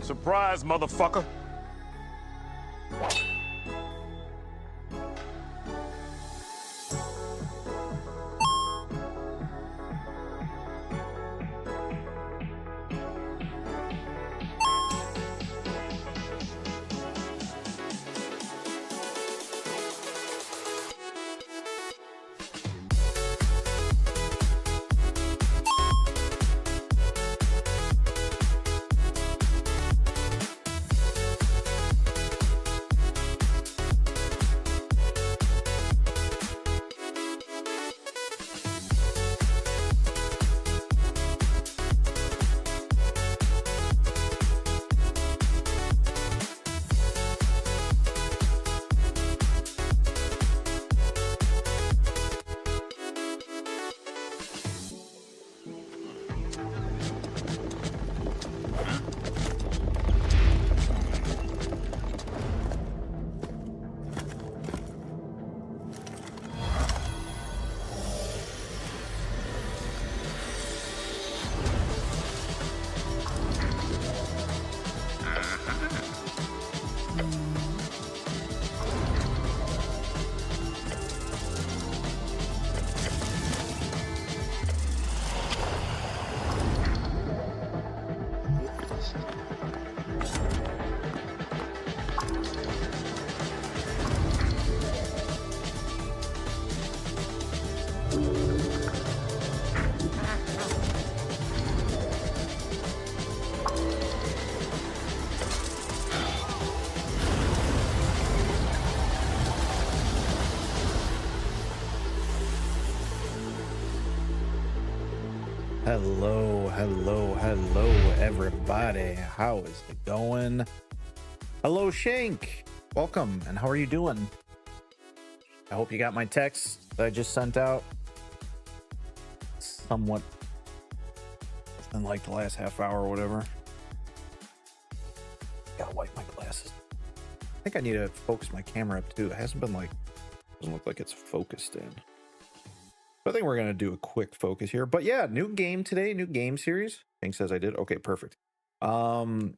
Surprise, motherfucker. Hello, everybody. How is it going? Hello, Shank. Welcome, and how are you doing? I hope you got my text that I just sent out. Somewhat in like the last half hour or whatever. Gotta wipe my glasses. I think I need to focus my camera up too. It hasn't been like, doesn't look like it's focused in. I think we're going to do a quick focus here. But yeah, new game today, new game series. Hank says I did. Okay, perfect. Have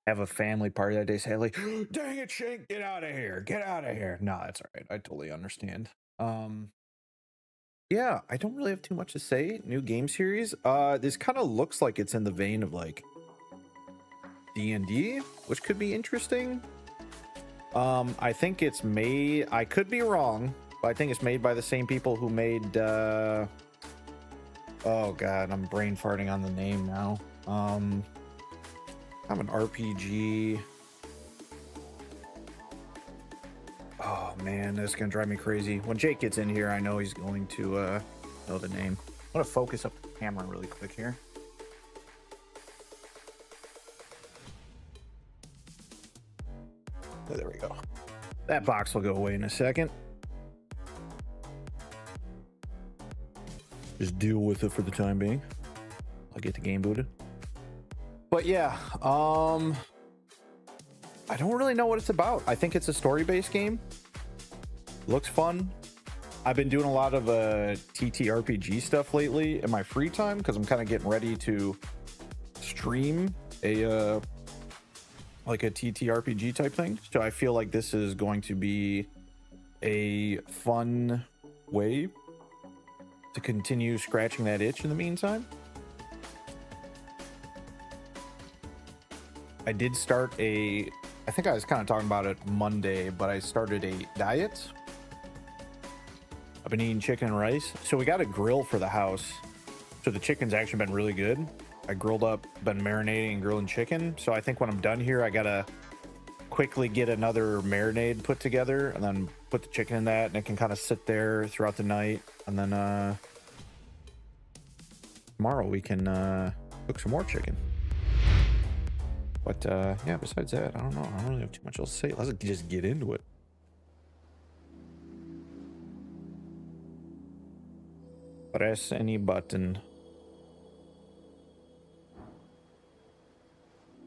a family party that day. Say like, dang it, Shank, get out of here. Get out of here. No, that's all right. I totally understand. Yeah, I don't really have too much to say. New game series. This kind of looks like it's in the vein of like D&D, which could be interesting. I think it's made, I could be wrong, but I think it's made by the same people who made, oh god, I'm brain farting on the name now. I'm an RPG. Oh man, this is gonna drive me crazy. When Jake gets in here, I know he's going to know the name. I'm gonna focus up the camera really quick here. Oh, there we go. That box will go away in a second. Just deal with it for the time being. I'll get the game booted. But yeah, I don't really know what it's about. I think it's a story-based game. Looks fun. I've been doing a lot of TTRPG stuff lately in my free time because I'm kind of getting ready to stream a like a TTRPG type thing. So I feel like this is going to be a fun way to continue scratching that itch in the meantime. I did start I think I was kind of talking about it Monday, but I started a diet. I've been eating chicken and rice. So we got a grill for the house. So the chicken's actually been really good. I grilled up, been marinating and grilling chicken. So I think when I'm done here, I gotta quickly get another marinade put together and then put the chicken in that, and it can kind of sit there throughout the night. And then tomorrow we can cook some more chicken. But yeah, besides that, I don't know. I don't really have too much else to say. Let's just get into it. Press any button.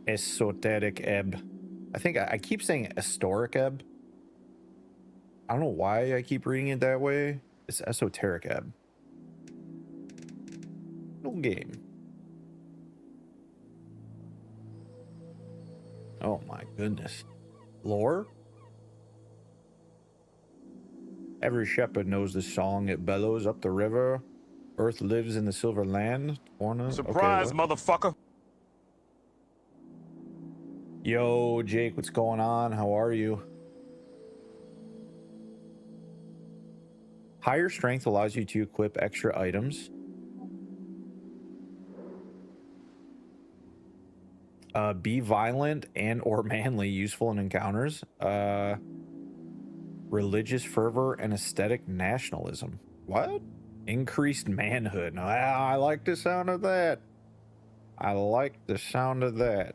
Esoteric Ebb. I think I keep saying Esoteric Ebb. I don't know why I keep reading it that way. It's Esoteric Ebb. No game. Oh my goodness. Lore? Every shepherd knows the song. It bellows up the river. Earth lives in the silver land. Surprise, okay, motherfucker. Yo, Jake, what's going on? How are you? Higher strength allows you to equip extra items. Be violent and or manly, useful in encounters. Religious fervor and aesthetic nationalism. What? Increased manhood. I like the sound of that. I like the sound of that.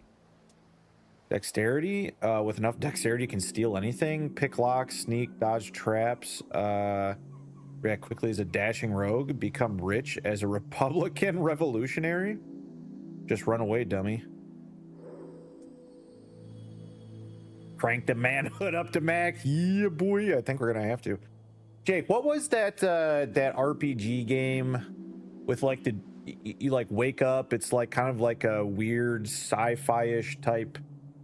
Dexterity. With enough dexterity, you can steal anything. Pick locks, sneak, dodge traps. React quickly as a dashing rogue. Become rich as a Republican revolutionary. Just run away, dummy. Crank the manhood up to max. Yeah, boy. I think we're gonna have to. Jake, what was that that RPG game with like the you like wake up? It's like kind of like a weird sci-fi-ish type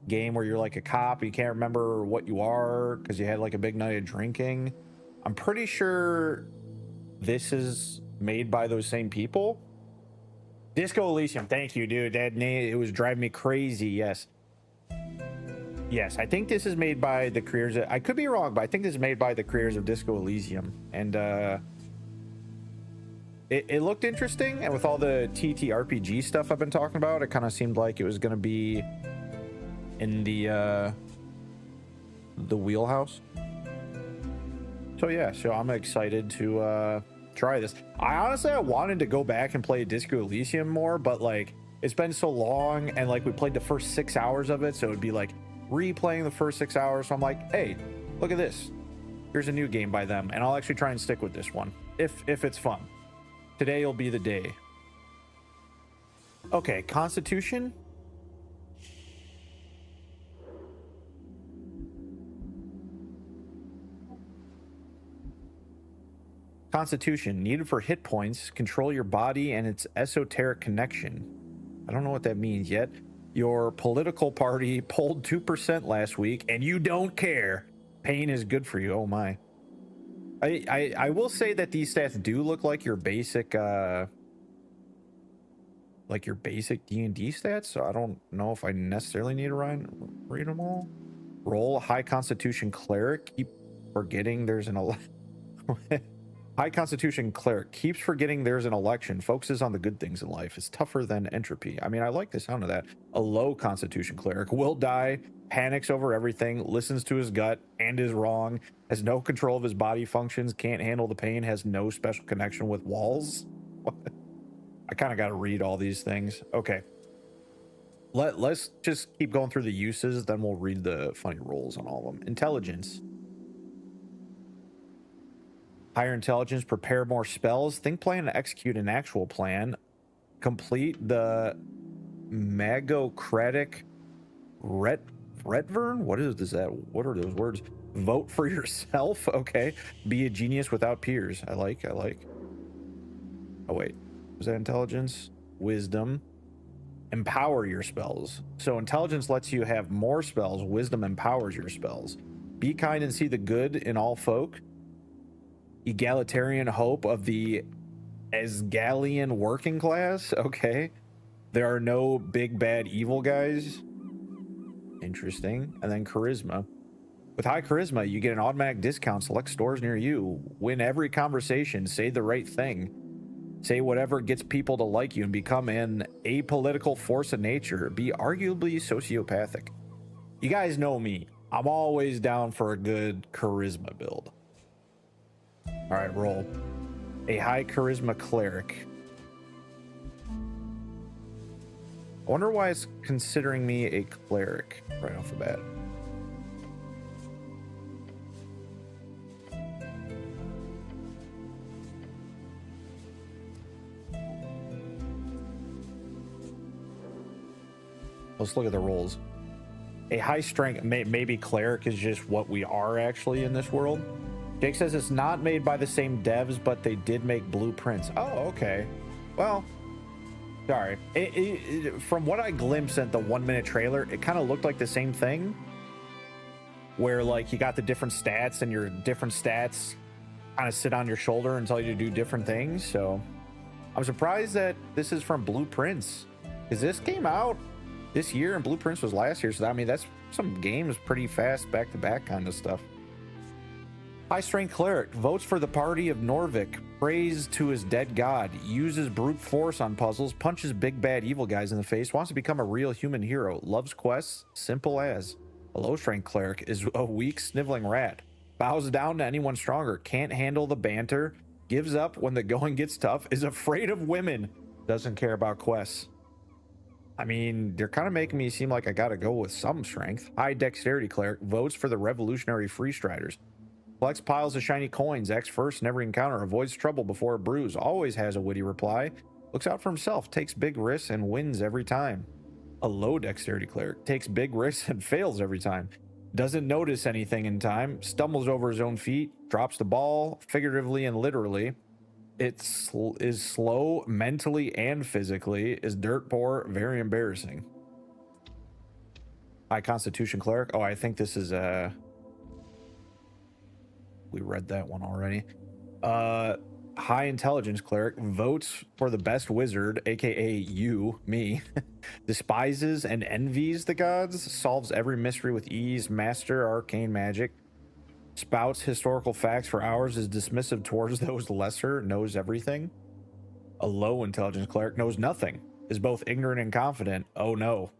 game where you're like a cop. You can't remember what you are because you had like a big night of drinking. I'm pretty sure this is made by those same people. Disco Elysium. Thank you, dude. That name, it was driving me crazy. Yes. Yes, I think this is made by the creators. I could be wrong, but I think this is made by the creators of Disco Elysium. And it looked interesting. And with all the TTRPG stuff I've been talking about, it kind of seemed like it was going to be in the wheelhouse. So yeah, so I'm excited to try this. I wanted to go back and play Disco Elysium more, but like it's been so long, and like we played the first 6 hours of it, so it'd be like replaying the first 6 hours. So I'm like, hey, look at this. Here's a new game by them, and I'll actually try and stick with this one if it's fun. Today will be the day. Okay, Constitution. Constitution, needed for hit points, control your body and its esoteric connection. I don't know what that means yet. Your political party polled 2% last week, and you don't care. Pain is good for you. Oh my. I will say that these stats do look like your basic D&D stats, so I don't know if I necessarily need to read them all. Roll high Constitution cleric. Keep forgetting there's an High Constitution cleric keeps forgetting there's an election, focuses on the good things in life, is tougher than entropy. I mean, I like the sound of that. A low Constitution cleric will die, panics over everything, listens to his gut and is wrong, has no control of his body functions, can't handle the pain, has no special connection with walls. I kind of got to read all these things. Okay. Let's just keep going through the uses, then we'll read the funny rolls on all of them. Intelligence. Higher intelligence, prepare more spells, think, plan, and execute an actual plan. Complete the Magocratic Retvern? What is that? What are those words? Vote for yourself. Okay. Be a genius without peers. I like. Oh, wait. Was that intelligence? Wisdom. Empower your spells. So intelligence lets you have more spells. Wisdom empowers your spells. Be kind and see the good in all folk. Egalitarian hope of the Asgalian working class. Okay. There are no big bad evil guys. Interesting. And then charisma. With high charisma, you get an automatic discount. Select stores near you. Win every conversation. Say the right thing. Say whatever gets people to like you and become an apolitical force of nature. Be arguably sociopathic. You guys know me. I'm always down for a good charisma build. All right, roll. A high charisma cleric. I wonder why it's considering me a cleric right off the bat. Let's look at the rolls. A high strength, maybe cleric is just what we are actually in this world. Jake says it's not made by the same devs, but they did make blueprints. Oh, okay. Well, Sorry. From what I glimpsed at the 1-minute trailer, it kind of looked like the same thing, where like you got the different stats and your different stats kind of sit on your shoulder and tell you to do different things. So I'm surprised that this is from Blueprints, because this came out this year and Blueprints was last year. So I mean, that's some games pretty fast back to back kind of stuff. High strength cleric votes for the party of Norvik, prays to his dead god, uses brute force on puzzles, punches big bad evil guys in the face, wants to become a real human hero, loves quests, simple as. A low strength cleric is a weak sniveling rat, bows down to anyone stronger, can't handle the banter, gives up when the going gets tough, is afraid of women, doesn't care about quests. I mean, they're kind of making me seem like I gotta go with some strength. High dexterity cleric votes for the revolutionary freestriders. Collects piles of shiny coins, acts first in every encounter, avoids trouble before a bruise, always has a witty reply, looks out for himself, takes big risks and wins every time. A low dexterity cleric takes big risks and fails every time, doesn't notice anything in time, stumbles over his own feet, drops the ball, figuratively and literally. It is slow mentally and physically, is dirt poor, very embarrassing. High constitution cleric. Oh, I think this is we read that one already. High intelligence cleric votes for the best wizard, aka you, me. Despises and envies the gods, solves every mystery with ease, master arcane magic, spouts historical facts for hours, is dismissive towards those lesser, knows everything. A low intelligence cleric knows nothing, is both ignorant and confident. Oh no.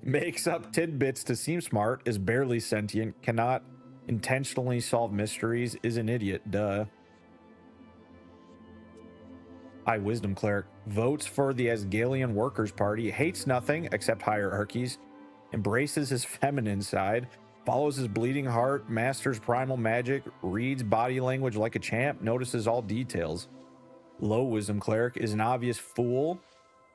Makes up tidbits to seem smart, is barely sentient, cannot intentionally solve mysteries, is an idiot, duh. High wisdom cleric votes for the Asgalian Workers' Party, hates nothing except hierarchies, embraces his feminine side, follows his bleeding heart, masters primal magic, reads body language like a champ, notices all details. Low wisdom cleric is an obvious fool,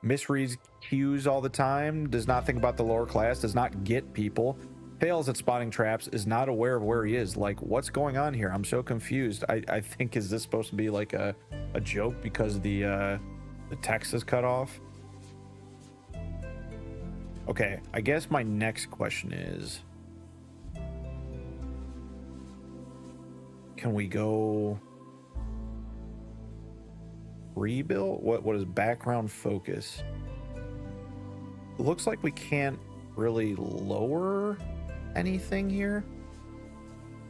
misreads cues all the time, does not think about the lower class, does not get people, fails at spotting traps, is not aware of where he is. Like, what's going on here? I'm so confused. I think, is this supposed to be like a joke because the text is cut off? Okay, I guess my next question is, can we go rebuild? What is background focus? It looks like we can't really lower anything here.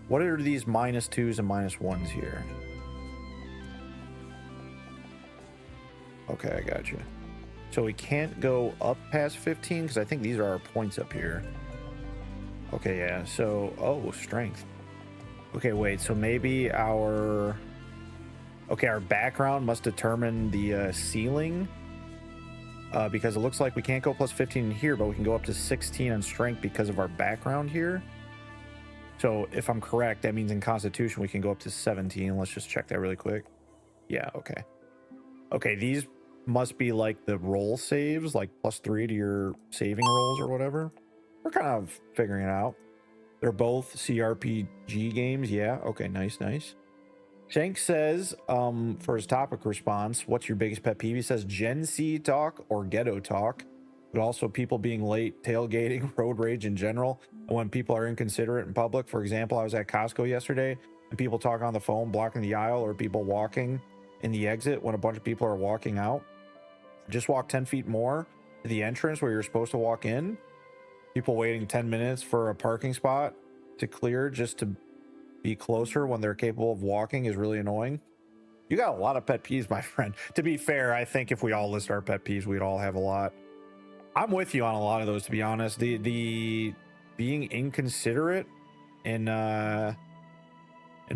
What are these -2s and -1s here? Okay, I got you. So we can't go up past 15 because I think these are our points up here. Okay, yeah. So, oh, strength. Okay, wait. So maybe our background must determine the ceiling. Because it looks like we can't go plus 15 in here, but we can go up to 16 on strength because of our background here. So if I'm correct, that means in constitution we can go up to 17. Let's just check that really quick. Yeah, okay. Okay, these must be like the roll saves, like +3 to your saving rolls or whatever. We're kind of figuring it out. They're both CRPG games. Yeah, okay, nice. Shank says, for his topic response, what's your biggest pet peeve? He says Gen Z talk or ghetto talk, but also people being late, tailgating, road rage in general, and when people are inconsiderate in public. For example, I was at Costco yesterday and people talk on the phone blocking the aisle, or people walking in the exit when a bunch of people are walking out. Just walk 10 feet more to the entrance where you're supposed to walk in. People waiting 10 minutes for a parking spot to clear just to be closer when they're capable of walking is really annoying. You got a lot of pet peeves, my friend. To be fair, I think if we all list our pet peeves, we'd all have a lot. I'm with you on a lot of those, to be honest. The being inconsiderate in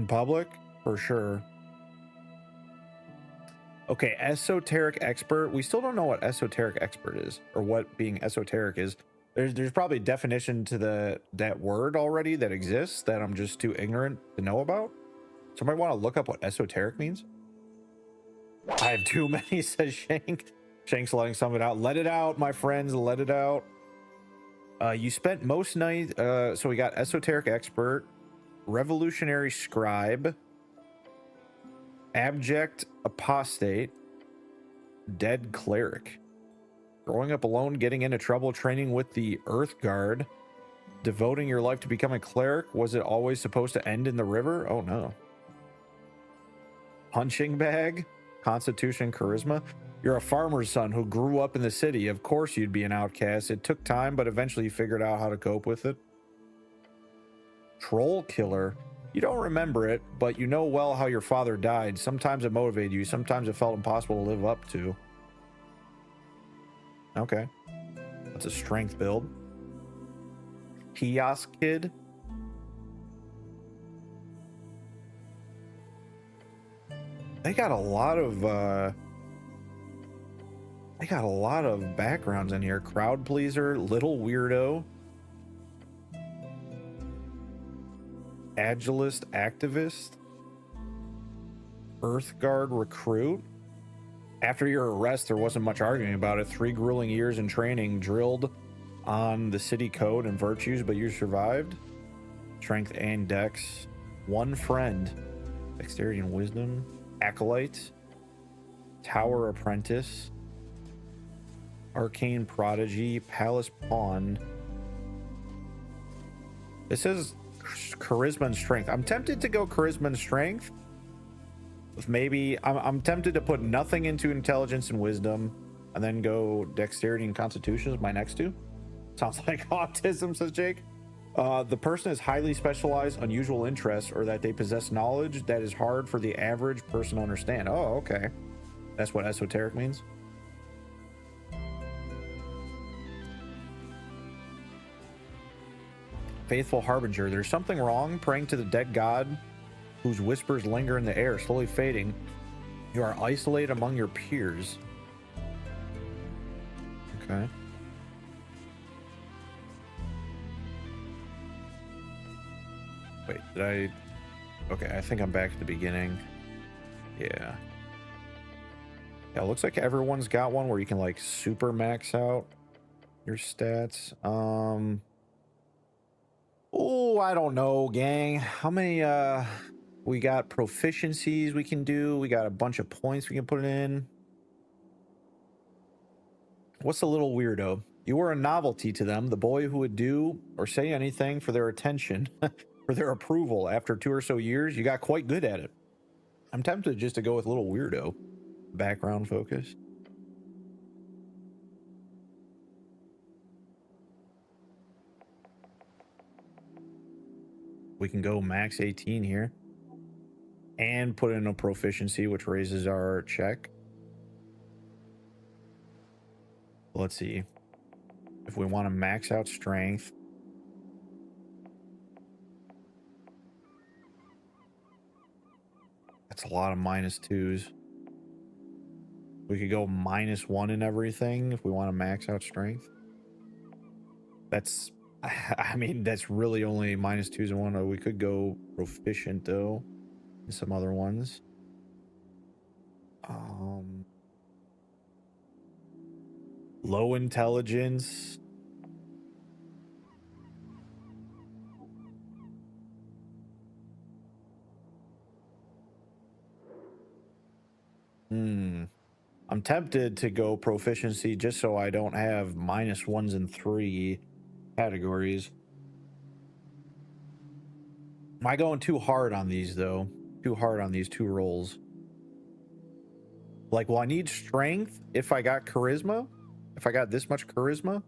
public, for sure. Okay, esoteric expert. We still don't know what esoteric expert is, or what being esoteric is. There's probably a definition to that word already that exists that I'm just too ignorant to know about. Somebody want to look up what esoteric means? I have too many, says Shank. Shank's letting some of it out. Let it out, my friends. Let it out. You spent most night. So we got esoteric expert, revolutionary scribe, abject apostate, dead cleric. Growing up alone, getting into trouble, training with the Earth Guard, devoting your life to become a cleric. Was it always supposed to end in the river? Oh no. Punching bag, constitution, charisma. You're a farmer's son who grew up in the city. Of course you'd be an outcast. It took time, but eventually you figured out how to cope with it. Troll killer. You don't remember it, but you know well how your father died. Sometimes it motivated you. Sometimes it felt impossible to live up to. Okay. That's a strength build. Kiosk kid. They got a lot of backgrounds in here. Crowd pleaser, little weirdo, agilist activist, Earth Guard recruit. After your arrest, there wasn't much arguing about it. 3 grueling years in training, drilled on the city code and virtues, but you survived. Strength and dex. 1 friend. Dexterity and wisdom. Acolyte. Tower apprentice. Arcane prodigy. Palace pawn. This is charisma and strength. I'm tempted to go charisma and strength. With maybe I'm tempted to put nothing into intelligence and wisdom and then go dexterity and constitution as my next 2. Sounds like autism, says Jake. The person is highly specialized, unusual interests, or that they possess knowledge that is hard for the average person to understand. Oh, okay. That's what esoteric means. Faithful harbinger. There's something wrong. Praying to the dead god whose whispers linger in the air, slowly fading. You are isolated among your peers. Okay. Wait, did I... Okay, I think I'm back at the beginning. Yeah. Yeah, it looks like everyone's got one where you can, like, super max out your stats. Oh, I don't know, gang. How many, we got proficiencies we can do. We got a bunch of points we can put in. What's a little weirdo? You were a novelty to them, the boy who would do or say anything for their attention, for their approval. After 2 or so years, you got quite good at it. I'm tempted just to go with little weirdo. Background focus. We can go max 18 here. And put in a proficiency, which raises our check. Let's see. If we want to max out strength. That's a lot of -2s. We could go -1 in everything if we want to max out strength. That's, I mean, that's really only -2s in one. We could go proficient though in some other ones. Low intelligence. I'm tempted to go proficiency just so I don't have -1s in 3 categories. Am I going too hard on these though? Too hard on these 2 rolls. Like, will I need strength if I got charisma? If I got this much charisma?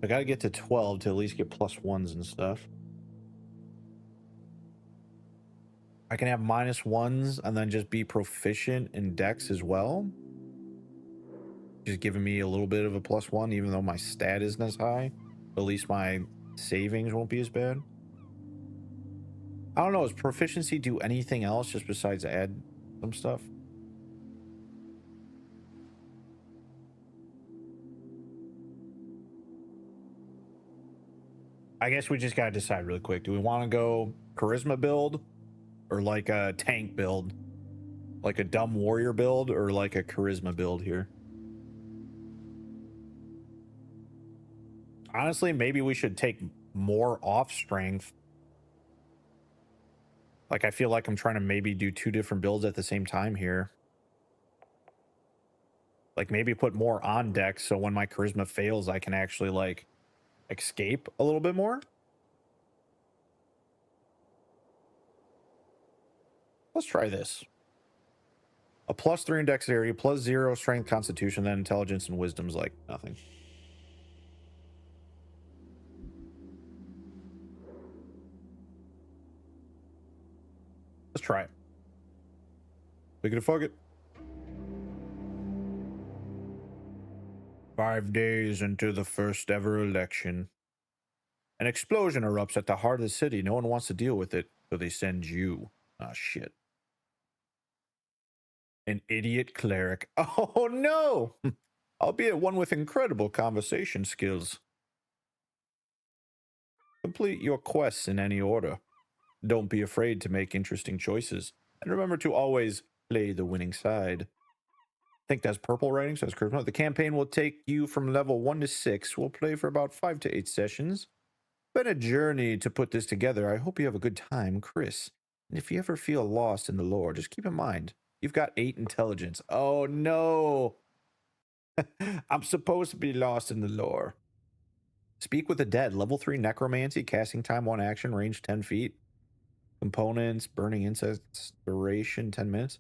I gotta get to 12 to at least get +1s and stuff. I can have -1s and then just be proficient in dex as well. Just giving me a little bit of a +1, even though my stat isn't as high. At least my savings won't be as bad. I don't know, does proficiency do anything else just besides add some stuff? I guess we just gotta decide really quick. Do we want to go charisma build or like a tank build? Like a dumb warrior build or like a charisma build here? Honestly, maybe we should take more off strength. Like, I feel like I'm trying to maybe do 2 different builds at the same time here. Like, maybe put more on deck so when my charisma fails, I can actually, like, escape a little bit more. Let's try this. A +3 in dexterity, +0 strength constitution, then intelligence and wisdom's like nothing. Let's try it. Look at it, fuck it. 5 days into the first ever election. An explosion erupts at the heart of the city. No one wants to deal with it, so they send you. Ah, shit. An idiot cleric. Oh, no! Albeit one with incredible conversation skills. Complete your quests in any order. Don't be afraid to make interesting choices. And remember to always play the winning side. I think that's purple writing, so that's charisma. The campaign will take you from level 1 to 6. We'll play for about 5 to 8 sessions. Been a journey to put this together. I hope you have a good time, Chris. And if you ever feel lost in the lore, just keep in mind, you've got 8 intelligence. Oh, no. I'm supposed to be lost in the lore. Speak with the dead. Level 3 necromancy. Casting time 1 action. Range 10 feet. Components. Burning insects. Duration 10 minutes.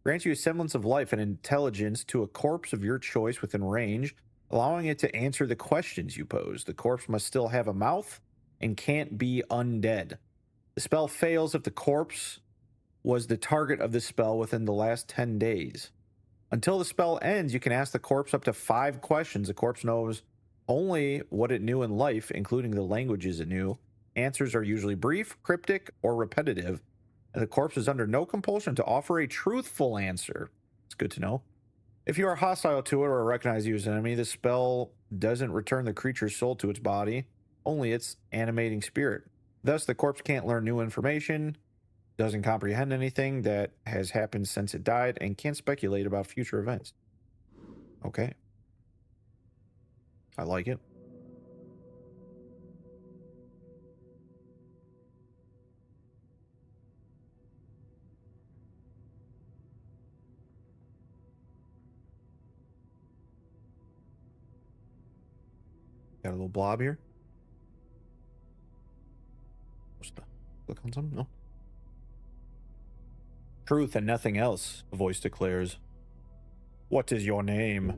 Grants you a semblance of life and intelligence to a corpse of your choice within range, allowing it to answer the questions you pose. The corpse must still have a mouth and can't be undead. The spell fails if the corpse was the target of the spell within the last 10 days. Until the spell ends, you can ask the corpse up to 5 questions. The corpse knows only what it knew in life, including the languages it knew. Answers are usually brief, cryptic, or repetitive, and the corpse is under no compulsion to offer a truthful answer. It's good to know. If you are hostile to it or recognize you as an enemy, the spell doesn't return the creature's soul to its body, only its animating spirit. Thus, the corpse can't learn new information, doesn't comprehend anything that has happened since it died, and can't speculate about future events. Okay. I like it. Got a little blob here. What's the click on something? No. Truth and nothing else, a voice declares. What is your name?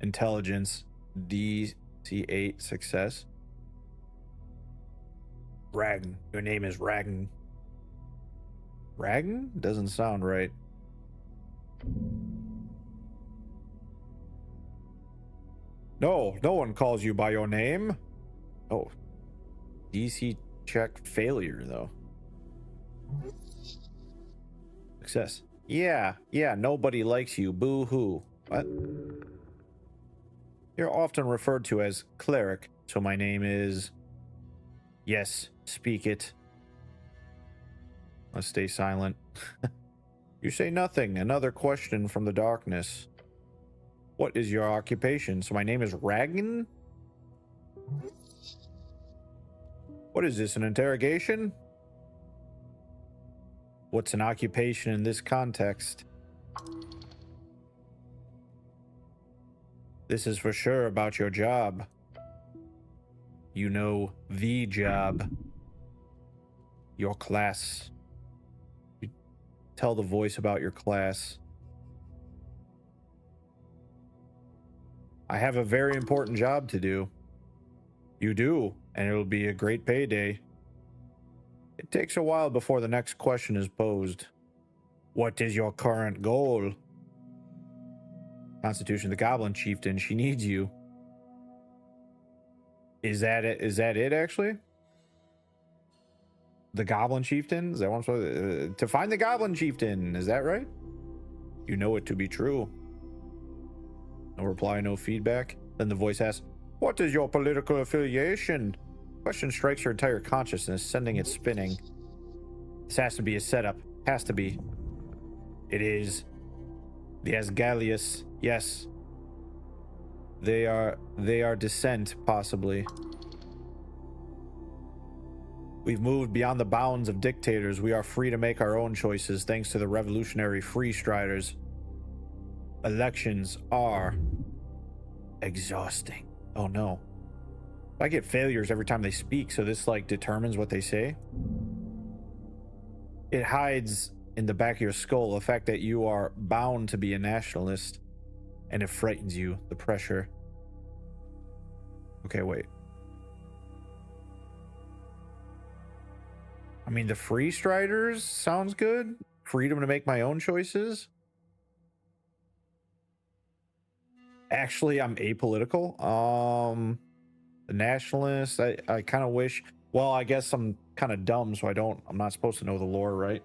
Intelligence, DC8, success. Ragn. Your name is Ragn. Ragn? Doesn't sound right. No, no one calls you by your name. Oh. DC check failure, though. Success. Yeah, nobody likes you. Boo-hoo. What? You're often referred to as cleric, so my name is... Yes, speak it. Let's stay silent. You say nothing. Another question from the darkness. What is your occupation? So my name is Ragn? What is this, an interrogation? What's an occupation in this context? This is for sure about your job. You know the job. Your class. You tell the voice about your class. I have a very important job to do. You do, and it'll be a great payday. It takes a while before the next question is posed. What is your current goal? Constitution, the Goblin Chieftain, she needs you. Is that it? Is that it, actually? The Goblin Chieftain? Is that what I'm supposed to find the Goblin Chieftain, is that right? You know it to be true. No reply, no feedback. Then the voice asks, what is your political affiliation? Question strikes your entire consciousness, sending it spinning. This has to be a setup. Has to be. It is the Asgalius. Yes. They are descent, possibly. We've moved beyond the bounds of dictators. We are free to make our own choices thanks to the revolutionary free striders. Elections are exhausting. Oh no. I get failures every time they speak, so this like determines what they say. It hides in the back of your skull the fact that you are bound to be a nationalist, and it frightens you, the pressure. Okay, wait. I mean, the free striders sounds good. Freedom to make my own choices. Actually, I'm apolitical. The nationalists, I kind of wish, well, I guess I'm kind of dumb, so I'm not supposed to know the lore, right?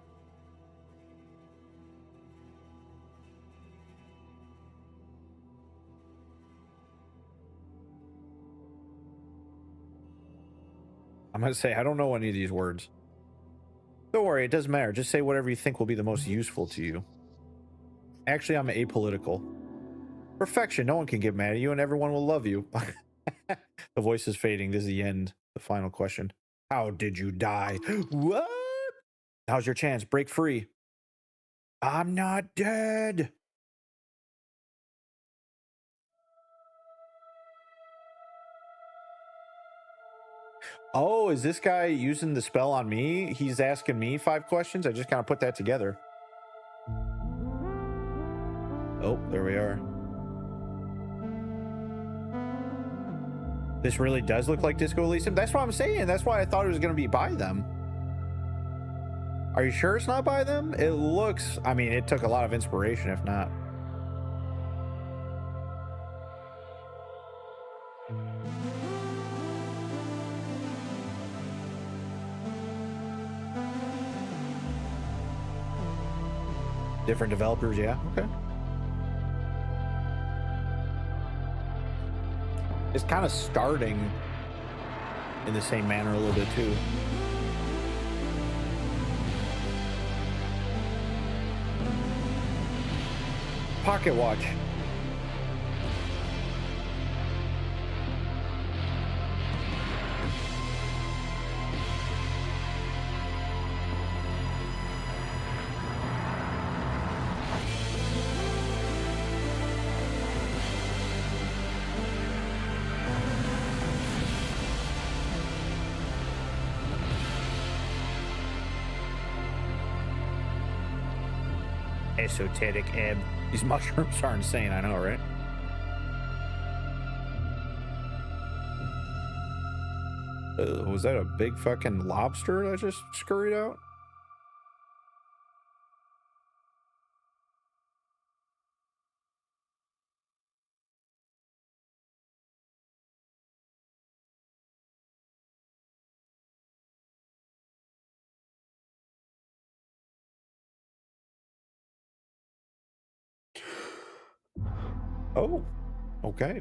I'm gonna say I don't know any of these words. Don't worry, it doesn't matter. Just say whatever you think will be the most useful to you. Actually, I'm apolitical. Perfection. No one can get mad at you and everyone will love you. The voice is fading. This is the end. The final question. How did you die? What? Now's your chance. Break free. I'm not dead. Oh, is this guy using the spell on me? He's asking me 5 questions? I just kind of put that together. Oh, there we are. This really does look like Disco Elysium. That's what I'm saying. That's why I thought it was going to be by them. Are you sure it's not by them? It looks, I mean, it took a lot of inspiration, if not. Different developers, yeah, okay. It's kind of starting in the same manner a little bit too. Pocket watch. Esoteric Ebb. These mushrooms are insane, I know, right? Was that a big fucking lobster that just scurried out? Oh, okay.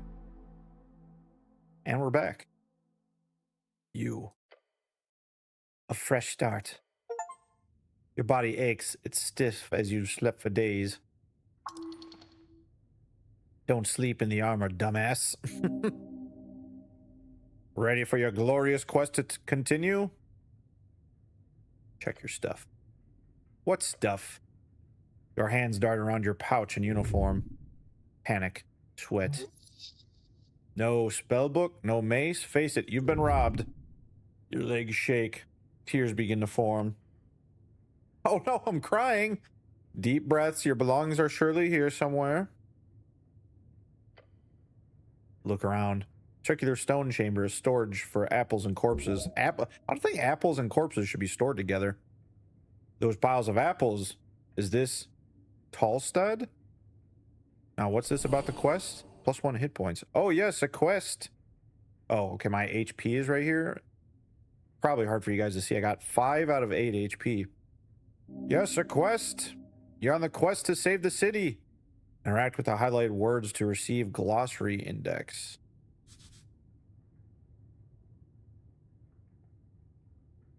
And we're back. You. A fresh start. Your body aches. It's stiff as you slept for days. Don't sleep in the armor, dumbass. Ready for your glorious quest to continue? Check your stuff. What stuff? Your hands dart around your pouch and uniform. Panic. Sweat. No spellbook, no mace. Face it, you've been robbed. Your legs shake. Tears begin to form. Oh no, I'm crying. Deep breaths. Your belongings are surely here somewhere. Look around. Circular stone chamber is storage for apples and corpses. I don't think apples and corpses should be stored together. Those piles of apples. Is this tall stud? Now, what's this about the quest? +1 hit points. Oh, yes, a quest. Oh, okay, my HP is right here. Probably hard for you guys to see. I got 5 out of 8 HP. Yes, a quest. You're on the quest to save the city. Interact with the highlighted words to receive glossary index.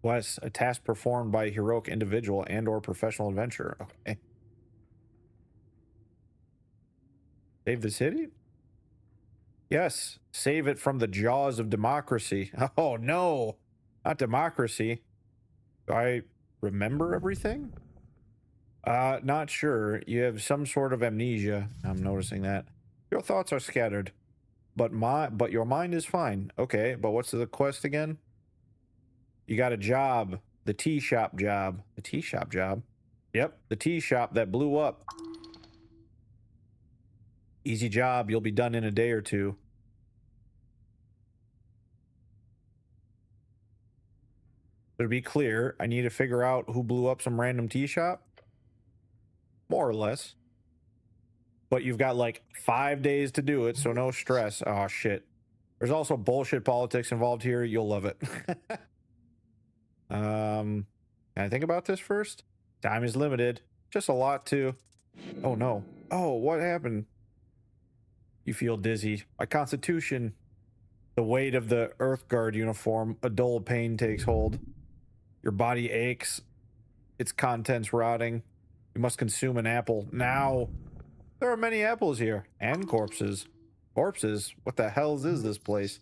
Quest, a task performed by a heroic individual and or professional adventurer. Okay. Save the city? Yes, save it from the jaws of democracy. Oh no, not democracy. Do I remember everything? Not sure. You have some sort of amnesia. I'm noticing that. Your thoughts are scattered, but your mind is fine. Okay, but what's the quest again? You got a job. The tea shop job. The tea shop job? Yep, the tea shop that blew up. Easy job. You'll be done in a day or two. To be clear, I need to figure out who blew up some random tea shop. More or less. But you've got like 5 days to do it, so no stress. Oh, shit. There's also bullshit politics involved here. You'll love it. Can I think about this first? Time is limited. Just a lot to... Oh, no. Oh, what happened? You feel dizzy. My constitution. The weight of the Earth Guard uniform. A dull pain takes hold. Your body aches. Its contents rotting. You must consume an apple now. There are many apples here. And corpses. Corpses? What the hell is this place?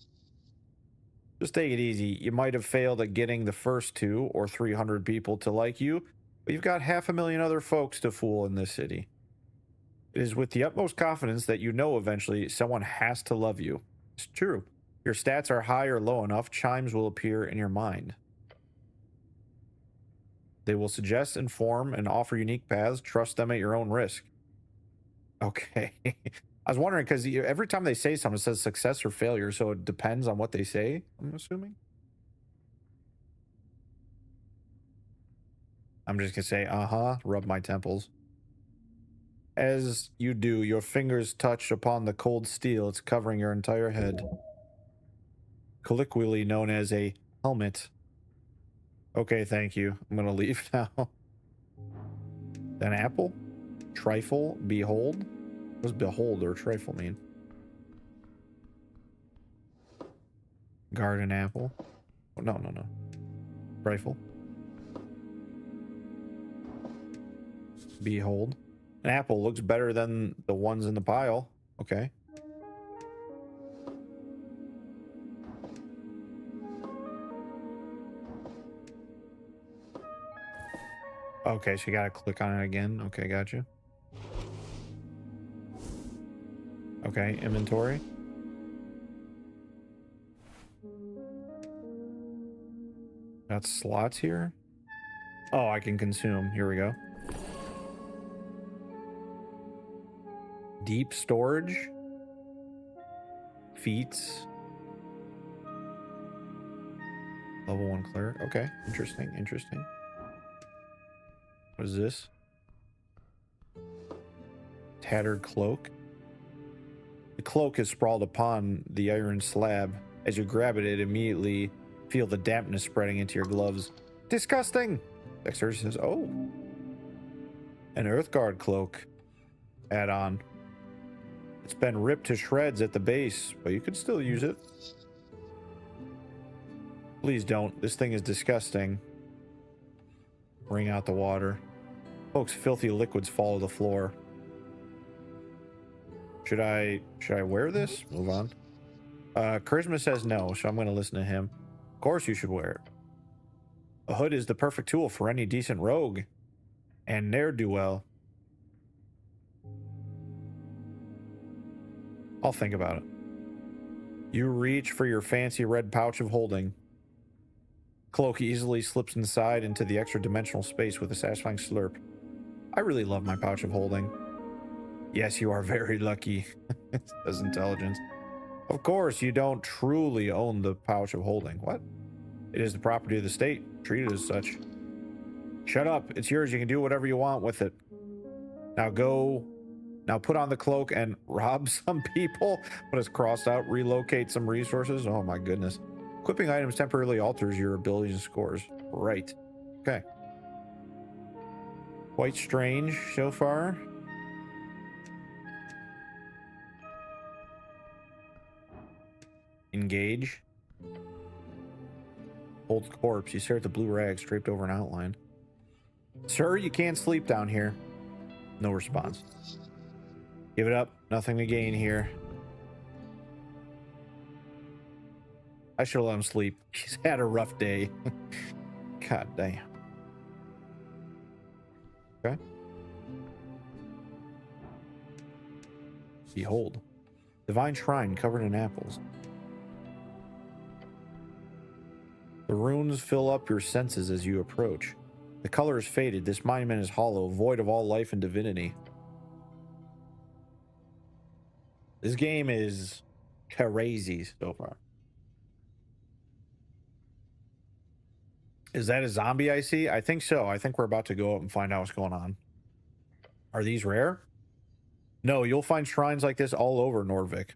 Just take it easy. You might have failed at getting the first 2 or 300 people to like you, but you've got 500,000 other folks to fool in this city. It is with the utmost confidence that you know eventually someone has to love you. It's true. Your stats are high or low enough, chimes will appear in your mind. They will suggest, inform, and offer unique paths. Trust them at your own risk. Okay. I was wondering, because every time they say something, it says success or failure, so it depends on what they say, I'm assuming. I'm just going to say, rub my temples. As you do, your fingers touch upon the cold steel. It's covering your entire head. Colloquially known as a helmet. Okay, thank you. I'm going to leave now. An apple? Trifle? Behold? What does behold or trifle mean? Garden apple. Oh, no. Trifle. Behold. An apple looks better than the ones in the pile. Okay. Okay, so you gotta click on it again. Okay, gotcha. Okay, inventory. Got slots here. Oh, I can consume. Here we go. Deep storage. Feats. Level 1 clear. Okay, interesting. What is this? Tattered cloak. The cloak is sprawled upon the iron slab. As you grab it, it immediately feel the dampness spreading into your gloves. Disgusting! Dexter says, oh. An Earthguard cloak. Add-on. It's been ripped to shreds at the base, but you can still use it. Please don't. This thing is disgusting. Wring out the water. Folks, filthy liquids fall to the floor. Should I wear this? Move on. Charisma says no, so I'm going to listen to him. Of course you should wear it. A hood is the perfect tool for any decent rogue. And ne'er-do-well. I'll think about it. You reach for your fancy red pouch of holding. Cloak easily slips inside into the extra-dimensional space with a satisfying slurp. I really love my pouch of holding. Yes, you are very lucky, says intelligence. Of course, you don't truly own the pouch of holding. What? It is the property of the state. Treat it as such. Shut up. It's yours. You can do whatever you want with it. Now go. Now put on the cloak and rob some people. What is crossed out? Relocate some resources. Oh my goodness. Equipping items temporarily alters your abilities and scores. Right. Okay. Quite strange so far. Engage. Hold corpse. You stare at the blue rags draped over an outline. Sir, you can't sleep down here. No response. Give it up. Nothing to gain here. I should let him sleep. He's had a rough day. God damn. Okay. Behold. Divine shrine covered in apples. The runes fill up your senses as you approach. The color is faded. This monument is hollow, void of all life and divinity. This game is crazy so far. Is that a zombie I see? I think so. I think we're about to go up and find out what's going on. Are these rare? No, you'll find shrines like this all over Norvik.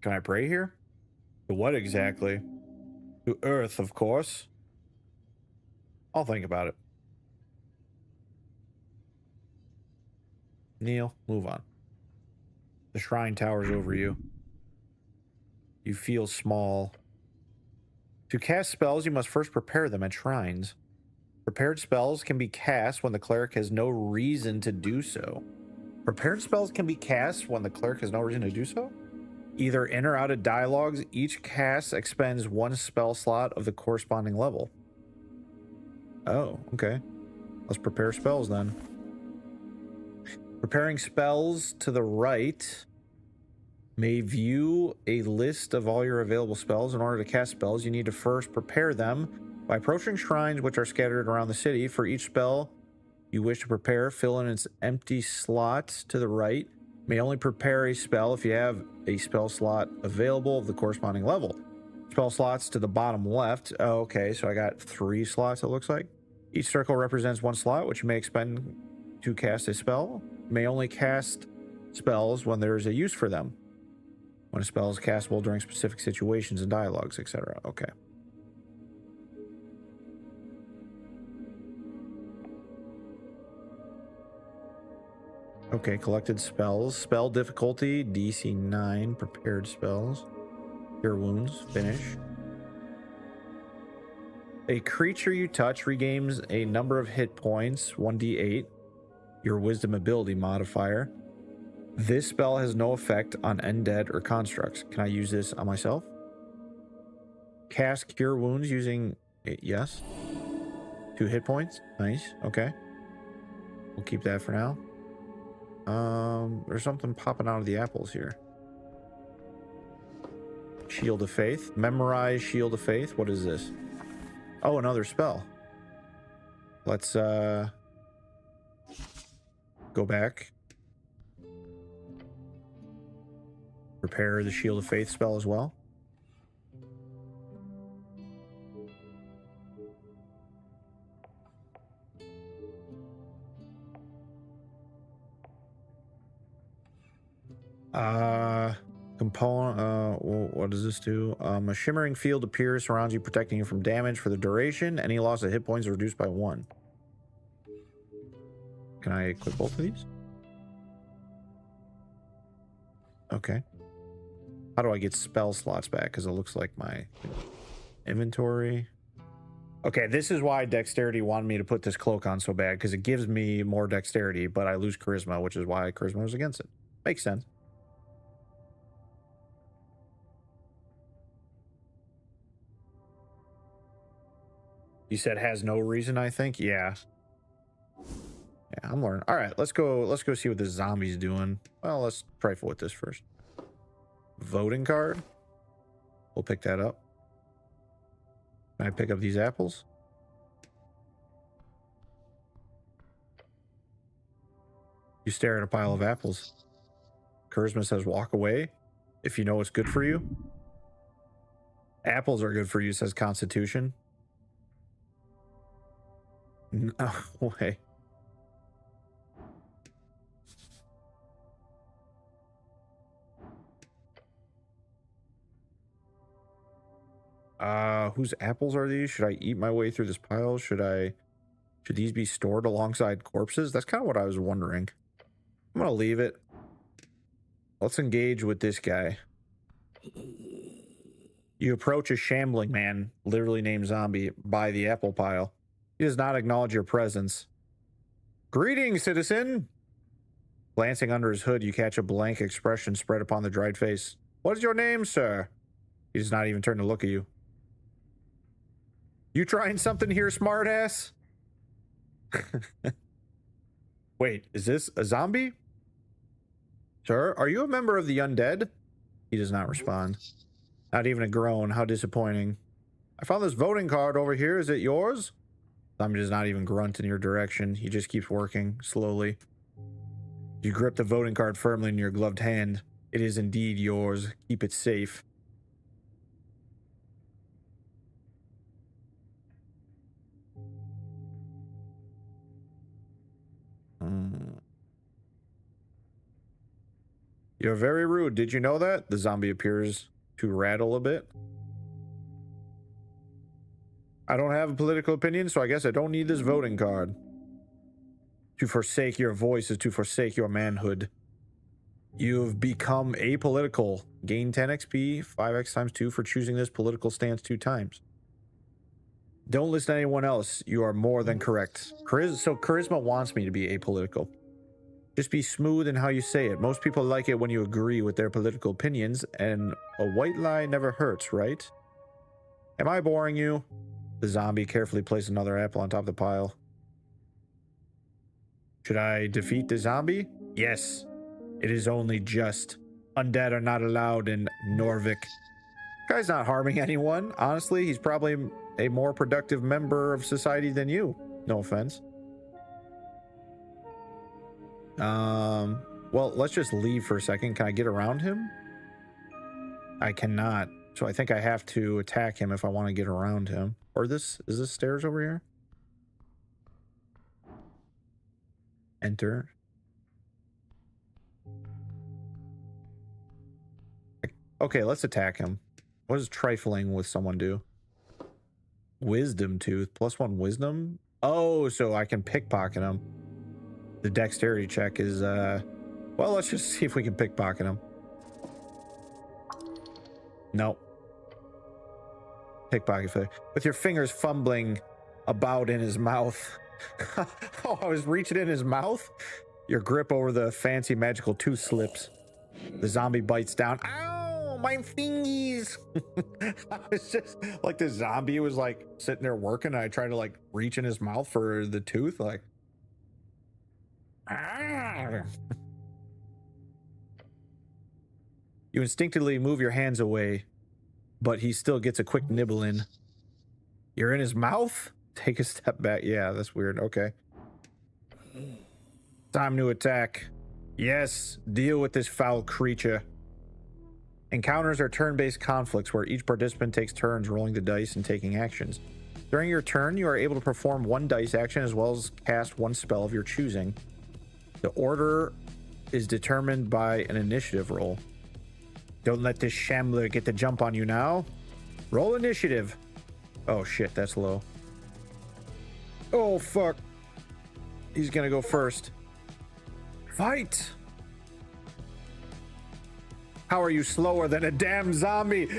Can I pray here? To what exactly? To Earth, of course. I'll think about it. Kneel, move on. The shrine towers over you. You feel small. To cast spells, you must first prepare them at shrines. Prepared spells can be cast when the cleric has no reason to do so. Prepared spells can be cast when the cleric has no reason to do so? Either in or out of dialogues, each cast expends one spell slot of the corresponding level. Oh, okay. Let's prepare spells then. Preparing spells to the right may view a list of all your available spells. In order to cast spells, you need to first prepare them by approaching shrines which are scattered around the city. For each spell you wish to prepare, fill in its empty slots to the right. May only prepare a spell if you have a spell slot available of the corresponding level. Spell slots to the bottom left. Oh, okay, so I got 3 slots, it looks like. Each circle represents 1 slot, which you may expend to cast a spell. May only cast spells when there is a use for them. When a spell is castable during specific situations and dialogues, etc. Okay. Okay, collected spells. Spell difficulty, DC 9. Prepared spells. Cure wounds, finish. A creature you touch regains a number of hit points, 1d8. Your wisdom ability modifier. This spell has no effect on undead or constructs. Can I use this on myself? Cast cure wounds using it, yes. 2 hit points. Nice. Okay. We'll keep that for now. There's something popping out of the apples here. Shield of Faith. Memorize Shield of Faith. What is this? Oh, another spell. Let's go back. Prepare the Shield of Faith spell as well. Component, what does this do? A shimmering field appears, surrounds you, protecting you from damage for the duration. Any loss of hit points is reduced by 1. Can I equip both of these? Okay. How do I get spell slots back? Because it looks like my inventory. Okay, this is why Dexterity wanted me to put this cloak on so bad, because it gives me more Dexterity, but I lose Charisma, which is why Charisma was against it. Makes sense. You said has no reason, I think? Yeah. Yeah, I'm learning. All right, let's go see what this zombie's doing. Well, let's trifle with this first. Voting card. We'll pick that up. Can I pick up these apples? You stare at a pile of apples. Charisma says walk away if you know it's good for you. Apples are good for you, says Constitution. No way. Whose apples are these? Should I eat my way through this pile? Should these be stored alongside corpses? That's kind of what I was wondering. I'm gonna leave it. Let's engage with this guy. You approach a shambling man, literally named Zombie, by the apple pile. He does not acknowledge your presence. Greetings, citizen. Glancing under his hood, you catch a blank expression spread upon the dried face. What is your name, sir? He does not even turn to look at you. You trying something here, smartass? Wait, is this a zombie? Sir, are you a member of the undead? He does not respond. Not even a groan. How disappointing. I found this voting card over here. Is it yours? Zombie does not even grunt in your direction. He just keeps working slowly. You grip the voting card firmly in your gloved hand. It is indeed yours. Keep it safe. You're very rude. Did you know that? The zombie appears to rattle a bit. I don't have a political opinion, so I guess I don't need this voting card. To forsake your voice is to forsake your manhood. You've become apolitical. Gain 10 XP, 5x times 2 for choosing this political stance 2 times. Don't listen to anyone else. You are more than correct. So charisma wants me to be apolitical. Just be smooth in how you say it. Most people like it when you agree with their political opinions, and a white lie never hurts, right? Am I boring you? The zombie carefully placed another apple on top of the pile. Should I defeat the zombie? Yes. It is only just. Undead are not allowed in Norvik. Guy's not harming anyone. Honestly, he's probably a more productive member of society than you. No offense. Well, let's just leave for a second. Can I get around him? I cannot. So I think I have to attack him if I want to get around him. Or is this stairs over here? Enter. Okay, let's attack him. What does trifling with someone do? Wisdom tooth. +1 wisdom? Oh, so I can pickpocket him. The dexterity check is, well, let's just see if we can pickpocket him. Nope. Pickpocket failure. With your fingers fumbling about in his mouth. Oh, I was reaching in his mouth? Your grip over the fancy magical tooth slips. The zombie bites down. Ow, my fingies! I was just, like, the zombie was, like, sitting there working, and I tried to, like, reach in his mouth for the tooth, like... You instinctively move your hands away, but he still gets a quick nibble in. You're in his mouth? Take a step back. Yeah, that's weird. Okay. Time to attack. Yes, deal with this foul creature. Encounters are turn-based conflicts where each participant takes turns rolling the dice and taking actions. During your turn, you are able to perform 1 dice action as well as cast 1 spell of your choosing. The order is determined by an initiative roll. Don't let this shambler get the jump on you now. Roll initiative. Oh shit, that's low. Oh fuck. He's gonna go first. Fight! How are you slower than a damn zombie?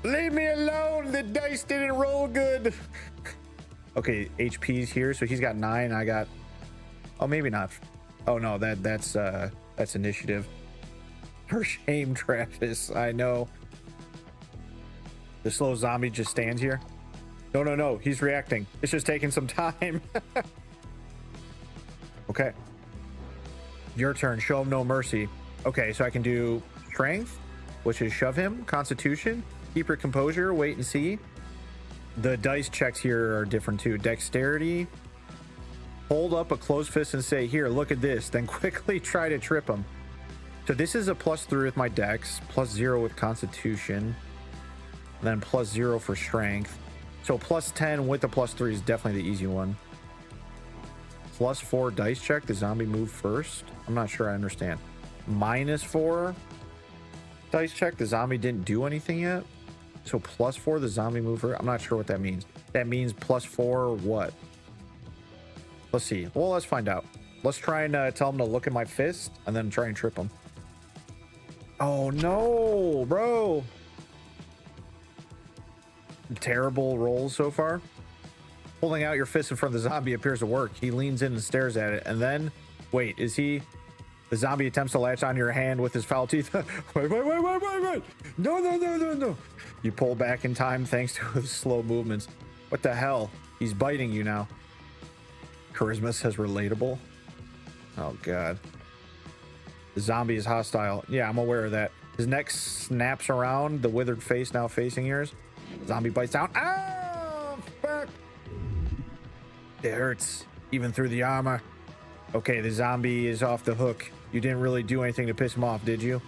Leave me alone! The dice didn't roll good. Okay, HP's here, so he's got 9. I got... Oh, maybe not. Oh no, that's initiative. For shame, Travis. I know. The slow zombie just stands here. No. He's reacting. It's just taking some time. Okay. Your turn. Show him no mercy. Okay, so I can do strength, which is shove him. Constitution. Keep your composure. Wait and see. The dice checks here are different too. Dexterity. Hold up a closed fist and say, here, look at this. Then quickly try to trip him. So this is a +3 with my dex, +0 with constitution, and then +0 for strength. So +10 with the +3 is definitely the easy one. +4 dice check, the zombie move first. I'm not sure I understand. -4 dice check, the zombie didn't do anything yet. So +4, the zombie move first. I'm not sure what that means. That means +4 what? Let's see. Well, let's find out. Let's try and tell him to look at my fist and then try and trip him. Oh no, bro. Terrible rolls so far. Holding out your fist in front of the zombie appears to work. He leans in and stares at it. And then, wait, is he... The zombie attempts to latch onto your hand with his foul teeth. Wait. No. You pull back in time thanks to his slow movements. What the hell? He's biting you now. Charisma says relatable. Oh, God. The zombie is hostile. Yeah, I'm aware of that. His neck snaps around, the withered face now facing yours. The zombie bites down. Ah, fuck. It hurts, even through the armor. Okay, the zombie is off the hook. You didn't really do anything to piss him off, did you?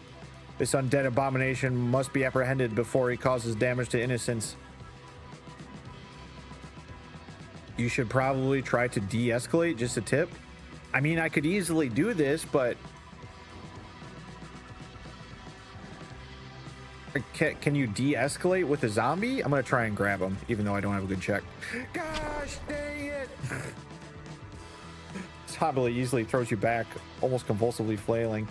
This undead abomination must be apprehended before he causes damage to innocents. You should probably try to de-escalate, just a tip. I mean, I could easily do this, but... Can you de-escalate with a zombie? I'm gonna try and grab him, even though I don't have a good check. Gosh dang it! Zombie easily throws you back, almost convulsively flailing.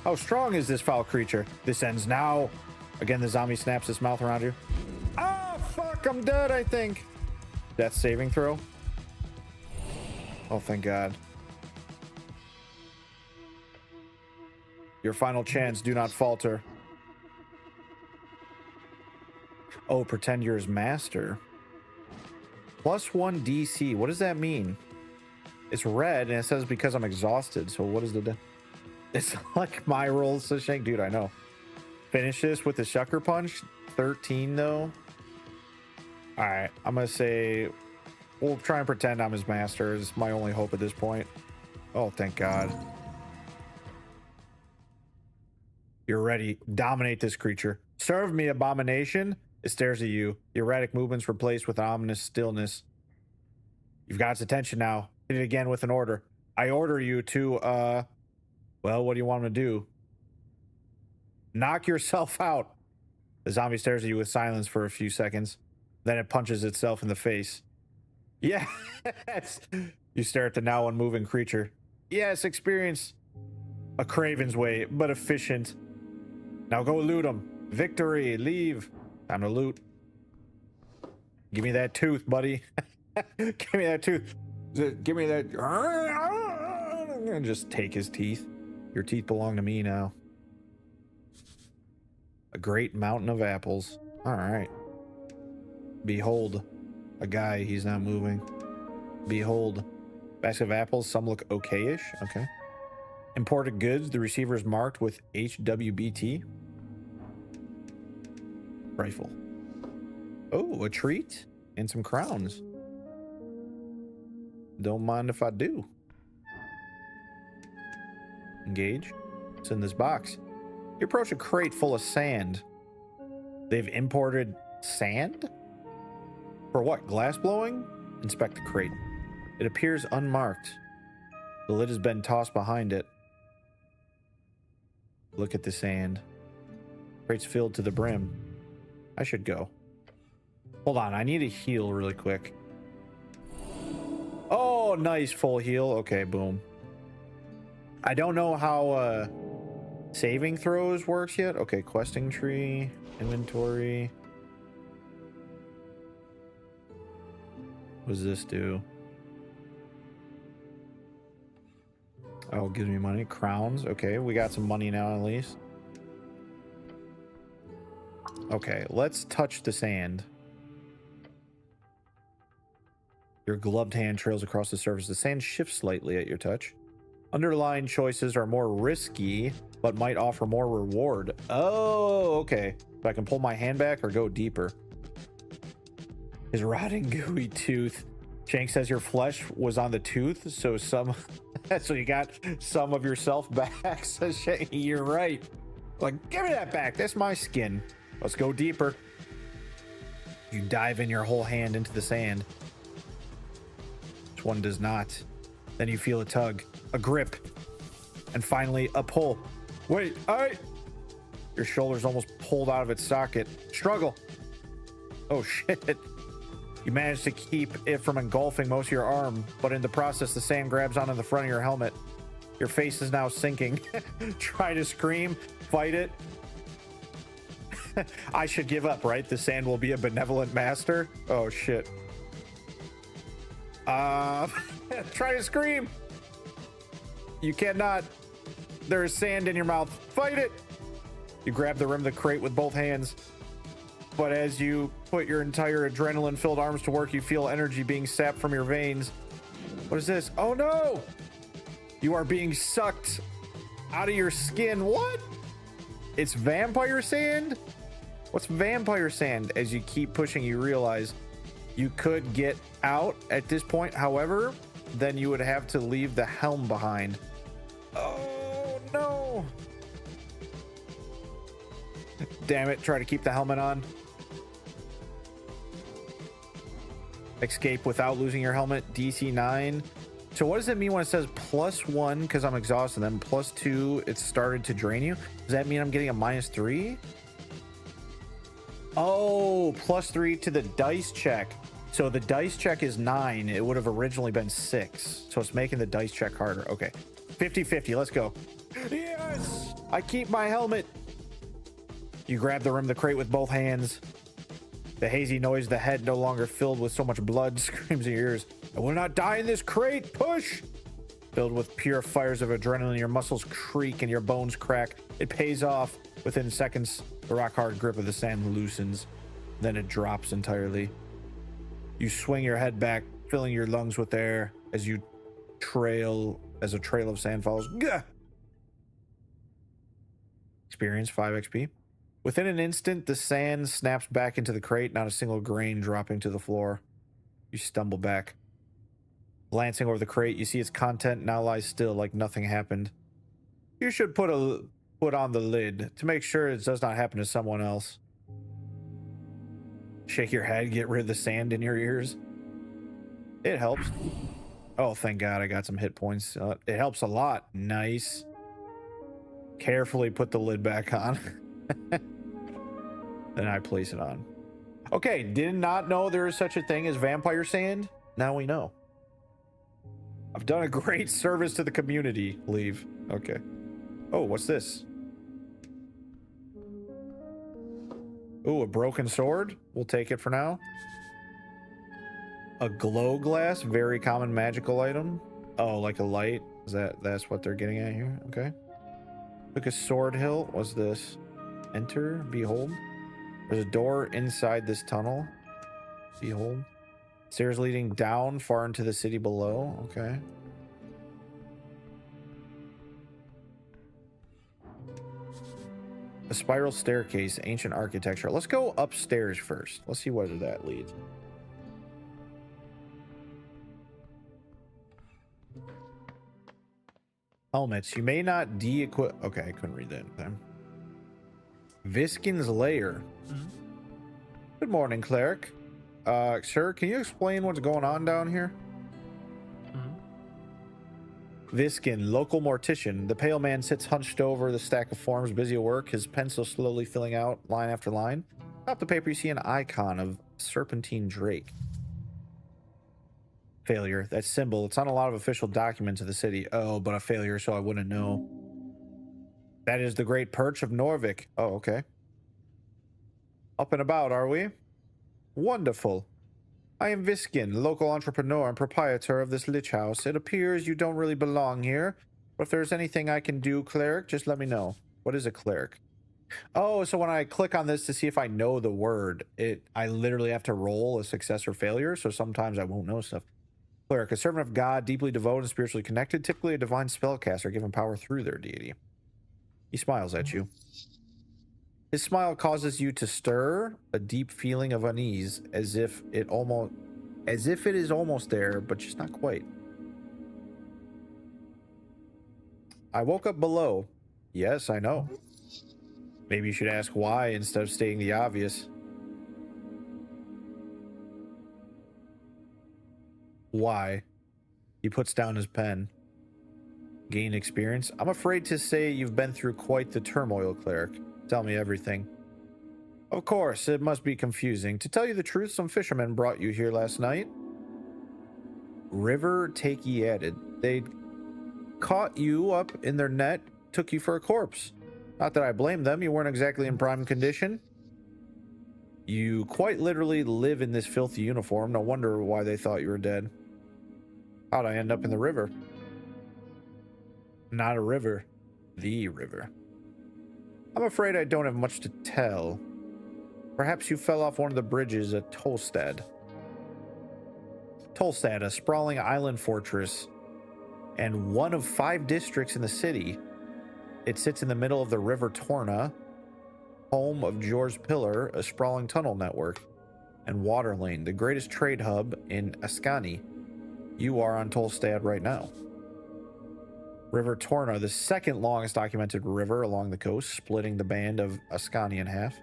How strong is this foul creature? This ends now. Again, the zombie snaps his mouth around you. Oh, fuck, I'm dead, I think. Death saving throw. Oh, thank God. Your final chance, do not falter. Oh, pretend you're his master. +1 DC, what does that mean? It's red and it says because I'm exhausted. So what is the... It's like my rolls to shank. Dude, I know. Finish this with the sucker punch. 13 though. All right, I'm gonna say we'll try and pretend I'm his master. It's my only hope at this point. Oh, thank God. You're ready. Dominate this creature. Serve me, abomination. It stares at you. The erratic movements replaced with ominous stillness. You've got its attention now. Hit it again with an order. I order you to, well, what do you want him to do? Knock yourself out. The zombie stares at you with silence for a few seconds. Then it punches itself in the face. Yes! You stare at the now unmoving creature. Yes, experience a craven's way, but efficient. Now go loot him. Victory, leave. Time to loot. Give me that tooth, buddy. Give me that tooth. Give me that. And just take his teeth. Your teeth belong to me now. A great mountain of apples. All right. Behold, a guy. He's not moving. Behold, basket of apples. Some look okayish. Okay. Imported goods. The receiver is marked with HWBT. Rifle. Oh, a treat and some crowns. Don't mind if I do. Engage. It's in this box. You approach a crate full of sand. They've imported sand? For what? Glass blowing? Inspect the crate. It appears unmarked. The lid has been tossed behind it. Look at the sand. Crate's filled to the brim. I should go. Hold on, I need to heal really quick. Oh, nice full heal. Okay, boom. I don't know how saving throws works yet. Okay, questing tree, inventory. What does this do? Oh, it gives me money. Crowns. Okay, we got some money now at least. Okay, let's touch the sand. Your gloved hand trails across the surface. The sand shifts slightly at your touch. Underlying choices are more risky, but might offer more reward. Oh, okay. So I can pull my hand back or go deeper. His rotting, gooey tooth. Shank says your flesh was on the tooth, so so you got some of yourself back. Says Shank, you're right. Like, give me that back. That's my skin. Let's go deeper. You dive in your whole hand into the sand. One does not. Then you feel a tug, a grip, and finally a pull. Wait, your shoulder's almost pulled out of its socket. Struggle. Oh shit. You manage to keep it from engulfing most of your arm, but in the process the sand grabs onto the front of your helmet. Your face is now sinking. Try to scream, fight it. I should give up, right? The sand will be a benevolent master. Oh shit. Try to scream. You cannot. There is sand in your mouth. Fight it. You grab the rim of the crate with both hands. But as you put your entire adrenaline-filled arms to work, you feel energy being sapped from your veins. What is this? Oh no! You are being sucked out of your skin. What? It's vampire sand? What's vampire sand? As you keep pushing, you realize you could get out at this point. However, then you would have to leave the helm behind. Oh no! Damn it, try to keep the helmet on. Escape without losing your helmet, DC 9. So what does it mean when it says +1 because I'm exhausted, then +2 it started to drain you? Does that mean I'm getting a -3? Oh, +3 to the dice check. So the dice check is 9. It would have originally been 6. So it's making the dice check harder. Okay. 50-50. Let's go. Yes! I keep my helmet. You grab the rim of the crate with both hands. The hazy noise of the head no longer filled with so much blood screams in your ears. I will not die in this crate. Push! Filled with pure fires of adrenaline, your muscles creak and your bones crack. It pays off. Within seconds, the rock-hard grip of the sand loosens. Then it drops entirely. You swing your head back, filling your lungs with air as you trail, as a trail of sand follows. Gah! Experience 5 XP. Within an instant, the sand snaps back into the crate, not a single grain dropping to the floor. You stumble back. Glancing over the crate, you see its content now lies still like nothing happened. You should put on the lid to make sure it does not happen to someone else. Shake your head, get rid of the sand in your ears. It helps. Oh, thank God I got some hit points. It helps a lot. Nice. Carefully put the lid back on. Then I place it on. Okay, did not know there is such a thing as vampire sand. Now we know. I've done a great service to the community. Leave. Okay. Oh, what's this? Oh, a broken sword. We'll take it for now. A glow glass, very common magical item. Oh, like a light. That's what they're getting at here? Okay. Took a sword hilt. What's this? Enter. Behold. There's a door inside this tunnel. Behold. Stairs leading down far into the city below. Okay. A spiral staircase, ancient architecture. Let's go upstairs first. Let's see where that leads. Helmets. You may not de-equip. Okay, I couldn't read that in time. Viskin's lair. Mm-hmm. Good morning, cleric. Sir, can you explain what's going on down here? Mm-hmm. Viskin, local mortician. The pale man sits hunched over the stack of forms, busy at work, his pencil slowly filling out line after line. Atop the paper, you see an icon of serpentine drake. Failure. That symbol. It's on a lot of official documents of the city. Oh, but a failure, so I wouldn't know. That is the great perch of Norvik. Oh, okay. Up and about, are we? Wonderful. I am Viskin, local entrepreneur and proprietor of this lich house. It appears you don't really belong here, but if there's anything I can do, cleric, just let me know. What is a cleric? Oh, so when I click on this to see if I know the word, I literally have to roll a success or failure, so sometimes I won't know stuff. Cleric, a servant of God, deeply devoted and spiritually connected, typically a divine spellcaster given power through their deity. He smiles at you. His smile causes you to stir a deep feeling of unease, as if it is almost there, but just not quite. I woke up below. Yes, I know. Maybe you should ask why instead of stating the obvious. Why? He puts down his pen. Gain experience. I'm afraid to say you've been through quite the turmoil, cleric. Tell me everything. Of course, it must be confusing. To tell you the truth, some fishermen brought you here last night. River Takey added. They caught you up in their net, took you for a corpse. Not that I blame them, you weren't exactly in prime condition. You quite literally live in this filthy uniform. No wonder why they thought you were dead. How'd I end up in the river? Not a river. The river. I'm afraid I don't have much to tell. Perhaps you fell off one of the bridges at Tolstad. Tolstad, a sprawling island fortress and one of 5 districts in the city. It sits in the middle of the River Torna, home of Jor's Pillar, a sprawling tunnel network, and Water Lane, the greatest trade hub in Ascani. You are on Tolstad right now. River Torna, the second longest documented river along the coast, splitting the band of Ascani in half.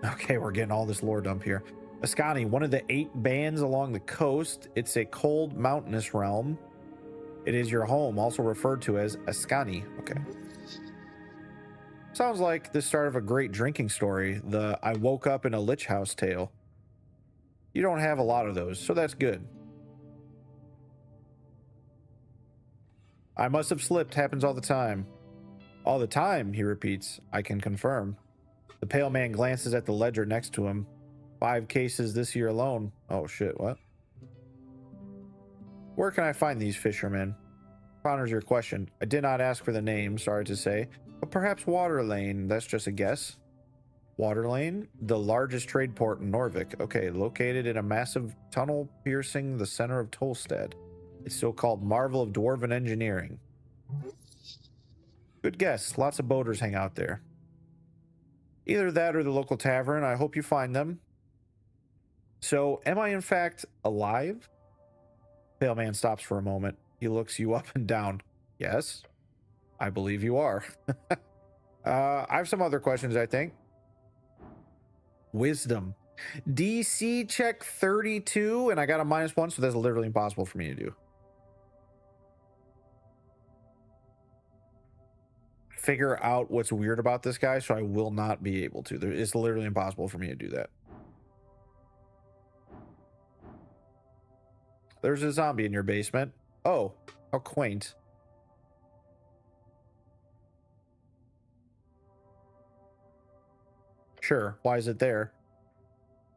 Okay, we're getting all this lore dump here. Ascani, one of the 8 bands along the coast. It's a cold mountainous realm. It is your home, also referred to as Ascani. Okay. Sounds like the start of a great drinking story. The I woke up in a lich house tale. You don't have a lot of those, so that's good. I must have slipped. Happens all the time. All the time, he repeats. I can confirm. The pale man glances at the ledger next to him. 5 cases this year alone. Oh shit, what? Where can I find these fishermen? Ponders your question. I did not ask for the name, sorry to say, but perhaps Water Lane, that's just a guess. Water Lane, the largest trade port in Norvik. Okay, located in a massive tunnel piercing the center of Tolstad. It's so-called marvel of dwarven engineering. Good guess. Lots of boaters hang out there. Either that or the local tavern. I hope you find them. So, am I in fact alive? Pale man stops for a moment. He looks you up and down. Yes, I believe you are. I have some other questions, I think. Wisdom. DC check 32, and I got a -1, so that's literally impossible for me to do. Figure out what's weird about this guy, so I will not be able to. It's literally impossible for me to do that. There's a zombie in your basement. Oh, how quaint. Sure, why is it there?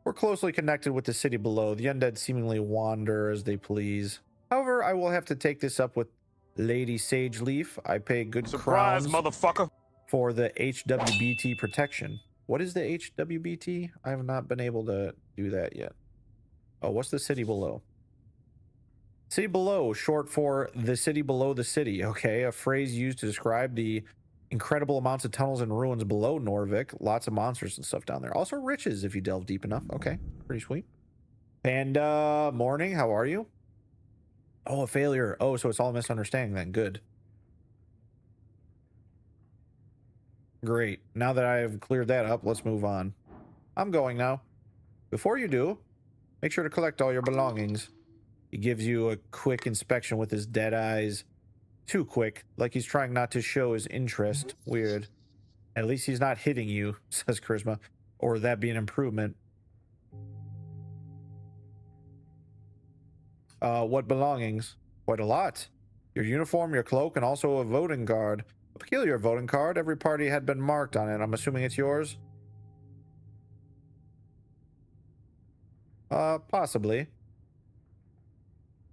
We're closely connected with the city below. The undead seemingly wander as they please. However, I will have to take this up with Lady Sageleaf. I pay good Surprise, crowns motherfucker, for the HWBT protection. What is the HWBT? I have not been able to do that yet. Oh, what's the city below? City below, short for the city below the city. Okay, a phrase used to describe the incredible amounts of tunnels and ruins below Norvik. Lots of monsters and stuff down there. Also riches if you delve deep enough. Okay, pretty sweet. Panda, morning, how are you? Oh, a failure. Oh, so it's all a misunderstanding then. Good. Great. Now that I have cleared that up, let's move on. I'm going now. Before you do, make sure to collect all your belongings. He gives you a quick inspection with his dead eyes. Too quick, like he's trying not to show his interest. Weird. At least he's not hitting you, says Charisma. Or would that be an improvement? What belongings? Quite a lot. Your uniform, your cloak, and also a voting card. A peculiar voting card. Every party had been marked on it. I'm assuming it's yours? Possibly.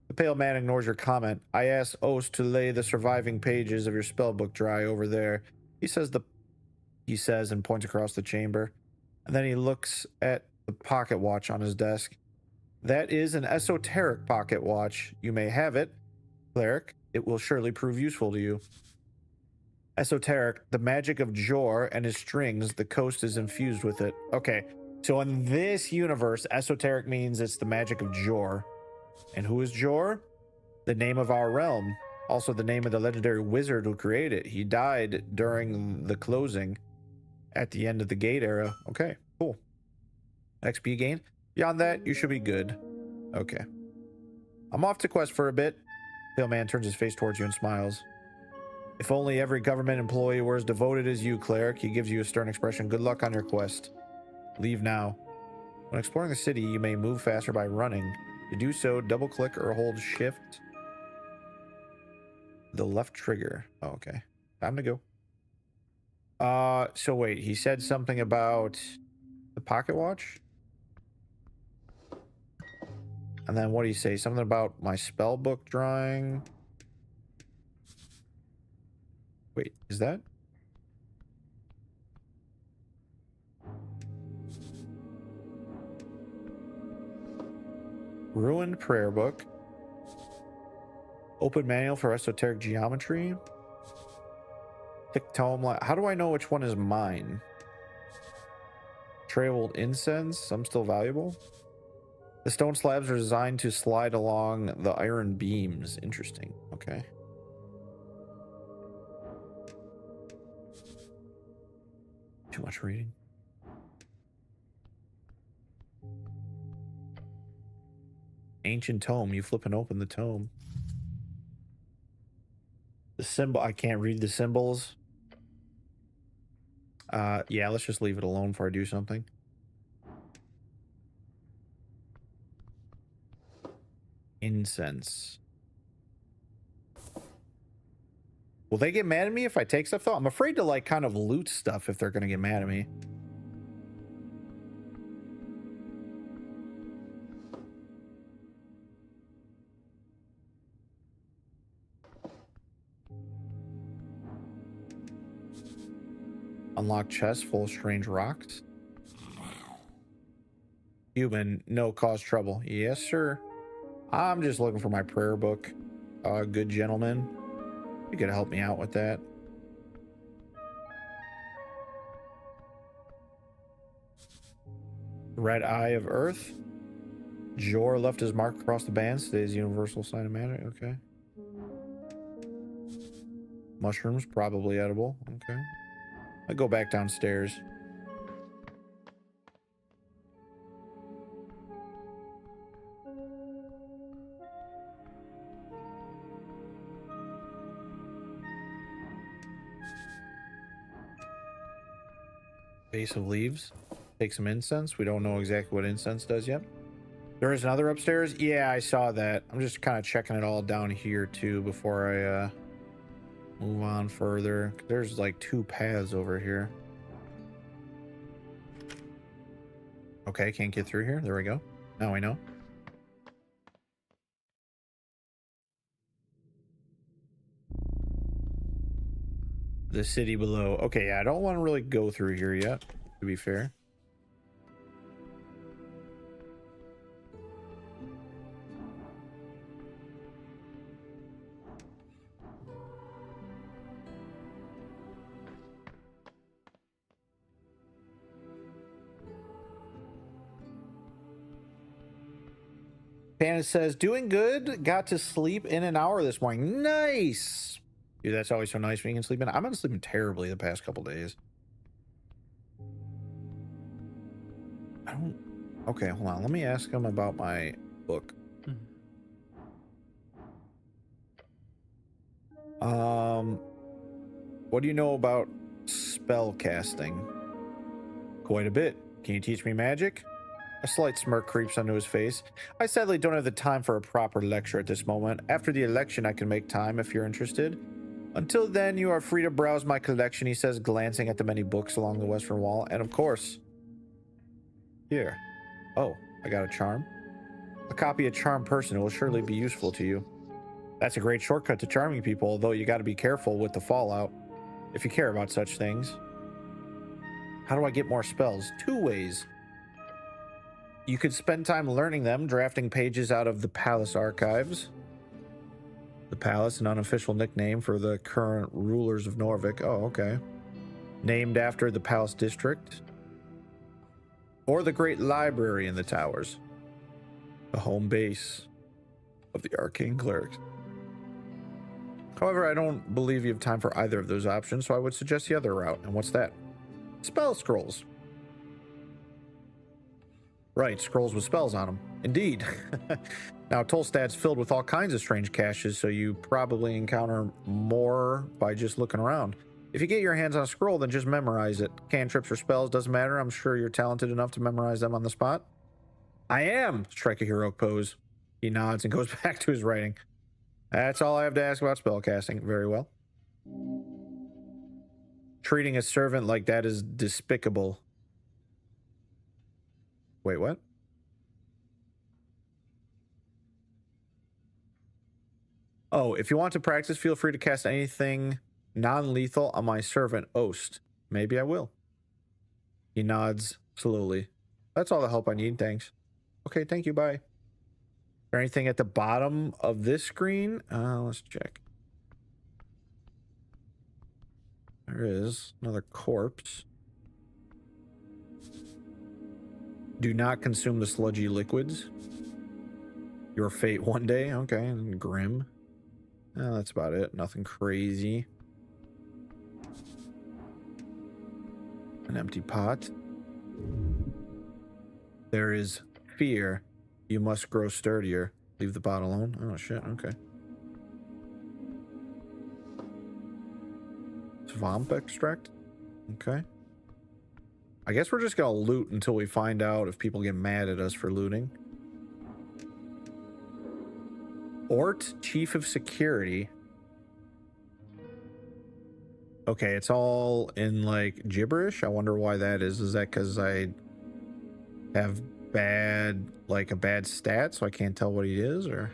The pale man ignores your comment. I asked Ost to lay the surviving pages of your spellbook dry over there. He says and points across the chamber. And then he looks at the pocket watch on his desk. That is an esoteric pocket watch. You may have it, cleric. It will surely prove useful to you. Esoteric, the magic of Jor and his strings, the coast is infused with it. Okay, so in this universe, esoteric means it's the magic of Jor. And who is Jor? The name of our realm. Also the name of the legendary wizard who created it. He died during the closing at the end of the Gate era. Okay, cool. XP gain. Beyond that, you should be good. Okay. I'm off to quest for a bit. Pale man turns his face towards you and smiles. If only every government employee were as devoted as you, cleric. He gives you a stern expression. Good luck on your quest. Leave now. When exploring the city, you may move faster by running. To do so, double click or hold shift the left trigger. Oh, okay. Time to go. So wait, he said something about the pocket watch? And then what do you say? Something about my spell book drawing. Wait, is that? Ruined prayer book. Open manual for esoteric geometry. Thick tome. How do I know which one is mine? Tray of old incense. Some still valuable. The stone slabs are designed to slide along the iron beams. Interesting. Okay. Too much reading. Ancient tome. You flip and open the tome. The symbol. I can't read the symbols. Yeah, let's just leave it alone before I do something. Incense. Will they get mad at me if I take stuff though? I'm afraid to like kind of loot stuff if they're gonna get mad at me. Unlock chest full of strange rocks. Human, no cause trouble. Yes, sir. I'm just looking for my prayer book. Good gentleman. You gotta help me out with that. Red Eye of Earth. Jor left his mark across the band. Today's universal sign of magic. Okay. Mushrooms, probably edible. Okay. I go back downstairs. Base of leaves. Take some incense. We don't know exactly what incense does yet. There is another upstairs. Yeah, I saw that. I'm just kind of checking it all down here too before I move on further. There's like 2 paths over here. Okay, can't get through here. There we go. Now I know. The city below. Okay, yeah, I don't want to really go through here yet, to be fair. Panda says, doing good. Got to sleep in an hour this morning. Nice. Dude, that's always so nice when you can sleep in. I've been sleeping terribly the past couple days. I don't... Okay, hold on. Let me ask him about my book. What do you know about spell casting? Quite a bit. Can you teach me magic? A slight smirk creeps onto his face. I sadly don't have the time for a proper lecture at this moment. After the election, I can make time if you're interested. Until then, you are free to browse my collection, he says, glancing at the many books along the western wall. And of course, here. Oh, I got a charm. A copy of Charm Person will surely be useful to you. That's a great shortcut to charming people, although you got to be careful with the fallout if you care about such things. How do I get more spells? 2 ways. You could spend time learning them, drafting pages out of the Palace archives. The Palace, an unofficial nickname for the current rulers of Norvik. Oh, okay. Named after the Palace District. Or the Great Library in the Towers. The home base of the Arcane Clerics. However, I don't believe you have time for either of those options, so I would suggest the other route. And what's that? Spell scrolls. Right, scrolls with spells on them. Indeed. Now, Tolstad's filled with all kinds of strange caches, so you probably encounter more by just looking around. If you get your hands on a scroll, then just memorize it. Cantrips or spells, doesn't matter. I'm sure you're talented enough to memorize them on the spot. I am! Strike a heroic pose. He nods and goes back to his writing. That's all I have to ask about spellcasting. Very well. Treating a servant like that is despicable. Wait, what? Oh, if you want to practice, feel free to cast anything non-lethal on my servant Ost. Maybe I will. He nods slowly. That's all the help I need, thanks. Okay, thank you, bye. Is there anything at the bottom of this screen? Let's check. There is another corpse. Do not consume the sludgy liquids. Your fate one day. Okay, and grim. That's about it. Nothing crazy. An empty pot. There is fear. You must grow sturdier. Leave the pot alone. Oh shit, okay. Swamp extract. Okay. I guess we're just gonna loot until we find out if people get mad at us for looting. Ort, Chief of Security. Okay, it's all in like gibberish. I wonder why that is. Is that because I have bad, like a bad stat, so I can't tell what he is, or?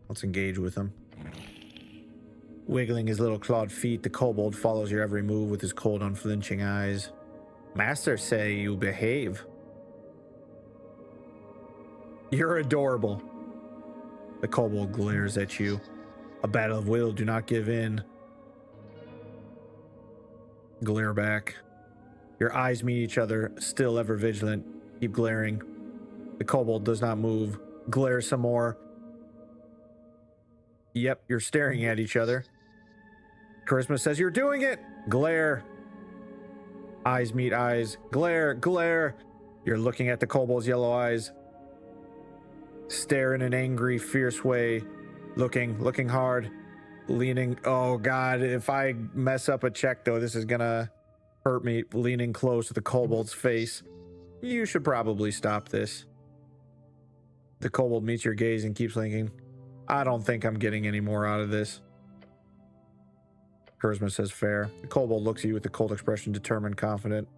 Let's engage with him. Wiggling his little clawed feet, the kobold follows your every move with his cold, unflinching eyes. Master say you behave. You're adorable. The kobold glares at you. A battle of will, do not give in. Glare back. Your eyes meet each other, still ever vigilant. Keep glaring. The kobold does not move. Glare some more. Yep, you're staring at each other. Charisma says you're doing it. Glare. Eyes meet eyes. Glare, glare. You're looking at the kobold's yellow eyes. Stare in an angry, fierce way. Looking hard. Leaning. Oh god, if I mess up a check though, this is gonna hurt me. Leaning close to the kobold's face. You should probably stop this. The kobold meets your gaze and keeps thinking, I don't think I'm getting any more out of this. Charisma says fair. The kobold looks at you with a cold expression, determined, confident.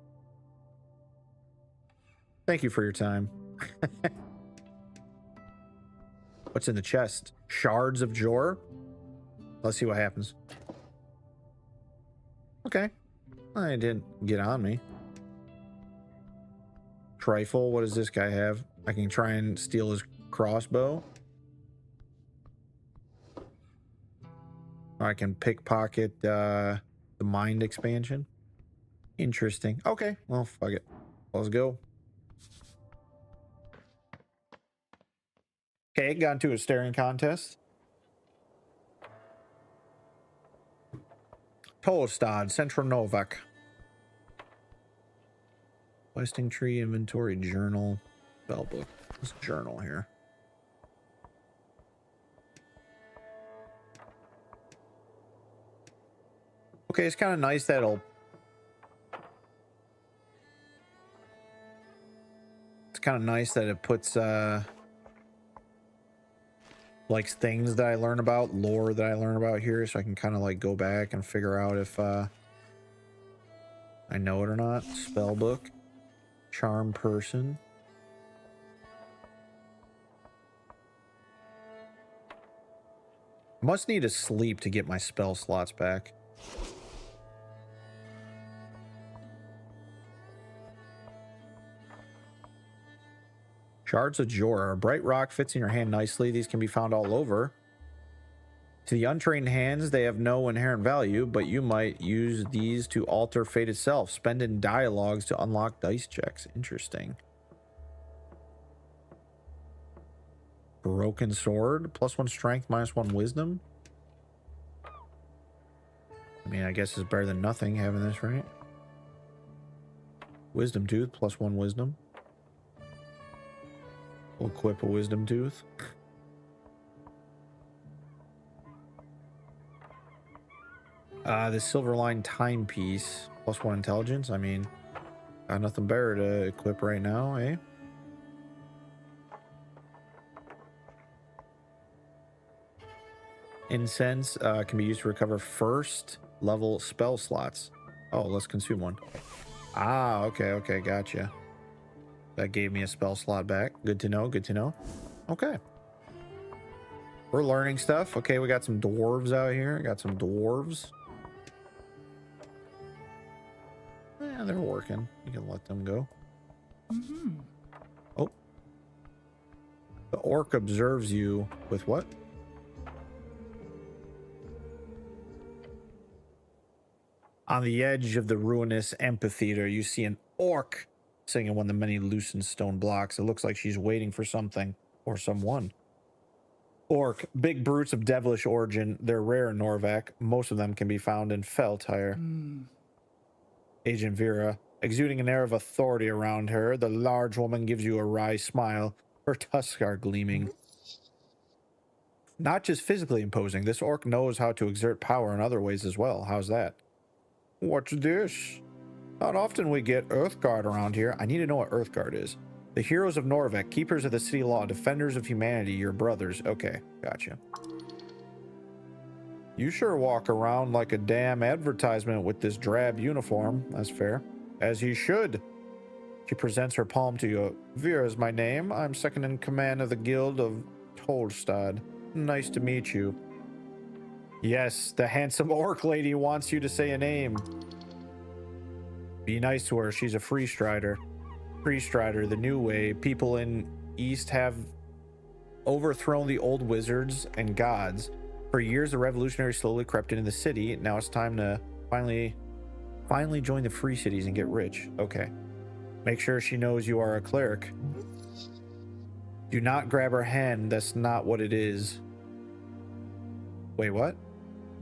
Thank you for your time. What's in the chest? Shards of Jor? Let's see what happens. Okay. I didn't get on me. Trifle. What does this guy have? I can try and steal his crossbow. I can pickpocket the mind expansion. Interesting. Okay, well, fuck it. Let's go. Okay, got into a staring contest. Tolstad, Central Novak. Wasting tree inventory journal. Spellbook. This journal here. Okay, it's kind of nice that it puts like things that I learn about, lore that I learn about here, so I can kind of like go back and figure out if I know it or not. Spellbook. Charm person. Must need to sleep to get my spell slots back. Shards of Jor. A bright rock fits in your hand nicely. These can be found all over. To the untrained hands, they have no inherent value, but you might use these to alter fate itself. Spend in dialogues to unlock dice checks. Interesting. Broken sword. +1 strength, -1 wisdom. I mean, I guess it's better than nothing having this, right? Wisdom tooth, +1 wisdom. We'll equip a wisdom tooth. The Silverline timepiece, +1 intelligence. I mean, got nothing better to equip right now, eh? Incense can be used to recover first level spell slots. Oh, let's consume one. Ah, okay, gotcha. That gave me a spell slot back. Good to know, good to know. Okay. We're learning stuff. Okay, we got some dwarves out here. Got some dwarves. Yeah, they're working. You can let them go. Oh. The orc observes you with what? On the edge of the ruinous amphitheater, you see an orc sitting in one of the many loosened stone blocks. It looks like she's waiting for something or someone. Orc, big brutes of devilish origin. They're rare in Norvak. Most of them can be found in Feltire. Agent Vera, exuding an air of authority around her, the large woman gives you a wry smile. Her tusks are gleaming. Not just physically imposing, this orc knows how to exert power in other ways as well. How's that? What's this? Not often we get Earthguard around here. I need to know what Earthguard is. The heroes of Norvak, keepers of the city law, defenders of humanity, your brothers. Okay, gotcha. You sure walk around like a damn advertisement with this drab uniform. That's fair. As he should. She presents her palm to you. Vera's my name. I'm second in command of the Guild of Tolstad. Nice to meet you. Yes, the handsome orc lady wants you to say a name. Be nice to her. She's a free strider. Free strider, the new way. People in East have overthrown the old wizards and gods. For years, the revolutionaries slowly crept into the city. Now it's time to finally join the free cities and get rich. Okay. Make sure she knows you are a cleric. Do not grab her hand. That's not what it is. Wait, what?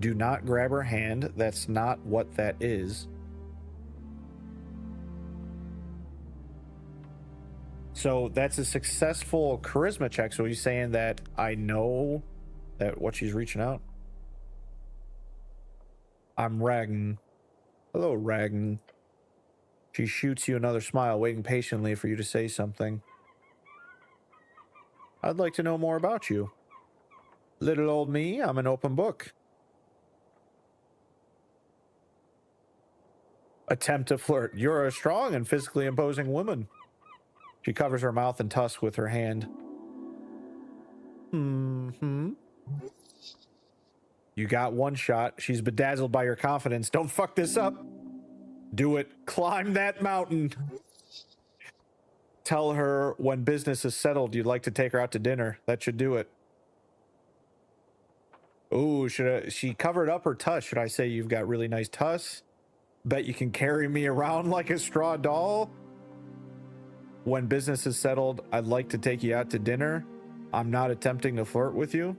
Do not grab her hand. That's not what that is. So that's a successful charisma check. So he's saying that I know that what she's reaching out. I'm Ragn. Hello, Ragn. She shoots you another smile, waiting patiently for you to say something. I'd like to know more about you. Little old me, I'm an open book. Attempt to flirt. You're a strong and physically imposing woman. She covers her mouth and tusks with her hand. You got one shot. She's bedazzled by your confidence. Don't fuck this up. Do it. Climb that mountain. Tell her when business is settled, you'd like to take her out to dinner. That should do it. Ooh, she covered up her tusk. Should I say you've got really nice tusks? Bet you can carry me around like a straw doll? When business is settled, I'd like to take you out to dinner. I'm not attempting to flirt with you.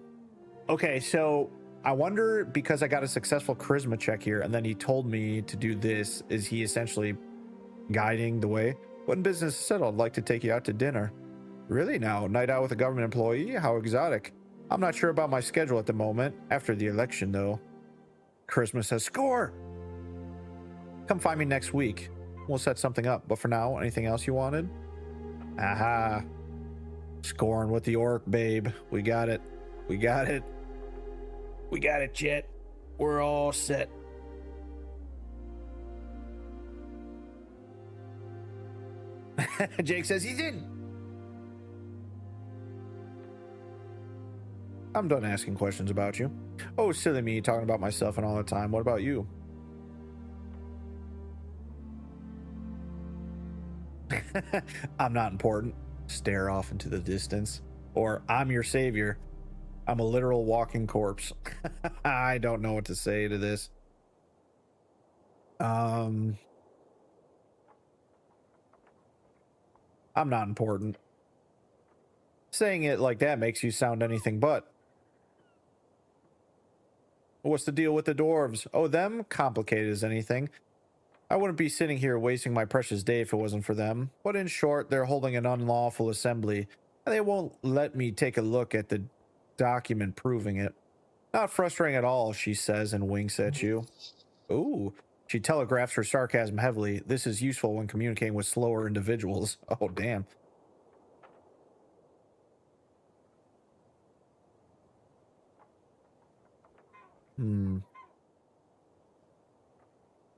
Okay, so I wonder, because I got a successful charisma check here, and then he told me to do this, is he essentially guiding the way? When business is settled, I'd like to take you out to dinner. Really now? Night out with a government employee? How exotic. I'm not sure about my schedule at the moment. After the election, though. Charisma says, score! Come find me next week. We'll set something up. But for now, anything else you wanted? Aha. Scoring with the orc, babe. We got it. We got it. We got it, Jet. We're all set. Jake says he's in. I'm done asking questions about you. Oh, silly me talking about myself and all the time. What about you? I'm not important. Stare off into the distance. Or I'm your savior. I'm a literal walking corpse. I don't know what to say to this. I'm not important. Saying it like that makes you sound anything but. What's the deal with the dwarves? Oh, them? Complicated as anything. I wouldn't be sitting here wasting my precious day if it wasn't for them. But in short, they're holding an unlawful assembly, and they won't let me take a look at the document proving it. Not frustrating at all, she says and winks at you. Ooh. She telegraphs her sarcasm heavily. This is useful when communicating with slower individuals. Oh, damn.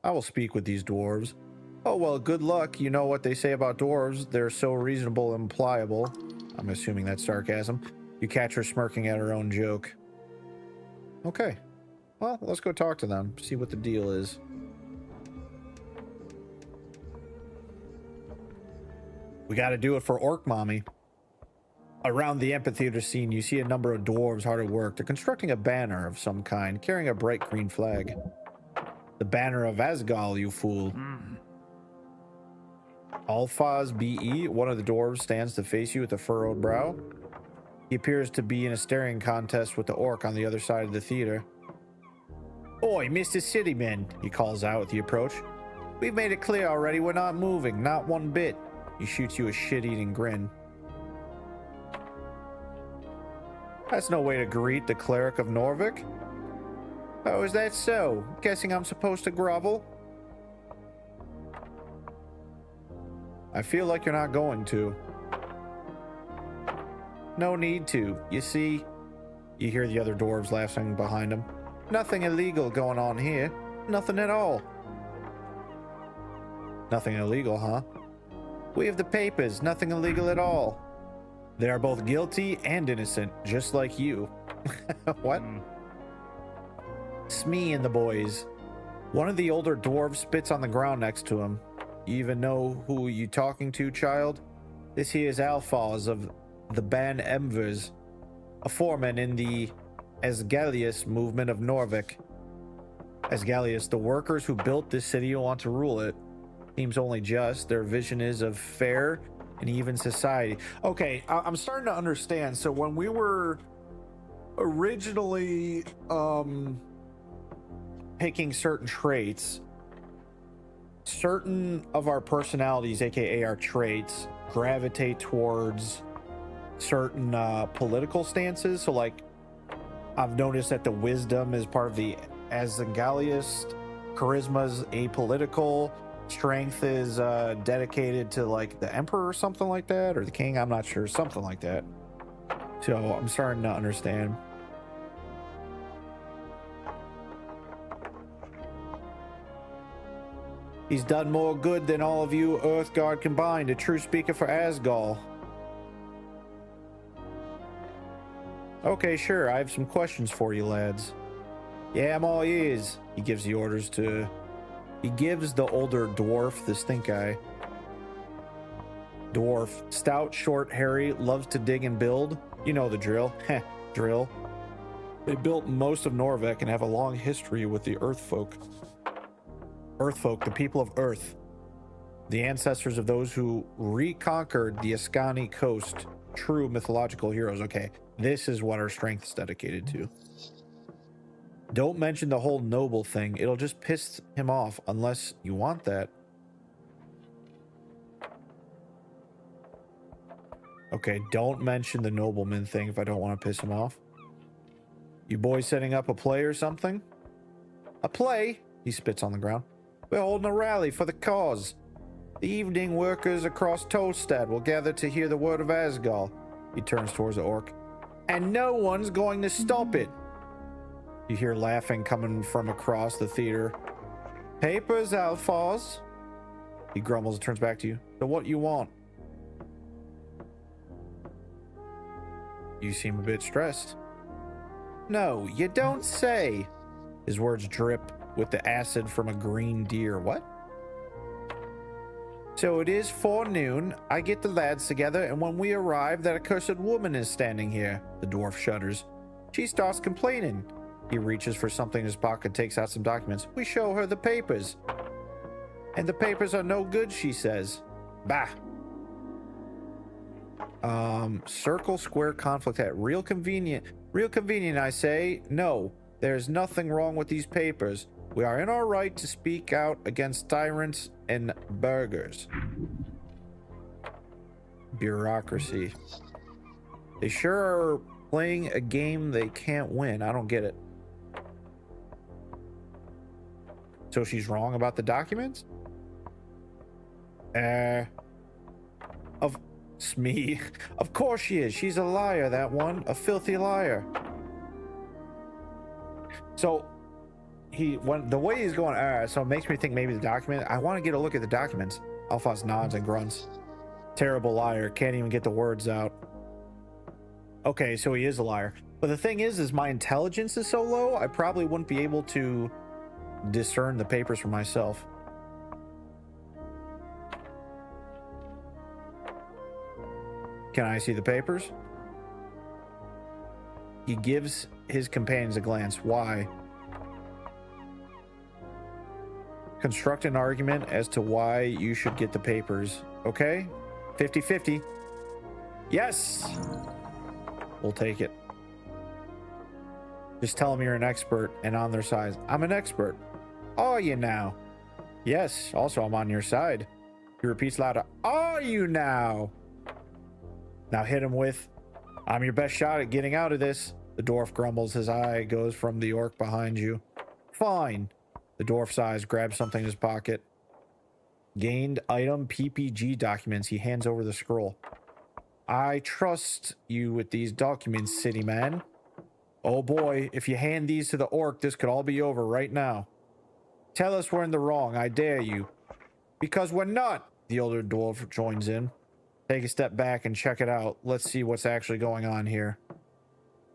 I will speak with these dwarves. Oh, well, good luck. You know what they say about dwarves. They're so reasonable and pliable. I'm assuming that's sarcasm. You catch her smirking at her own joke. Okay. Well, let's go talk to them. See what the deal is. We got to do it for Orc Mommy. Around the amphitheater scene, you see a number of dwarves hard at work. They're constructing a banner of some kind, carrying a bright green flag. The banner of Asgal, you fool. Alphaz B.E., one of the dwarves, stands to face you with a furrowed brow. He appears to be in a staring contest with the orc on the other side of the theater. Oi, Mr. Cityman, he calls out with the approach. We've made it clear already we're not moving, not one bit. He shoots you a shit-eating grin. That's no way to greet the cleric of Norvik. Oh, is that so? Guessing I'm supposed to grovel? I feel like you're not going to. No need to. You see, you hear the other dwarves laughing behind him. Nothing illegal going on here. Nothing at all. Nothing illegal, huh? We have the papers. Nothing illegal at all. They are both guilty and innocent, just like you. What? Smee and the boys. One of the older dwarves spits on the ground next to him. You even know who you talking to, child? This here is Alphaz of the Ban Emvers, a foreman in the Asgalius movement of Norvik. Asgalius, the workers who built this city want to rule it. Seems only just. Their vision is of fair and even society. Okay, I'm starting to understand. So when we were originally picking certain traits, certain of our personalities, aka our traits, gravitate towards certain political stances. So like I've noticed that the wisdom is part of the Asgalius, charisma's apolitical, strength is dedicated to like the emperor or something like that, or the king, I'm not sure, something like that. So I'm starting to understand. He's done more good than all of you Earthguard combined, a true speaker for Asgal. Okay, sure, I have some questions for you, lads. Yeah, I'm all ears. He gives the orders to... He gives the older dwarf the stink eye. Dwarf, stout, short, hairy, loves to dig and build. You know the drill. Heh, drill. They built most of Norvik and have a long history with the Earthfolk. Earthfolk, the people of Earth. The ancestors of those who reconquered the Ascani coast. True mythological heroes. Okay, this is what our strength is dedicated to. Don't mention the whole noble thing. It'll just piss him off unless you want that. Okay, don't mention the nobleman thing if I don't want to piss him off. You boys setting up a play or something? A play? He spits on the ground. We're holding a rally for the cause. The evening workers across Tolstad will gather to hear the word of Asgal. He turns towards the orc. And no one's going to stop it. You hear laughing coming from across the theater. Papers, Alphaz. He grumbles and turns back to you. So what you want? You seem a bit stressed. No, you don't say. His words drip with the acid from a green deer. What? So it is forenoon. I get the lads together, and when we arrive, that accursed woman is standing here. The dwarf shudders. She starts complaining. He reaches for something in his pocket, takes out some documents. We show her the papers. And the papers are no good, she says. Bah. Circle, square, conflict hat. Real convenient. Real convenient, I say. No, there's nothing wrong with these papers. We are in our right to speak out against tyrants and burghers. Bureaucracy. They sure are playing a game they can't win. I don't get it. So she's wrong about the documents? Of Smee. Of course she is. She's a liar, that one. A filthy liar. So the way he's going, so it makes me think maybe the document. I want to get a look at the documents. Alphaz nods and grunts. Terrible liar. Can't even get the words out. Okay, so he is a liar. But the thing is my intelligence is so low, I probably wouldn't be able to discern the papers for myself. Can I see the papers? He gives his companions a glance. Why? Construct an argument as to why you should get the papers. Okay? 50-50. Yes! We'll take it. Just tell them you're an expert and on their side. I'm an expert. Are you now? Yes. Also, I'm on your side. He repeats louder. Are you now? Now hit him with, I'm your best shot at getting out of this. The dwarf grumbles. His eye goes from the orc behind you. Fine. The dwarf's eyes grabs something in his pocket. Gained item PPG documents. He hands over the scroll. I trust you with these documents, city man. Oh boy, if you hand these to the orc, this could all be over right now. Tell us we're in the wrong, I dare you. Because we're not, the older dwarf joins in. Take a step back and check it out. Let's see what's actually going on here.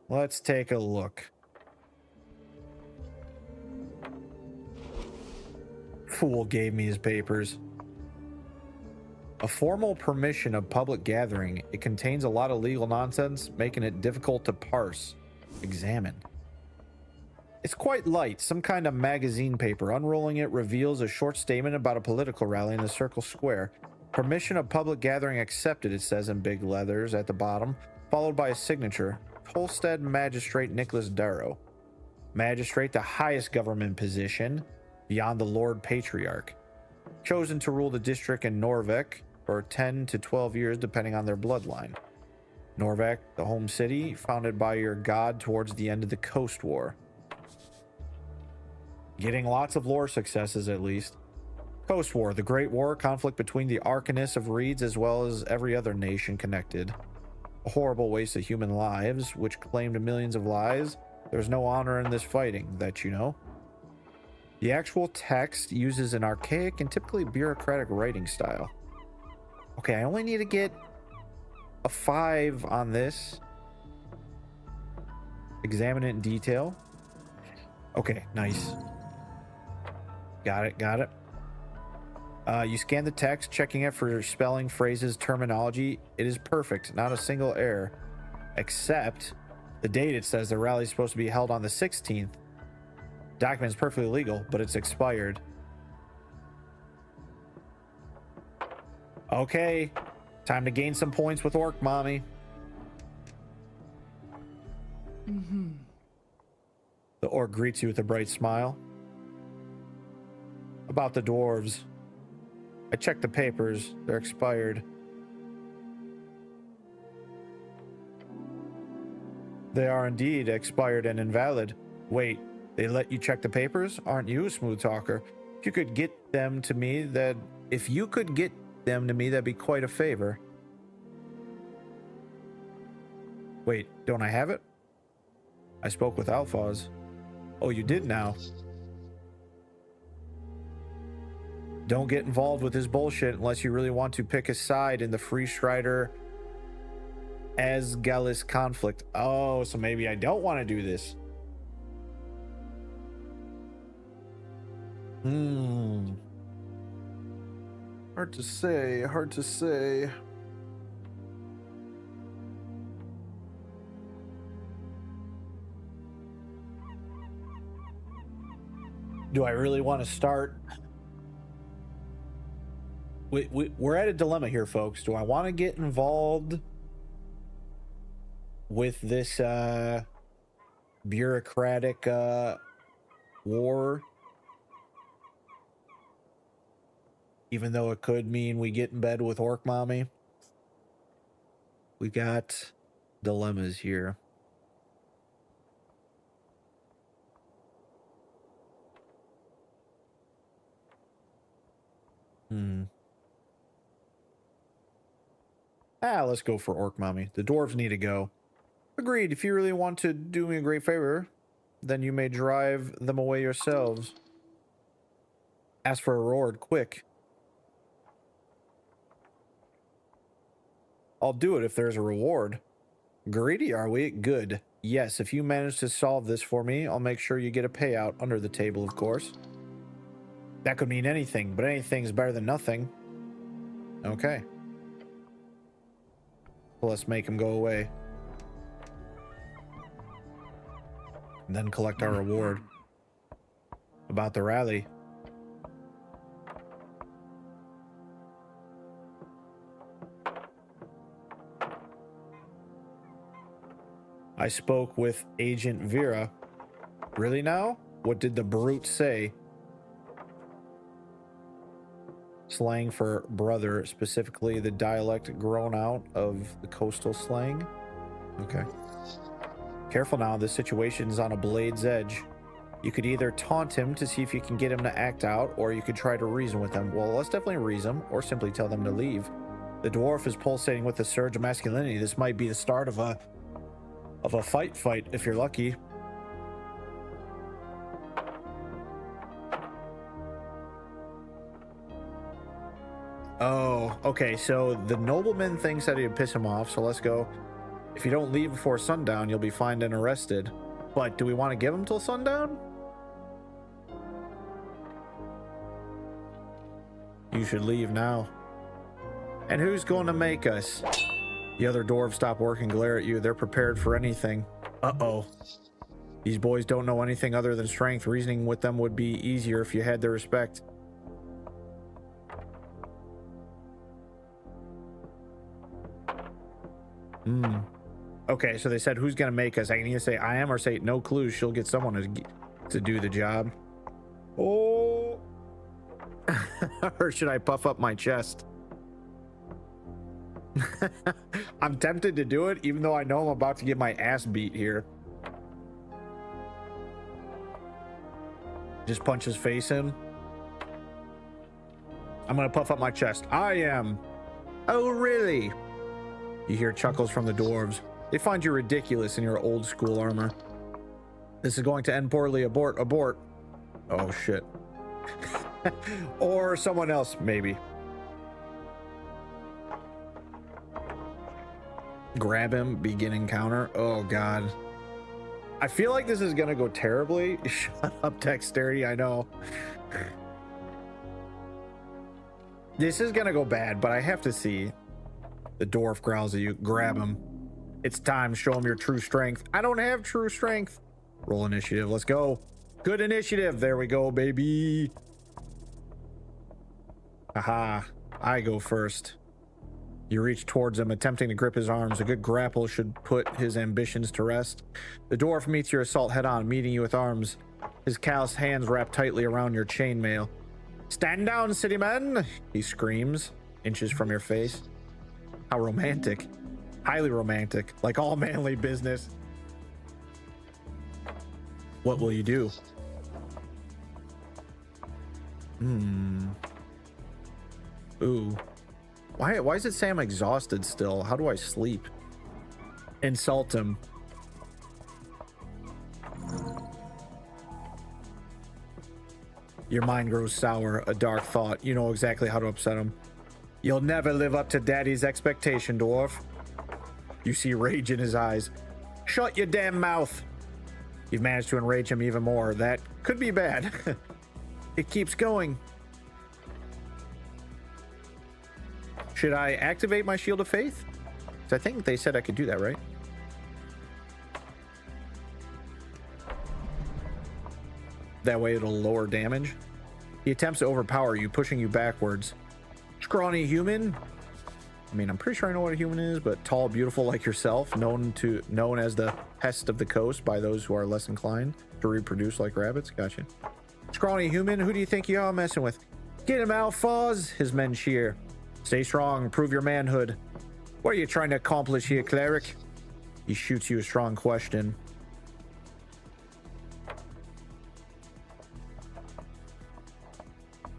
Let's take a look. Fool gave me his papers. A formal permission of public gathering. It contains a lot of legal nonsense, making it difficult to parse. Examine. It's quite light, some kind of magazine paper. Unrolling it reveals a short statement about a political rally in the circle square. Permission of public gathering accepted, it says in big letters at the bottom, followed by a signature. Holstead Magistrate Nicholas Darrow. Magistrate, the highest government position beyond the Lord Patriarch. Chosen to rule the district in Norvik for 10 to 12 years depending on their bloodline. Norvik, the home city, founded by your god towards the end of the Coast War. Getting lots of lore successes at least. Coast War, the Great War, conflict between the Arcanists of Reeds as well as every other nation connected. A horrible waste of human lives, which claimed millions of lives. There's no honor in this fighting, that you know. The actual text uses an archaic and typically bureaucratic writing style. Okay, I only need to get a 5 on this. Examine it in detail. Okay, nice. Got it, got it. You scan the text, checking it for spelling, phrases, terminology. It is perfect, not a single error. Except the date. It says the rally is supposed to be held on the 16th. Document is perfectly legal, but it's expired. Okay, time to gain some points with Orc Mommy. The orc greets you with a bright smile. About the dwarves. I checked the papers. They're expired. They are indeed expired and invalid. Wait, they let you check the papers? Aren't you a smooth talker? If you could get them to me, that'd be quite a favor. Wait, don't I have it? I spoke with Alphaz. Oh, you did now. Don't get involved with his bullshit unless you really want to pick a side in the Free Strider Asgalis conflict. Oh, so maybe I don't want to do this. Hard to say, hard to say. Do I really want to start? We're at a dilemma here, folks. Do I want to get involved with this bureaucratic war? Even though it could mean we get in bed with Orc Mommy. We got dilemmas here. Let's go for Orc Mommy. The dwarves need to go. Agreed. If you really want to do me a great favor, then you may drive them away yourselves. Ask for a reward, quick. I'll do it if there's a reward. greedy, are we? Good. Yes, if you manage to solve this for me, I'll make sure you get a payout under the table, of course. That could mean anything, but anything's better than nothing. Okay. Well, let's make him go away. And then collect our reward. About the rally. I spoke with Agent Vera. Really now? What did the brute say? Slang for brother, specifically the dialect grown out of the coastal slang. Okay. Careful now, this situation's on a blade's edge. You could either taunt him to see if you can get him to act out, or you could try to reason with him. Well, let's definitely reason, or simply tell them to leave. The dwarf is pulsating with a surge of masculinity. This might be the start of a fight if you're lucky. Oh, okay, so the nobleman thinks that he'd piss him off, so let's go. If you don't leave before sundown, you'll be fined and arrested. But do we want to give him till sundown? You should leave now. And who's going to make us? The other dwarves stop work and glare at you. They're prepared for anything. Uh-oh. These boys don't know anything other than strength. Reasoning with them would be easier if you had their respect. Okay, so they said, who's going to make us? I can either say I am or say no clue. She'll get someone to do the job. Oh. Or should I puff up my chest? I'm tempted to do it, even though I know I'm about to get my ass beat here. Just punch his face in. I'm gonna puff up my chest. I am. Oh, really? You hear chuckles from the dwarves. They find you ridiculous in your old school armor. This is going to end poorly. Abort, abort. Oh, shit. Or someone else, maybe. Grab him, begin encounter. Oh, God. I feel like this is going to go terribly. Shut up, dexterity, I know. This is going to go bad, but I have to see. The dwarf growls at you. Grab him. It's time. Show him your true strength. I don't have true strength. Roll initiative. Let's go. Good initiative. There we go, baby. Aha. I go first. You reach towards him, attempting to grip his arms. A good grapple should put his ambitions to rest. The dwarf meets your assault head-on, meeting you with arms. His calloused hands wrap tightly around your chainmail. Stand down, city men! He screams, inches from your face. How romantic. Highly romantic, like all manly business. What will you do? Ooh. Why does it say I'm exhausted still? How do I sleep? Insult him. Your mind grows sour, a dark thought. You know exactly how to upset him. You'll never live up to Daddy's expectation, dwarf. You see rage in his eyes. Shut your damn mouth. You've managed to enrage him even more. That could be bad. It keeps going. Should I activate my Shield of Faith? I think they said I could do that, right? That way it'll lower damage. He attempts to overpower you, pushing you backwards. Scrawny human. I mean, I'm pretty sure I know what a human is, but tall, beautiful like yourself, known as the pest of the coast by those who are less inclined to reproduce like rabbits. Gotcha. Scrawny human, who do you think you are messing with? Get him out, Foz, his men cheer. Stay strong, prove your manhood. What are you trying to accomplish here, cleric? He shoots you a strong question.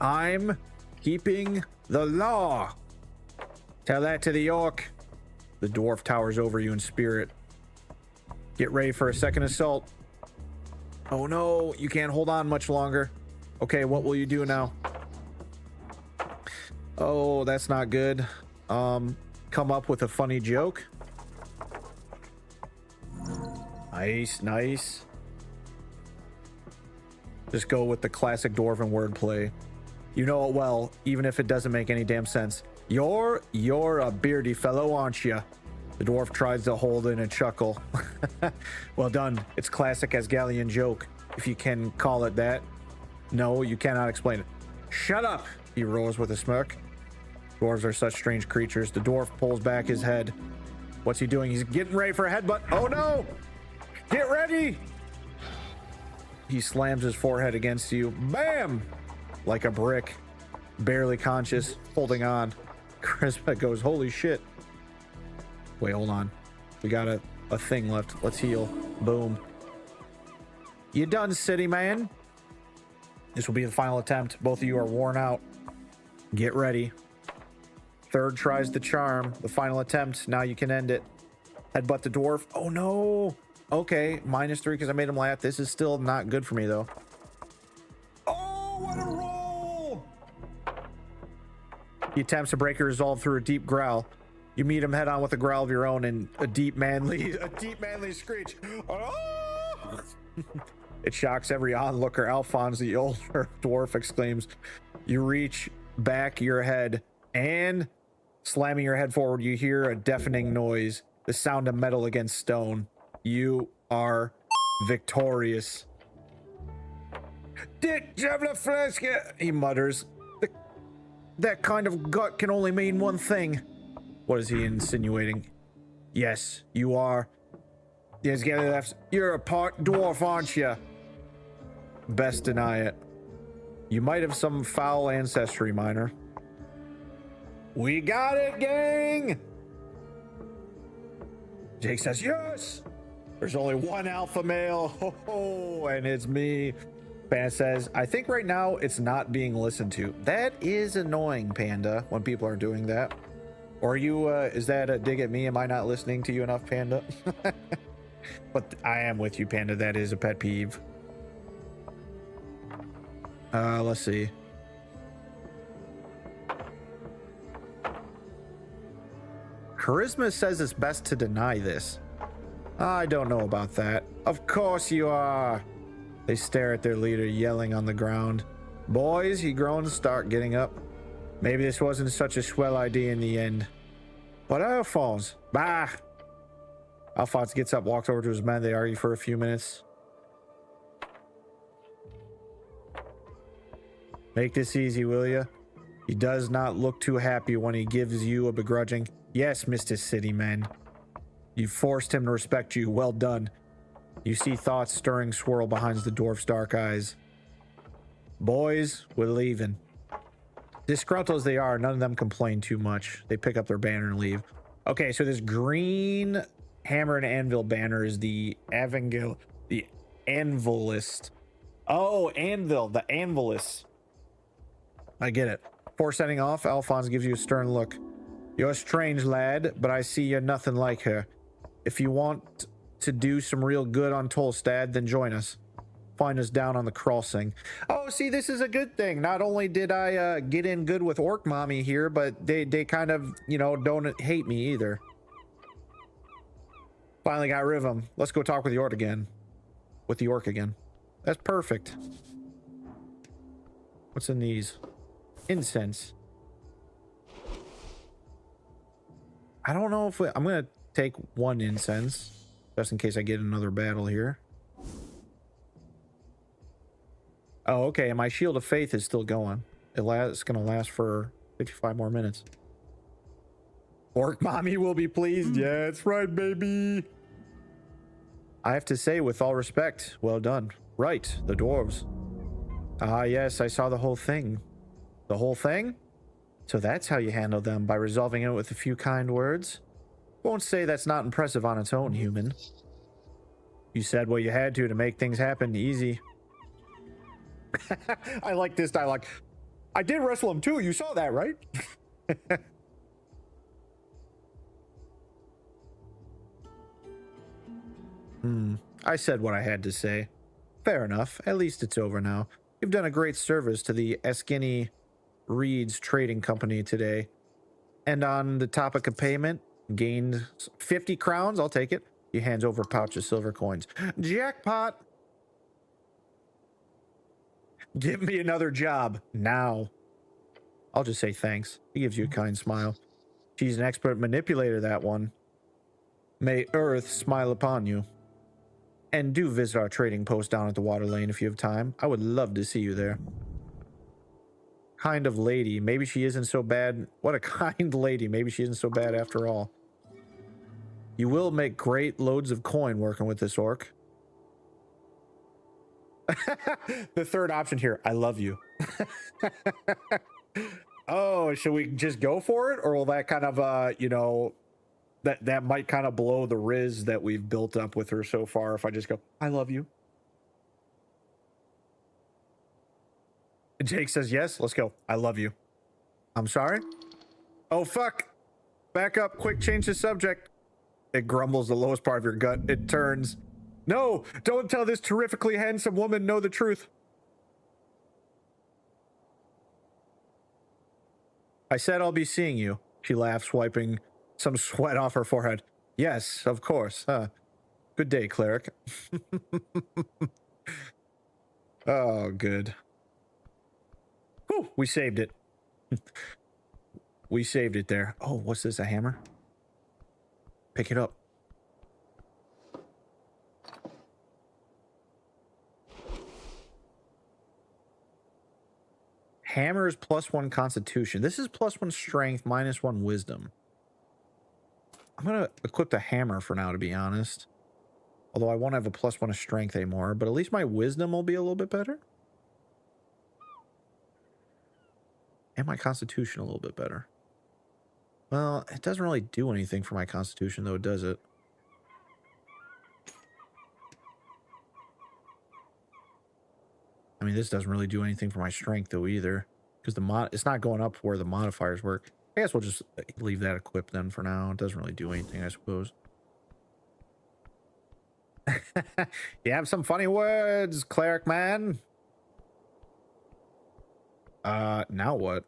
I'm keeping the law. Tell that to the orc. The dwarf towers over you in spirit. Get ready for a second assault. Oh no, you can't hold on much longer. Okay, what will you do now? Oh, that's not good. Come up with a funny joke. Nice, nice. Just go with the classic dwarven wordplay. You know it well, even if it doesn't make any damn sense. You're a beardy fellow, aren't you? The dwarf tries to hold in a chuckle. Well done. It's classic Asgalian joke, if you can call it that. No, you cannot explain it. Shut up, he roars with a smirk. Dwarves are such strange creatures. The dwarf pulls back his head. What's he doing? He's getting ready for a headbutt. Oh no! Get ready! He slams his forehead against you. Bam! Like a brick. Barely conscious, holding on. Charisma goes, holy shit. Wait, hold on. We got a thing left. Let's heal. Boom. You done, city man? This will be the final attempt. Both of you are worn out. Get ready. Third tries the charm. The final attempt. Now you can end it. Headbutt the dwarf. Oh no. Okay, -3 because I made him laugh. This is still not good for me though. Oh, what a roll! He attempts to break your resolve through a deep growl. You meet him head on with a growl of your own and a deep manly screech. Oh! It shocks every onlooker. Alphonse, the older dwarf, exclaims. You reach back your head and slamming your head forward, you hear a deafening noise, the sound of metal against stone. You are victorious. He mutters. That kind of gut can only mean one thing. What is he insinuating? Yes, you are. Yes, you're a part dwarf, aren't you? Best deny it. You might have some foul ancestry, minor. We got it, gang! Jake says, yes! There's only one alpha male, and it's me. Panda says, I think right now it's not being listened to. That is annoying, Panda, when people are doing that. Or you, is that a dig at me? Am I not listening to you enough, Panda? But I am with you, Panda. That is a pet peeve. Let's see. Charisma says it's best to deny this. I don't know about that. Of course you are. They stare at their leader, yelling on the ground. Boys, he groans, start getting up. Maybe this wasn't such a swell idea in the end. But Alphonse, bah! Alphonse gets up, walks over to his men. They argue for a few minutes. Make this easy, will you? He does not look too happy when he gives you a begrudging, yes, Mr. Cityman. You forced him to respect you. Well done. You see thoughts stirring swirl behind the dwarf's dark eyes. Boys, we're leaving. Disgruntled as they are, none of them complain too much. They pick up their banner and leave. Okay, so this green hammer and anvil banner is the anvilist. Oh, anvil, the anvilist. I get it. Before setting off, Alphonse gives you a stern look. You're a strange lad, but I see you're nothing like her. If you want to do some real good on Tolstad, then join us. Find us down on the crossing. Oh, see, this is a good thing. Not only did I get in good with Orc Mommy here, but they kind of, you know, don't hate me either. Finally got rid of them. Let's go talk with the orc again. That's perfect. What's in these? Incense. I don't know if I'm gonna take one incense just in case I get another battle here. Oh, okay. And my shield of faith is still going. It's gonna last for 55 more minutes. Orc Mommy will be pleased. Yeah, that's right, baby. I have to say, with all respect, well done. Right, the dwarves. Ah, yes, I saw the whole thing. The whole thing? So that's how you handle them, by resolving it with a few kind words? Won't say that's not impressive on its own, human. You said what you had to make things happen easy. I like this dialogue. I did wrestle him too, you saw that, right? I said what I had to say. Fair enough. At least it's over now. You've done a great service to the Eskini Reed's Trading Company today. And on the topic of payment, gained 50 crowns. I'll take it. He hands over a pouch of silver coins. Jackpot! Give me another job now. I'll just say thanks. He gives you a kind smile. She's an expert manipulator, that one. May Earth smile upon you. And do visit our trading post down at the water lane if you have time. I would love to see you there. Kind of lady. Maybe she isn't so bad. What a kind lady. Maybe she isn't so bad after all. You will make great loads of coin working with this orc. The third option here. I love you. Oh, should we just go for it? Or will that kind of, you know, that might kind of blow the riz that we've built up with her so far if I just go, I love you. Jake says, yes, let's go. I love you. I'm sorry? Oh, fuck. Back up. Quick, change the subject. It grumbles the lowest part of your gut. It turns. No, don't tell this terrifically handsome woman know the truth. I said I'll be seeing you. She laughs, wiping some sweat off her forehead. Yes, of course. Good day, cleric. Oh, good. Whew, we saved it. We saved it there. Oh, what's this, a hammer? Pick it up. Hammer is +1 constitution. This is +1 strength, -1 wisdom. I'm going to equip the hammer for now, to be honest. Although I won't have a +1 of strength anymore, but at least my wisdom will be a little bit better. And my constitution a little bit better. Well, it doesn't really do anything for my constitution, though, does it? I mean, this doesn't really do anything for my strength, though, either. Because it's not going up where the modifiers work. I guess we'll just leave that equipped then for now. It doesn't really do anything, I suppose. You have some funny words, cleric man. Now what?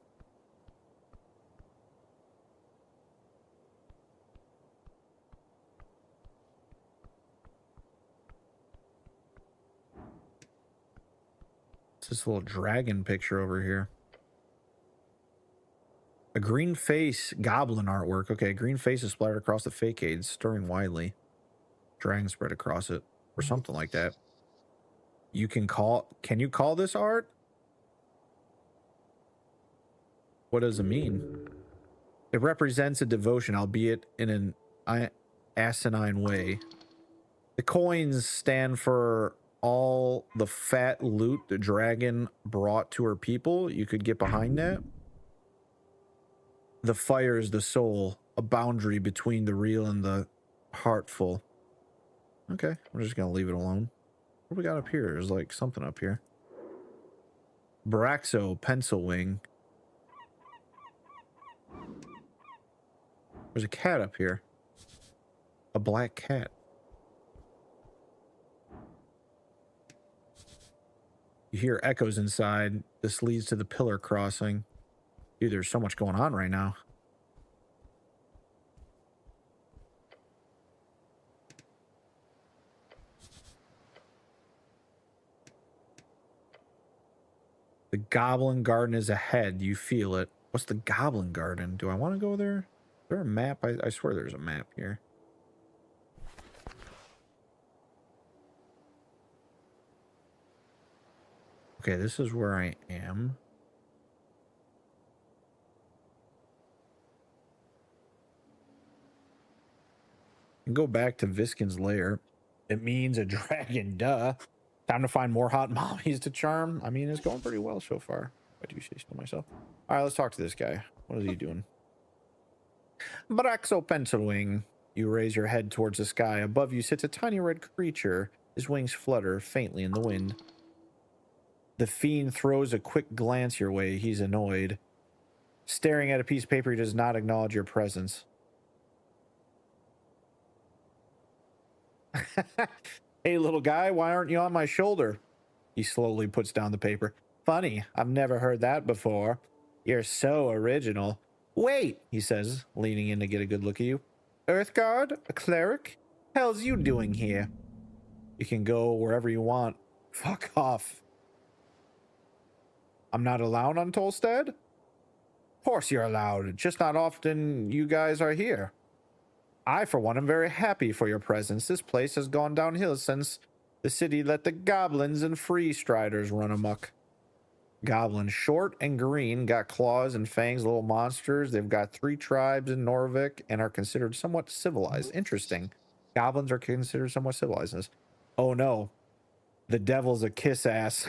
It's this little dragon picture over here. A green face goblin artwork. Okay, green face is splattered across the facade, stirring widely. Dragon spread across it, or something like that. Can you call this art? What does it mean? It represents a devotion, albeit in an asinine way. The coins stand for all the fat loot the dragon brought to her people. You could get behind that. The fire is the soul, a boundary between the real and the heartful. Okay, we're just gonna leave it alone. What do we got up here? There's like something up here. Braxo, pencil wing. There's a cat up here. A black cat. You hear echoes inside. This leads to the pillar crossing. Dude, there's so much going on right now. The Goblin Garden is ahead. You feel it. What's the Goblin Garden? Do I want to go there? Is there a map? I swear there's a map here. Okay, this is where I am. And go back to Viskin's lair. It means a dragon, duh. Time to find more hot mommies to charm. I mean, it's going pretty well so far. I do say so myself. All right, let's talk to this guy. What is he doing? Braxo Pencilwing. You raise your head towards the sky. Above you sits a tiny red creature. His wings flutter faintly in the wind. The fiend throws a quick glance your way. He's annoyed. Staring at a piece of paper, he does not acknowledge your presence. Hey, little guy, why aren't you on my shoulder? He slowly puts down the paper. Funny, I've never heard that before. You're so original. Wait, he says, leaning in to get a good look at you. Earthguard? A cleric? Hell's you doing here? You can go wherever you want. Fuck off. I'm not allowed on Tolstad? Of course you're allowed, just not often you guys are here. I, for one, am very happy for your presence. This place has gone downhill since the city let the goblins and free striders run amok. Goblins, short and green, got claws and fangs, little monsters. They've got 3 tribes in Norvik and are considered somewhat civilized. Interesting. Goblins are considered somewhat civilized. Oh no, the devil's a kiss ass.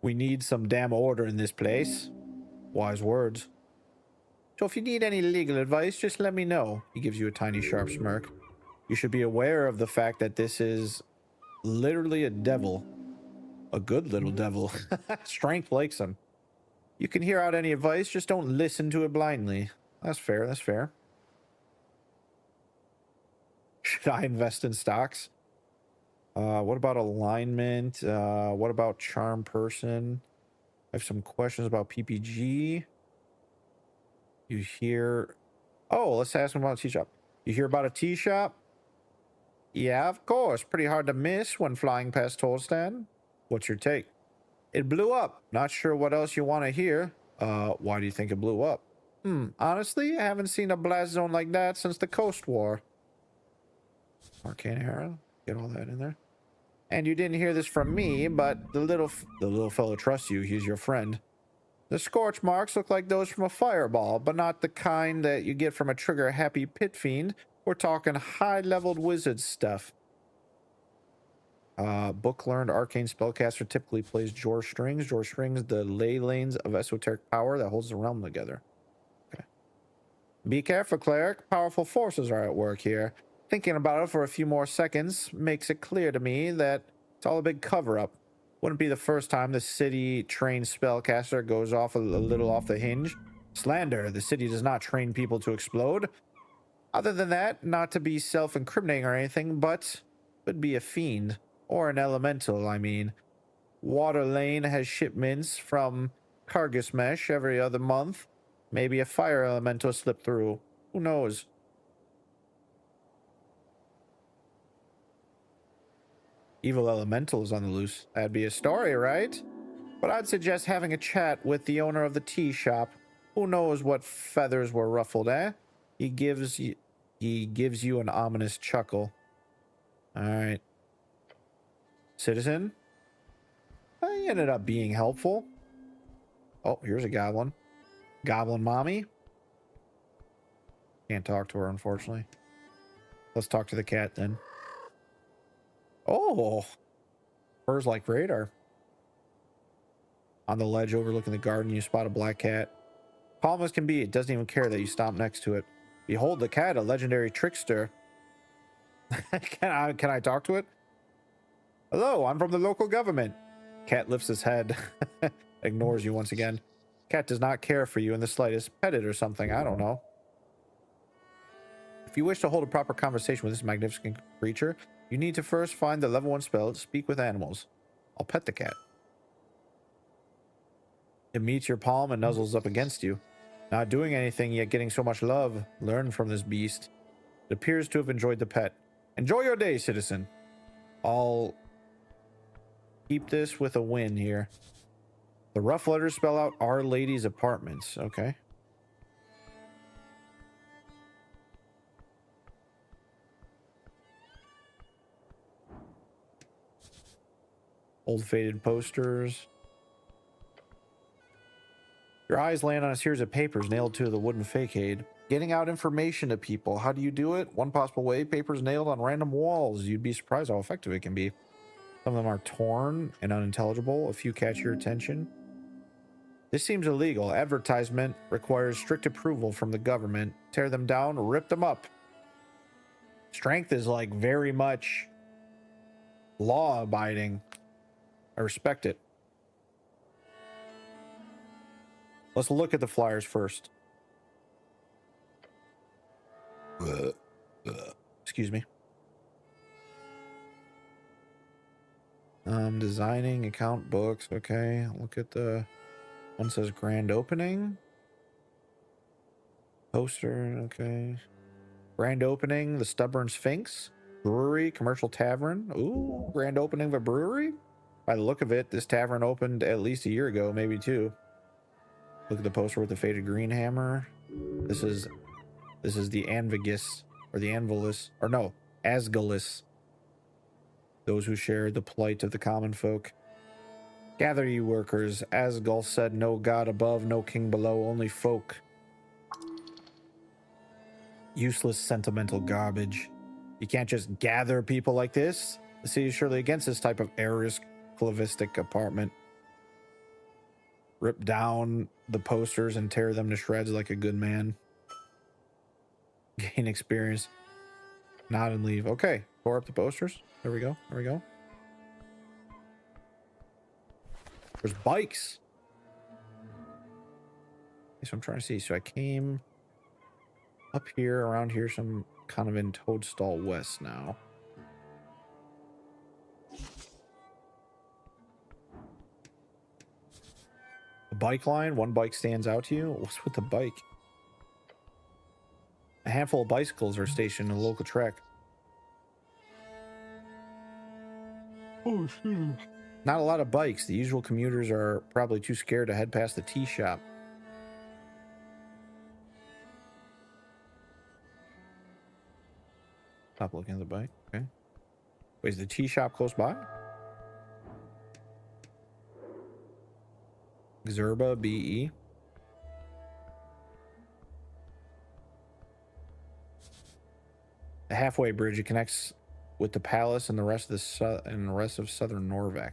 We need some damn order in this place. Wise words. So if you need any legal advice, just let me know. He gives you a tiny sharp smirk. You should be aware of the fact that this is literally a devil. A good little devil. Strength likes him. You can hear out any advice, just don't listen to it blindly. That's fair, that's fair. Should I invest in stocks? What about alignment? What about charm person? I have some questions about PPG. You hear... Oh, let's ask him about a tea shop. You hear about a tea shop? Yeah, of course. Pretty hard to miss when flying past Tolstan. What's your take? It blew up. Not sure what else you want to hear. Why do you think it blew up? Honestly, I haven't seen a blast zone like that since the Coast War. Arcane Hera. Get all that in there. And you didn't hear this from me, but the little fellow trusts you. He's your friend. The scorch marks look like those from a fireball, but not the kind that you get from a trigger-happy pit fiend. We're talking high-leveled wizard stuff. Book-learned arcane spellcaster typically plays Jor Strings. Jor Strings, the ley lanes of esoteric power that holds the realm together. Okay. Be careful, cleric. Powerful forces are at work here. Thinking about it for a few more seconds makes it clear to me that it's all a big cover-up. Wouldn't be the first time the city-trained spellcaster goes off a little off the hinge. Slander. The city does not train people to explode. Other than that, not to be self-incriminating or anything, but would be a fiend. Or an elemental, I mean. Water Lane has shipments from Kargasmesh every other month. Maybe a fire elemental slipped through. Who knows? Evil elementals on the loose. That'd be a story, right? But I'd suggest having a chat with the owner of the tea shop. Who knows what feathers were ruffled, eh? He gives you an ominous chuckle. Alright. Citizen? He ended up being helpful. Oh, here's a goblin. Goblin mommy? Can't talk to her, unfortunately. Let's talk to the cat, then. Oh! Furs like radar. On the ledge overlooking the garden, you spot a black cat. Calm as can be, it doesn't even care that you stomp next to it. Behold the cat, a legendary trickster. Can I talk to it? Hello, I'm from the local government. Cat lifts his head. Ignores you once again. Cat does not care for you in the slightest. Pet it or something, I don't know. If you wish to hold a proper conversation with this magnificent creature, you need to first find the level 1 spell, Speak with Animals. I'll pet the cat. It meets your palm and nuzzles up against you. Not doing anything, yet getting so much love. Learn from this beast. It appears to have enjoyed the pet. Enjoy your day, citizen. I'll keep this with a win here. The rough letters spell out Our Lady's Apartments. Okay. Old faded posters. Your eyes land on a series of papers nailed to the wooden facade. Getting out information to people. How do you do it? One possible way, papers nailed on random walls. You'd be surprised how effective it can be. Some of them are torn and unintelligible. A few catch your attention. This seems illegal. Advertisement requires strict approval from the government. Tear them down, rip them up. Strength is like very much law-abiding. I respect it. Let's look at the flyers first. Excuse me. Designing account books. Okay, look at the one says grand opening. Poster. Okay. Grand opening, the Stubborn Sphinx. Brewery, commercial tavern. Ooh, grand opening of a brewery? By the look of it, this tavern opened at least a year ago, maybe two. Look at the poster with the faded green hammer. This is the Anvigus, or the Anvilus, or no, Asgalus. Those who share the plight of the common folk. Gather, ye workers. Asgal said, no god above, no king below, only folk. Useless, sentimental garbage. You can't just gather people like this. The city is surely against this type of heiress clavistic apartment. Rip down the posters and tear them to shreds like a good man. Gain experience. Nod and leave. Okay, tore up the posters. There we go. There we go. There's bikes. Okay, so I'm trying to see. So I came up here, around here, some kind of in Toadstall West now. The bike line, one bike stands out to you. What's with the bike? A handful of bicycles are stationed in a local track. Oh, shit. Not a lot of bikes. The usual commuters are probably too scared to head past the tea shop. Stop looking at the bike. Okay. Wait, is the tea shop close by? Xerba BE. The halfway bridge, it connects with the palace and the rest of southern Norvac.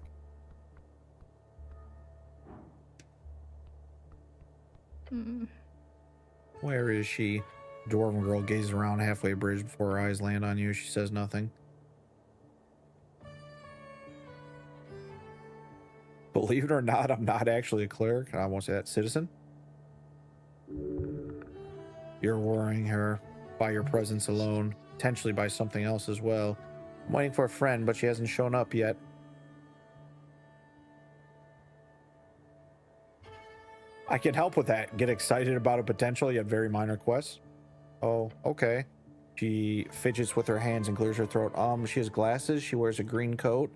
Where is she? Dwarven girl gazes around halfway bridge before her eyes land on you. She says nothing. Believe it or not, I'm not actually a cleric. I won't say that. Citizen. You're worrying her by your presence alone, potentially by something else as well. I'm waiting for a friend, but she hasn't shown up yet. I can help with that. Get excited about a potential yet very minor quest. Oh, okay. She fidgets with her hands and clears her throat. She has glasses. She wears a green coat.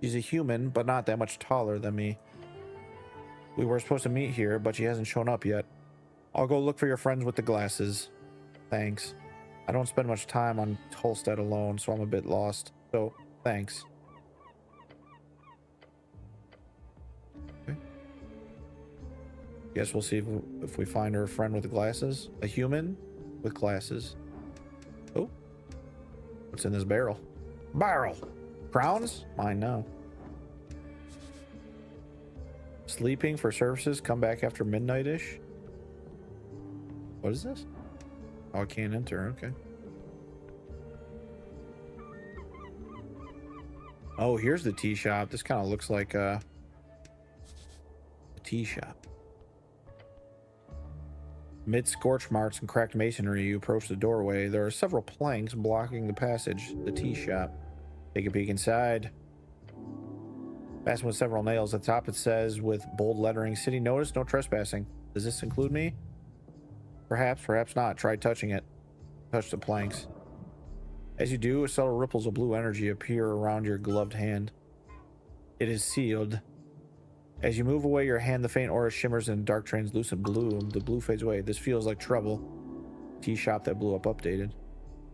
She's a human, but not that much taller than me. We were supposed to meet here, but she hasn't shown up yet. I'll go look for your friends with the glasses. Thanks. I don't spend much time on Tolstead alone, so I'm a bit lost. So, thanks. Okay. Guess we'll see if we find her friend with the glasses. A human with glasses. Oh. What's in this barrel? Barrel! Crowns? Mine now. Sleeping for services. Come back after midnight-ish. What is this? Oh, I can't enter. Okay. Oh, here's the tea shop. This kind of looks like a tea shop. Amid scorch marks and cracked masonry, you approach the doorway. There are several planks blocking the passage. The tea shop. Take a peek inside. Fastened with several nails at the top, it says with bold lettering, "City notice, no trespassing." Does this include me? Perhaps, perhaps not. Try touching it. Touch the planks. As you do, subtle ripples of blue energy appear around your gloved hand. It is sealed. As you move away your hand, the faint aura shimmers in dark translucent blue. The blue fades away. This feels like trouble. Tea shop that blew up updated.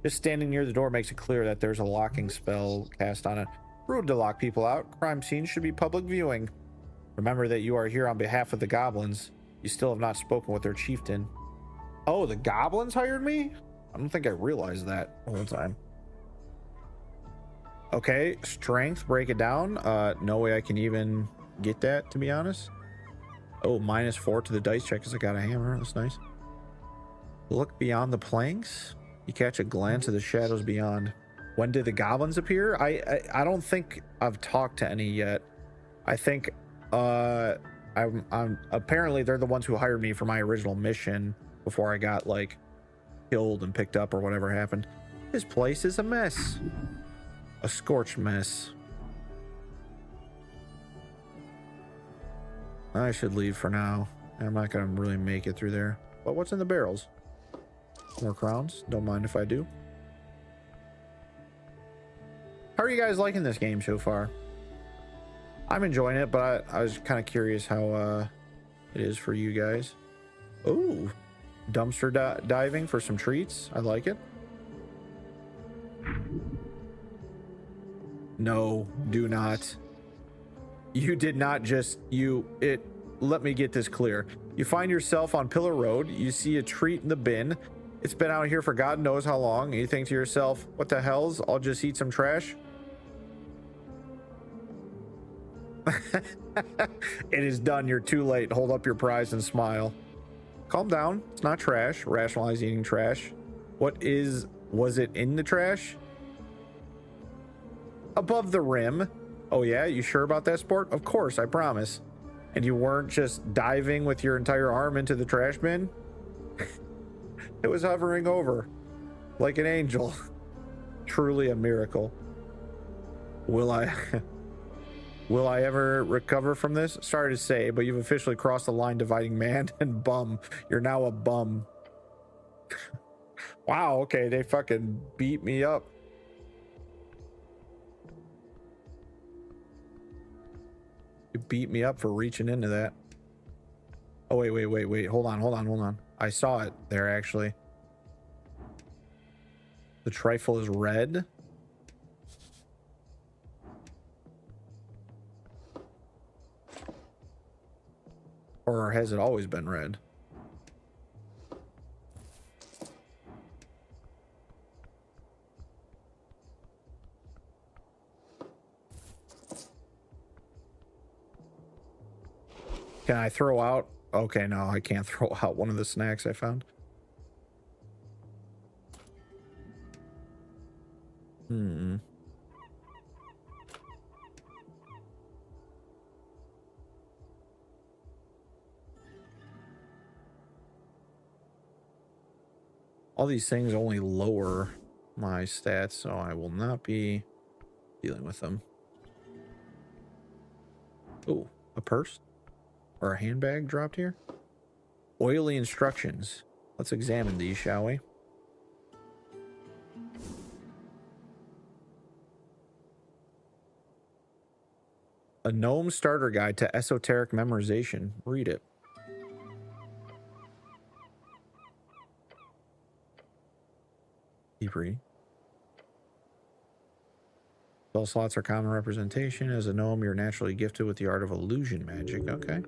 Just standing near the door makes it clear that there's a locking spell cast on it. Rude to lock people out. Crime scene should be public viewing. Remember that you are here on behalf of the goblins. You still have not spoken with their chieftain. Oh, the goblins hired me? I don't think I realized that the whole time. Okay, strength, break it down. No way I can even get that, to be honest. Oh, -4 to the dice check because I got a hammer. That's nice. Look beyond the planks. You catch a glance of the shadows beyond. When did the goblins appear? I don't think I've talked to any yet. I think I'm apparently they're the ones who hired me for my original mission before I got like killed and picked up or whatever happened. This place is a mess. A scorched mess. I should leave for now. I'm not gonna really make it through there. But what's in the barrels? More crowns? Don't mind if I do. are you guys liking this game so far? I'm enjoying it, but I was kind of curious how it is for you guys. Oh, dumpster diving for some treats. I like it. No, do not. You did not just let me get this clear. You find yourself on Pillar Road, you see a treat in the bin. It's been out here for God knows how long, and you think to yourself, what the hell's, I'll just eat some trash? It is done, you're too late. Hold up your prize and smile. Calm down, it's not trash. Rationalize eating trash. Was it in the trash? Above the rim. Oh yeah, you sure about that, sport? Of course, I promise. And you weren't just diving with your entire arm into the trash bin? It was hovering over like an angel. Truly a miracle. Will I ever recover from this? Sorry to say, but you've officially crossed the line dividing man and bum. You're now a bum. Wow, okay, they fucking beat me up. You beat me up for reaching into that. Oh, wait. Hold on. I saw it there, actually. The trifle is red. Or has it always been red? Can I throw out? Okay, no, I can't throw out one of the snacks I found. All these things only lower my stats, so I will not be dealing with them. Oh, a purse? Or a handbag dropped here? Oily instructions. Let's examine these, shall we? A gnome starter guide to esoteric memorization. Read it. Keep reading. Spell slots are common representation. As a gnome, you're naturally gifted with the art of illusion magic. Okay.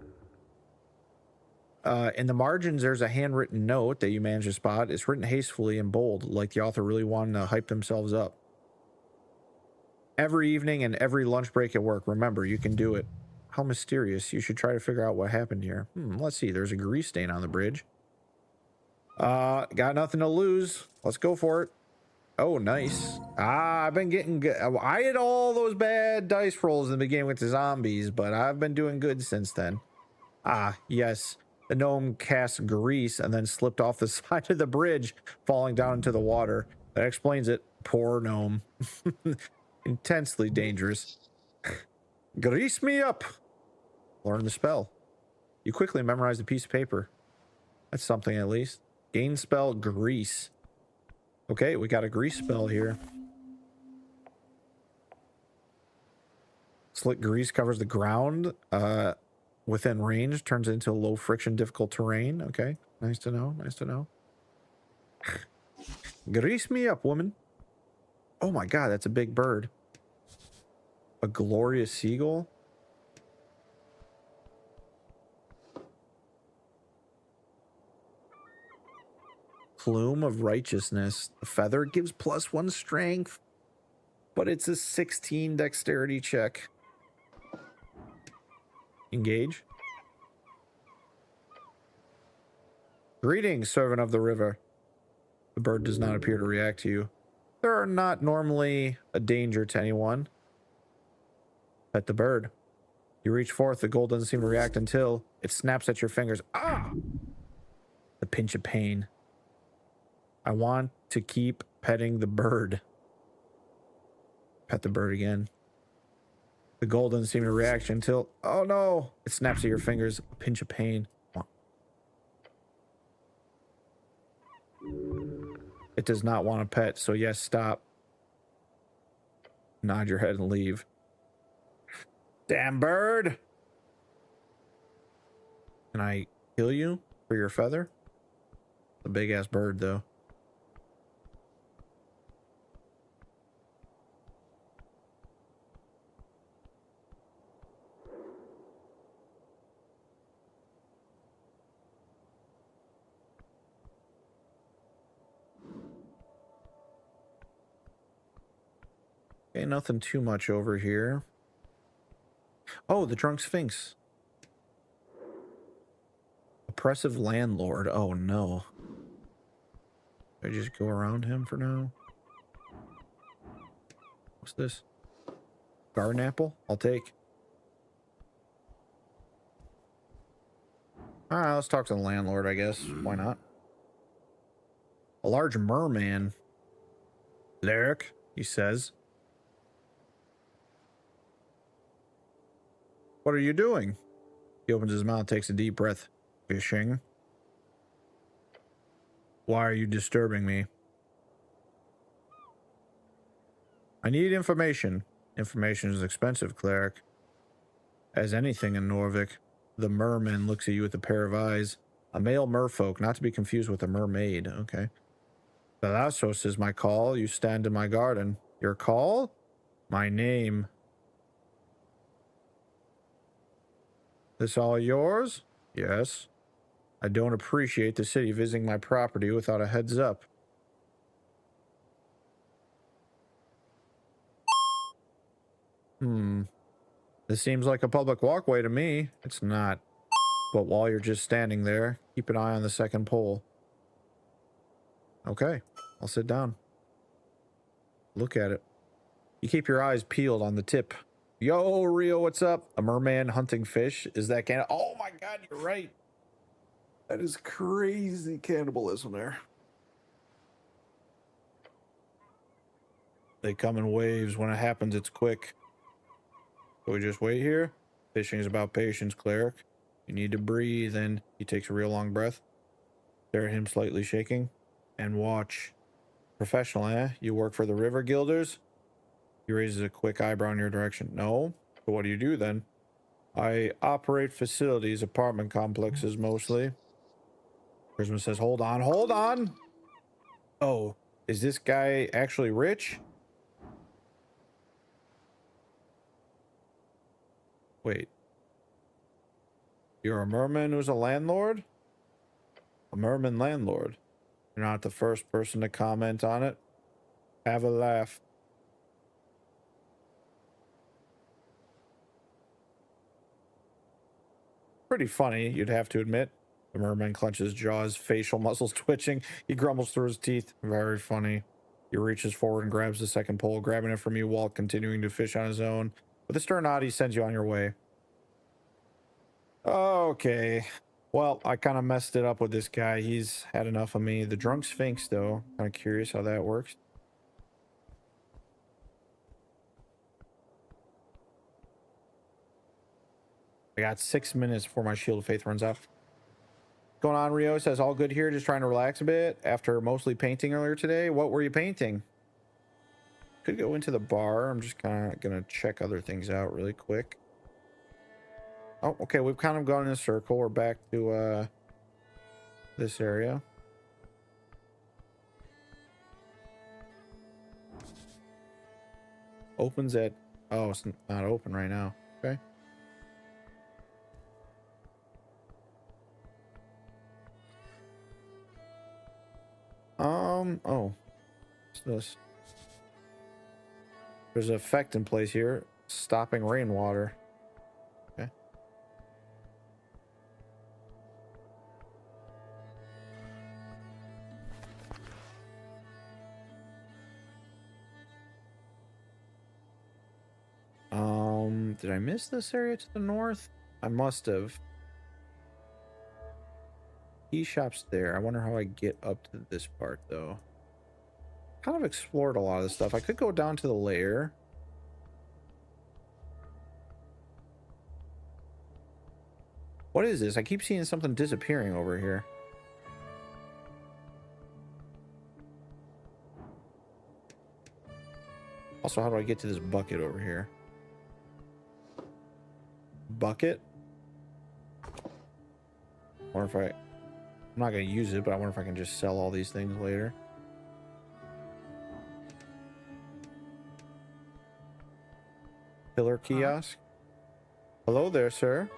In the margins, there's a handwritten note that you manage to spot. It's written hastily in bold, like the author really wanted to hype themselves up. Every evening and every lunch break at work, remember, you can do it. How mysterious. You should try to figure out what happened here. Let's see. There's a grease stain on the bridge. Got nothing to lose. Let's go for it. Oh, nice. I've been getting good. I had all those bad dice rolls in the beginning with the zombies, but I've been doing good since then. Yes. The gnome cast grease and then slipped off the side of the bridge, falling down into the water. That explains it. Poor gnome. Intensely dangerous. Grease me up. Learn the spell. You quickly memorize a piece of paper. That's something at least. Gain spell grease. Okay, we got a grease spell here. Slick grease covers the ground within range, turns into low friction, difficult terrain. Okay, nice to know. Nice to know. Grease me up, woman. Oh my god, that's a big bird. A glorious seagull. Plume of righteousness. The feather gives +1 strength, but it's a 16 dexterity check. Engage. Greetings, servant of the river. The bird does not appear to react to you. They are not normally a danger to anyone. Pet the bird. You reach forth, the gold doesn't seem to react until it snaps at your fingers. Ah! The pinch of pain. I want to keep petting the bird. Pet the bird again. The gold doesn't seem to react until... Oh no! It snaps at your fingers. A pinch of pain. It does not want to pet, so yes, stop. Nod your head and leave. Damn bird! Can I kill you for your feather? A big ass bird, though. Okay, nothing too much over here. Oh, the drunk sphinx. Oppressive landlord. Oh no. Should I just go around him for now? What's this? Garden apple? I'll take. Alright, let's talk to the landlord, I guess. Why not? A large merman. Lyric, he says. What are you doing? He opens his mouth, takes a deep breath. Fishing. Why are you disturbing me? I need information. Information is expensive, cleric. As anything in Norvik. The merman looks at you with a pair of eyes. A male merfolk, not to be confused with a mermaid. Okay. Thalasos is my call. You stand in my garden. Your call? My name. This all yours? Yes. I don't appreciate the city visiting my property without a heads up. This seems like a public walkway to me. It's not. But while you're just standing there, keep an eye on the second pole. Okay, I'll sit down. Look at it. You keep your eyes peeled on the tip. Yo, Rio, what's up? A merman hunting fish? Is that Oh my god, you're right. That is crazy cannibalism there. They come in waves. When it happens, it's quick. So we just wait here? Fishing is about patience, cleric. You need to breathe in. He takes a real long breath. Stare at him, slightly shaking. And watch. Professional, eh? You work for the River Guilders? He raises a quick eyebrow in your direction. No? So what do you do then? I operate facilities, apartment complexes mostly. Christmas says, hold on, hold on! Oh, is this guy actually rich? Wait. You're a merman who's a landlord? A merman landlord. You're not the first person to comment on it. Have a laugh. Pretty funny, you'd have to admit. The merman clenches jaws, facial muscles twitching. He grumbles through his teeth. Very funny. He reaches forward and grabs the second pole, grabbing it from you while continuing to fish on his own. With a stern nod, he sends you on your way. Okay. Well, I kind of messed it up with this guy. He's had enough of me. The drunk sphinx, though. Kind of curious how that works. I got 6 minutes before my shield of faith runs out. What's going on, Rio? Says all good here. Just trying to relax a bit after mostly painting earlier today. What were you painting? Could go into the bar. I'm just kind of gonna check other things out really quick. Oh, okay. We've kind of gone in a circle. We're back to this area. Opens at... Oh, it's not open right now. Okay. Oh. What's this? There's an effect in place here. Stopping rainwater. Okay. Did I miss this area to the north? I must have. Key shop's there. I wonder how I get up to this part, though. Kind of explored a lot of this stuff. I could go down to the lair. What is this? I keep seeing something disappearing over here. Also, how do I get to this bucket over here? Bucket? I wonder if I'm not going to use it, but I wonder if I can just sell all these things later. Pillar kiosk. Hello there, sir.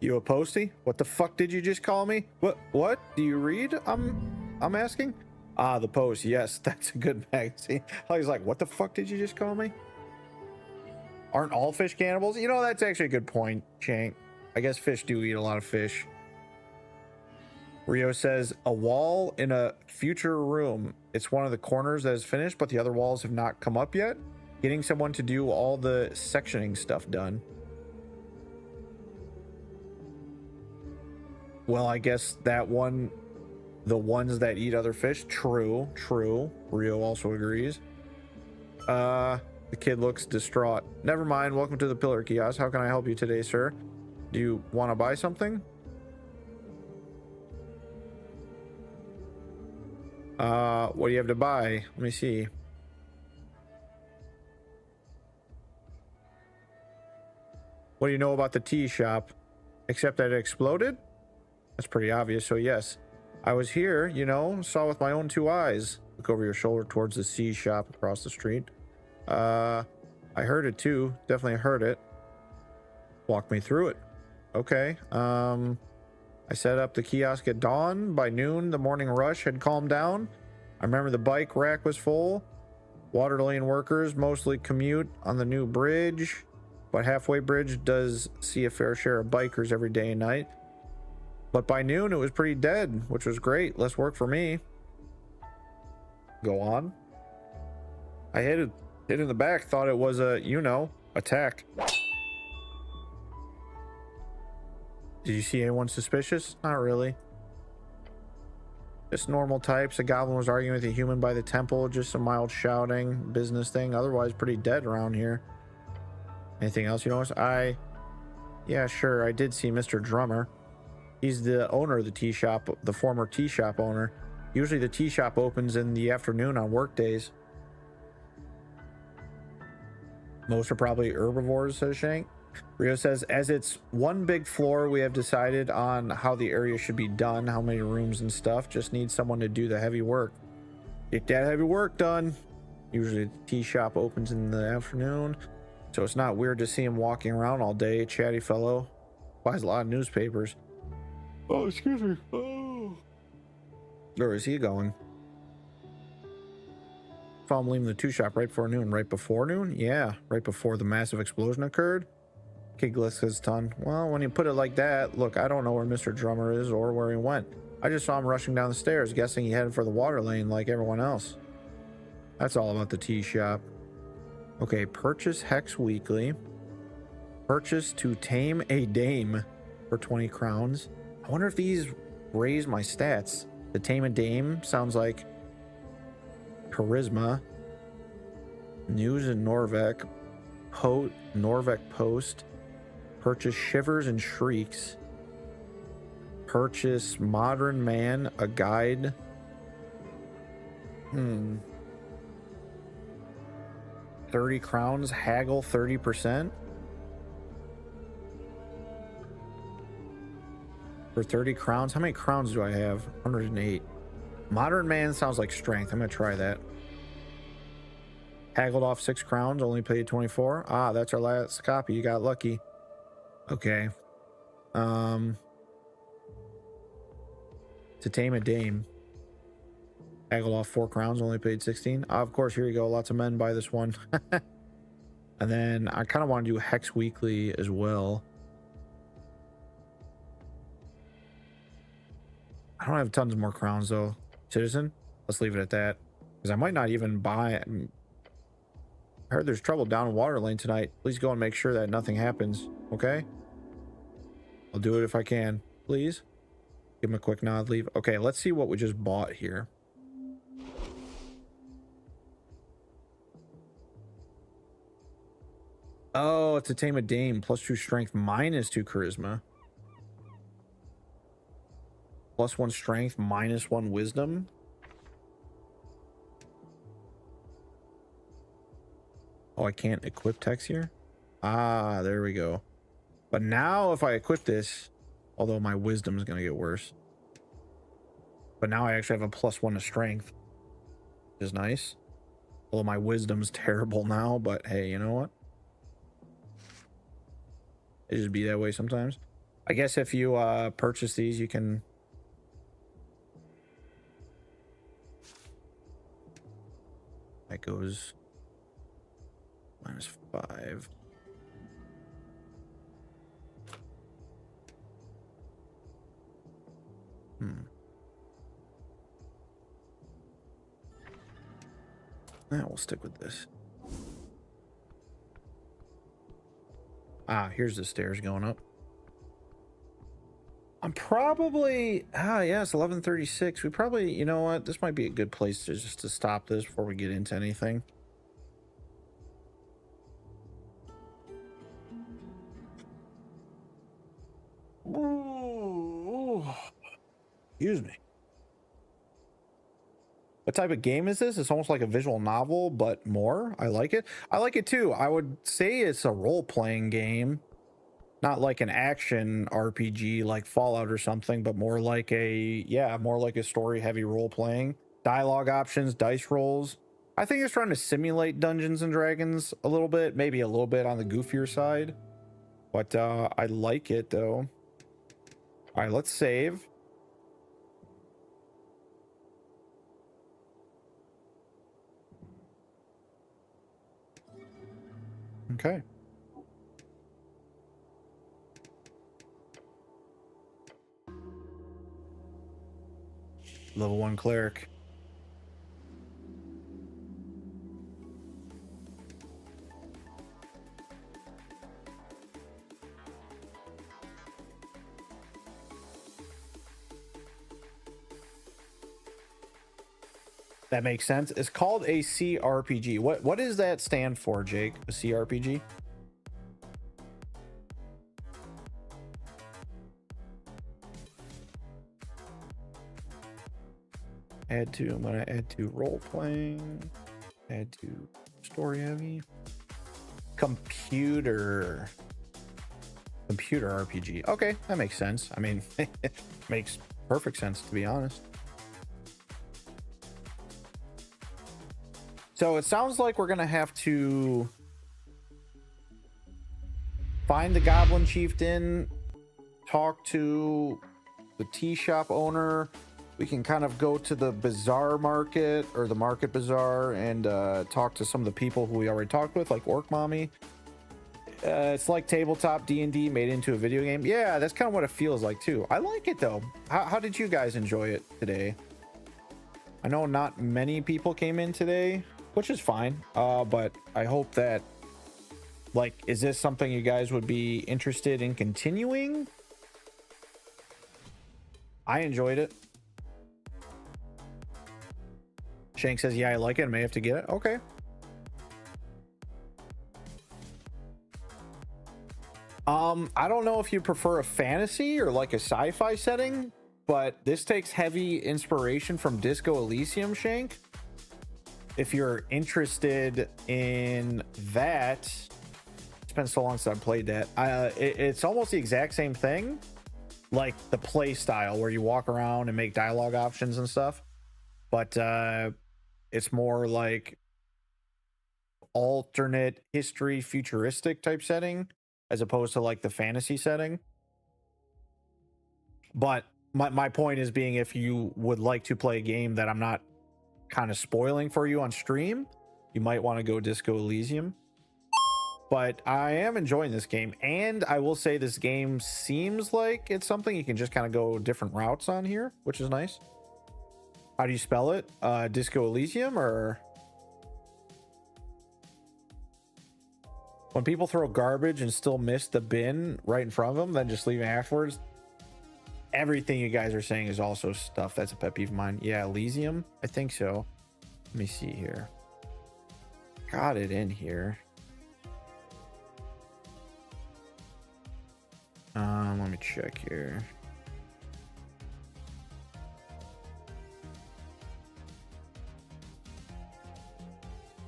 You a postie? What the fuck did you just call me? What do you read? I'm asking. Ah, the Post. Yes, that's a good magazine. I was like, what the fuck did you just call me? Aren't all fish cannibals? You know, that's actually a good point, Shank. I guess fish do eat a lot of fish. Rio says, a wall in a future room. It's one of the corners that is finished, but the other walls have not come up yet. Getting someone to do all the sectioning stuff done. Well, I guess that one, the ones that eat other fish. True. Rio also agrees. The kid looks distraught. Never mind. Welcome to the Pillar Kiosk. How can I help you today, sir? Do you want to buy something? What do you have to buy? Let me see. What do you know about the tea shop? Except that it exploded? That's pretty obvious, so yes. I was here, you know, saw with my own two eyes. Look over your shoulder towards the tea shop across the street. I heard it too. Definitely heard it. Walk me through it. Okay. I set up the kiosk at dawn. By noon, the morning rush had calmed down. I remember the bike rack was full. Water lane workers mostly commute on the new bridge, but Halfway Bridge does see a fair share of bikers every day and night. But by noon, it was pretty dead, which was great. Less work for me. Go on. I hit it in the back, thought it was a, you know, attack. Did you see anyone suspicious? Not really. Just normal types. A goblin was arguing with a human by the temple. Just some mild shouting. Business thing. Otherwise pretty dead around here. Anything else you noticed? Yeah, sure. I did see Mr. Drummer. He's the owner of the tea shop. The former tea shop owner. Usually the tea shop opens in the afternoon on work days. Most are probably herbivores, says Shank. Rio says, as it's one big floor, we have decided on how the area should be done, how many rooms and stuff. Just need someone to do the heavy work. Get that heavy work done. Usually the tea shop opens in the afternoon, so it's not weird to see him walking around all day. Chatty fellow. Buys a lot of newspapers. Oh, excuse me. Oh. Where is he going? Saw him leaving the tea shop right before noon. Right before noon? Yeah, right before the massive explosion occurred. Kid glicks his tongue. Well, when you put it like that, look, I don't know where Mr. Drummer is or where he went. I just saw him rushing down the stairs, guessing he headed for the water lane like everyone else. That's all about the tea shop. Okay, purchase Hex Weekly. Purchase to tame a dame for 20 crowns. I wonder if these raise my stats. To tame a dame sounds like charisma. News in Norvek. Norvek Post. Purchase Shivers and Shrieks. Purchase Modern Man, a guide. 30 crowns, haggle 30%. For 30 crowns, how many crowns do I have? 108. Modern Man sounds like strength. I'm gonna try that. Haggled off 6 crowns, only paid 24. Ah, that's our last copy. You got lucky. Okay. To tame a dame. Haggled off 4 crowns, only paid 16. Of course, here you go. Lots of men buy this one. And then I kind of want to do Hex Weekly as well. I don't have tons more crowns though. Citizen, let's leave it at that. Because I might not even buy. I heard there's trouble down in Water Lane tonight. Please go and make sure that nothing happens. Okay? I'll do it if I can. Please. Give him a quick nod, leave. Okay, let's see what we just bought here. Oh, it's a tame a dame. +2 strength, -2 charisma. +1 strength, -1 wisdom. Oh, I can't equip text here. Ah, there we go. But now if I equip this, although my wisdom is going to get worse. But now I actually have a +1 to strength, which is nice. Although my wisdom's terrible now, but hey, you know what? It just be that way sometimes. I guess if you purchase these, you can... That goes -5. We'll stick with this. Ah, here's the stairs going up. I'm probably... yeah, it's 11:36. We probably... You know what? This might be a good place to just to stop this before we get into anything. Ooh. Excuse me. What type of game is this? It's almost like a visual novel, but more. I like it. I like it too. I would say it's a role-playing game. Not like an action RPG like Fallout or something, but more like a... Yeah, more like a story-heavy role-playing. Dialogue options, dice rolls. I think it's trying to simulate Dungeons and Dragons a little bit. Maybe a little bit on the goofier side. But I like it, though. All right, let's save. Okay. Level 1 cleric. That makes sense. It's called a CRPG. What does that stand for, Jake? A CRPG? Add to... I'm gonna add to role playing. Add to story heavy. Computer RPG. Okay, that makes sense. I mean, makes perfect sense, to be honest. So it sounds like we're gonna have to find the Goblin Chieftain, talk to the tea shop owner. We can kind of go to the bazaar market or the market bazaar and talk to some of the people who we already talked with, like Orc Mommy. It's like tabletop D&D made into a video game. Yeah, that's kind of what it feels like too. I like it though. How did you guys enjoy it today? I know not many people came in today, which is fine. But I hope that, like, is this something you guys would be interested in continuing? I enjoyed it. Shank says, yeah, I like it. I may have to get it. Okay. I don't know if you prefer a fantasy or like a sci-fi setting, but this takes heavy inspiration from Disco Elysium, Shank. If you're interested in that, it's been so long since I played that. It's almost the exact same thing, like the play style where you walk around and make dialogue options and stuff, but it's more like alternate history, futuristic type setting, as opposed to like the fantasy setting. But my point is being, if you would like to play a game that I'm not kind of spoiling for you on stream, you might want to go Disco Elysium. But I am enjoying this game, and I will say this game seems like it's something you can just kind of go different routes on here, which is nice. How do you spell it? Disco Elysium? Or when people throw garbage and still miss the bin right in front of them, then just leave it afterwards. Everything you guys are saying is also stuff that's a pet peeve of mine. Yeah, Elysium, I think so. Let me see here. Got it in here. Let me check here.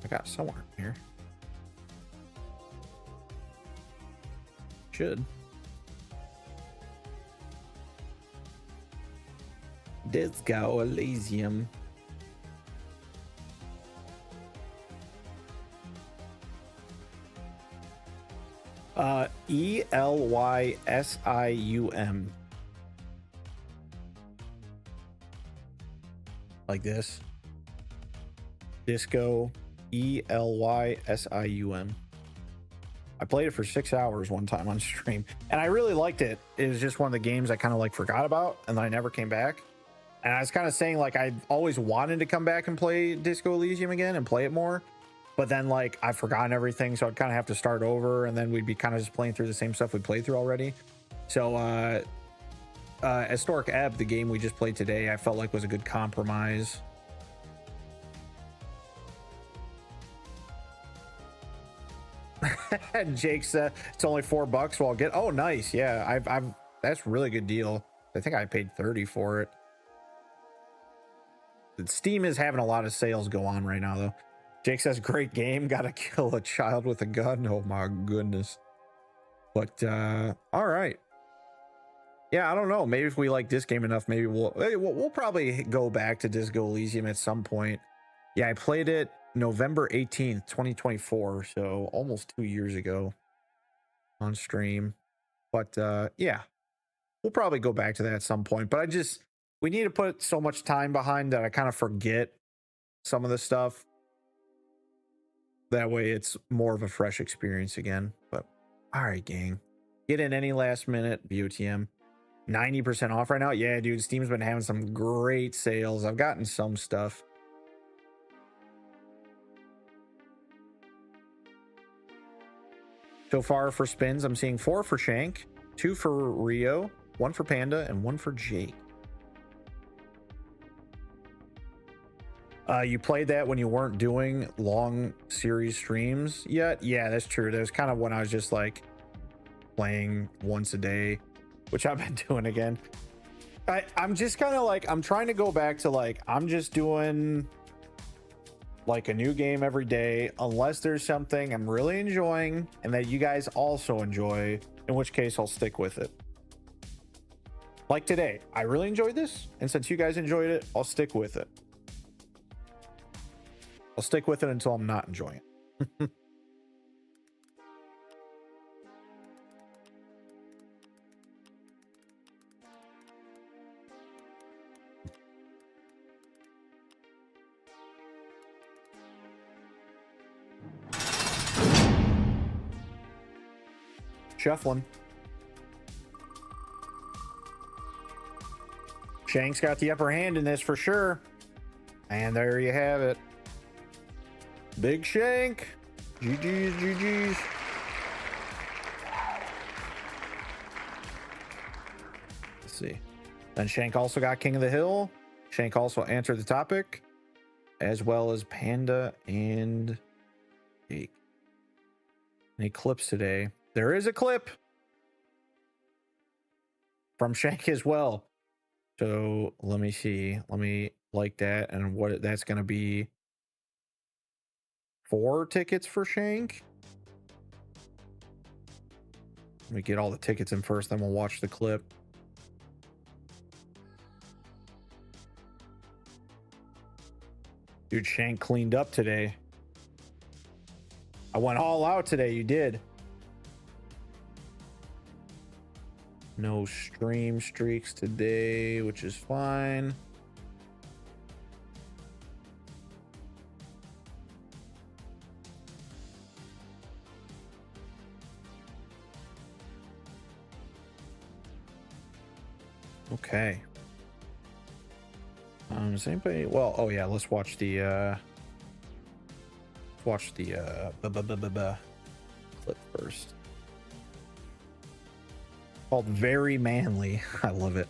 I got somewhere here. Should. Disco Elysium. Elysium. Like this. Disco Elysium. I played it for 6 hours one time on stream, and I really liked it. It was just one of the games I kind of like forgot about, and then I never came back. And I was kind of saying like I always wanted to come back and play Disco Elysium again and play it more, but then like I've forgotten everything, so I'd kind of have to start over, and then we'd be kind of just playing through the same stuff we played through already. So Esoteric Ebb, the game we just played today, I felt like was a good compromise. Jake said it's only $4. Well, I'll get. Oh, nice. Yeah, I've that's a really good deal. I think I paid 30 for it. Steam is having a lot of sales go on right now, though. Jake says, great game. Gotta kill a child with a gun. Oh my goodness. But all right. Yeah, I don't know. Maybe if we like this game enough, maybe we'll probably go back to Disco Elysium at some point. Yeah, I played it November 18th, 2024, so almost 2 years ago on stream. But yeah, we'll probably go back to that at some point. But we need to put so much time behind that I kind of forget some of the stuff. That way it's more of a fresh experience again. But all right, gang. Get in any last minute BOTM. 90% off right now. Yeah, dude, Steam's been having some great sales. I've gotten some stuff. So far for spins, I'm seeing 4 for Shank, 2 for Rio, 1 for Panda, and 1 for Jake. You played that when you weren't doing long series streams yet? Yeah, that's true. That was kind of when I was just like playing once a day, which I've been doing again. I'm just kind of like, I'm trying to go back to like, I'm just doing like a new game every day, unless there's something I'm really enjoying and that you guys also enjoy, in which case I'll stick with it. Like today, I really enjoyed this, and since you guys enjoyed it, I'll stick with it. I'll stick with it until I'm not enjoying it. Shuffling. Shank's got the upper hand in this for sure. And there you have it. Big Shank. GG's, GG's. Let's see. Then Shank also got King of the Hill. Shank also answered the topic, as well as Panda and Jake. Any clips today? There is a clip from Shank as well. So let me see. Let me like that. And what that's going to be 4 tickets for Shank. Let me get all the tickets in first, then we'll watch the clip. Dude, Shank cleaned up today. I went all out today. You did. No stream streaks today, which is fine. Okay. Does anybody? Well, oh yeah, let's watch the clip first. Called Very Manly. I love it.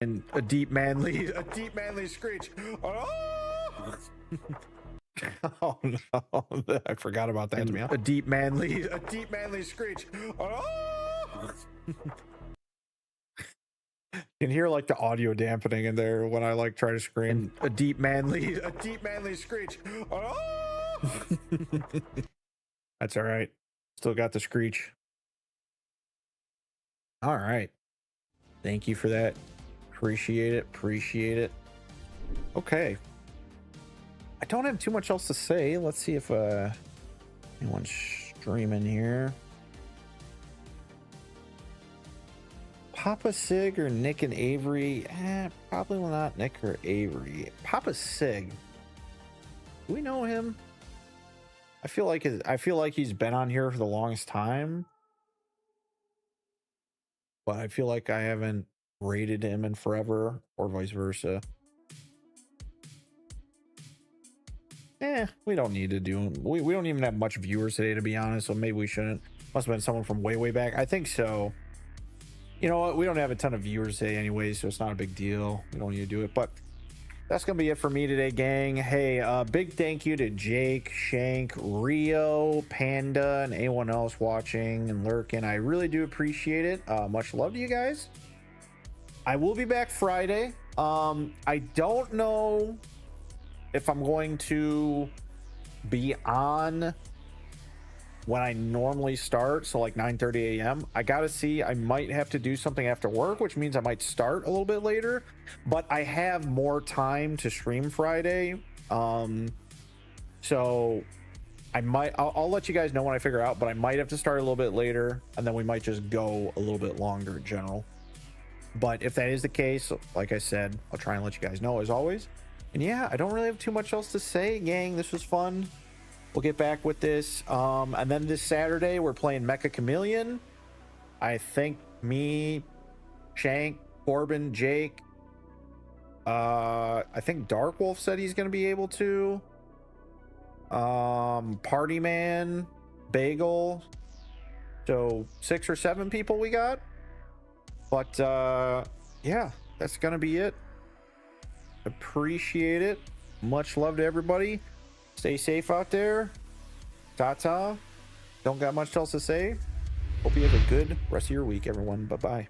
And a deep manly screech. Oh! Oh no, I forgot about that. And a deep manly screech. Oh! You can hear like the audio dampening in there when I like try to scream. And a deep manly screech. Oh! That's all right. Still got the screech. All right. Thank you for that. Appreciate it. Appreciate it. Okay. I don't have too much else to say. Let's see if anyone's streaming here. Papa Sig or Nick and Avery? Probably not Nick or Avery. Papa Sig. Do we know him? I feel like he's been on here for the longest time, but I feel like I haven't rated him in forever, or vice versa. We don't need to do. We don't even have much viewers today, to be honest. So maybe we shouldn't. Must have been someone from way back. I think so. You know what? We don't have a ton of viewers today anyway, so it's not a big deal. We don't need to do it. But that's gonna be it for me today, gang. Hey, big thank you to Jake, Shank, Rio, Panda, and anyone else watching and lurking. I really do appreciate it. Much love to you guys. I will be back Friday. I don't know if I'm going to be on when I normally start, so like 9:30 a.m. I gotta see. I might have to do something after work, which means I might start a little bit later, but I have more time to stream Friday. So I'll let you guys know when I figure out, but I might have to start a little bit later, and then we might just go a little bit longer in general. But if that is the case, like I said, I'll try and let you guys know as always. And yeah, I don't really have too much else to say, gang. This was fun. We'll get back with this. And then this Saturday, we're playing Mecha Chameleon. I think me, Shank, Corbin, Jake. I think Dark Wolf said he's going to be able to. Party Man, Bagel. So 6 or 7 people we got. But yeah, that's going to be it. Appreciate it. Much love to everybody. Stay safe out there. Ta-ta. Don't got much else to say. Hope you have a good rest of your week, everyone. Bye-bye.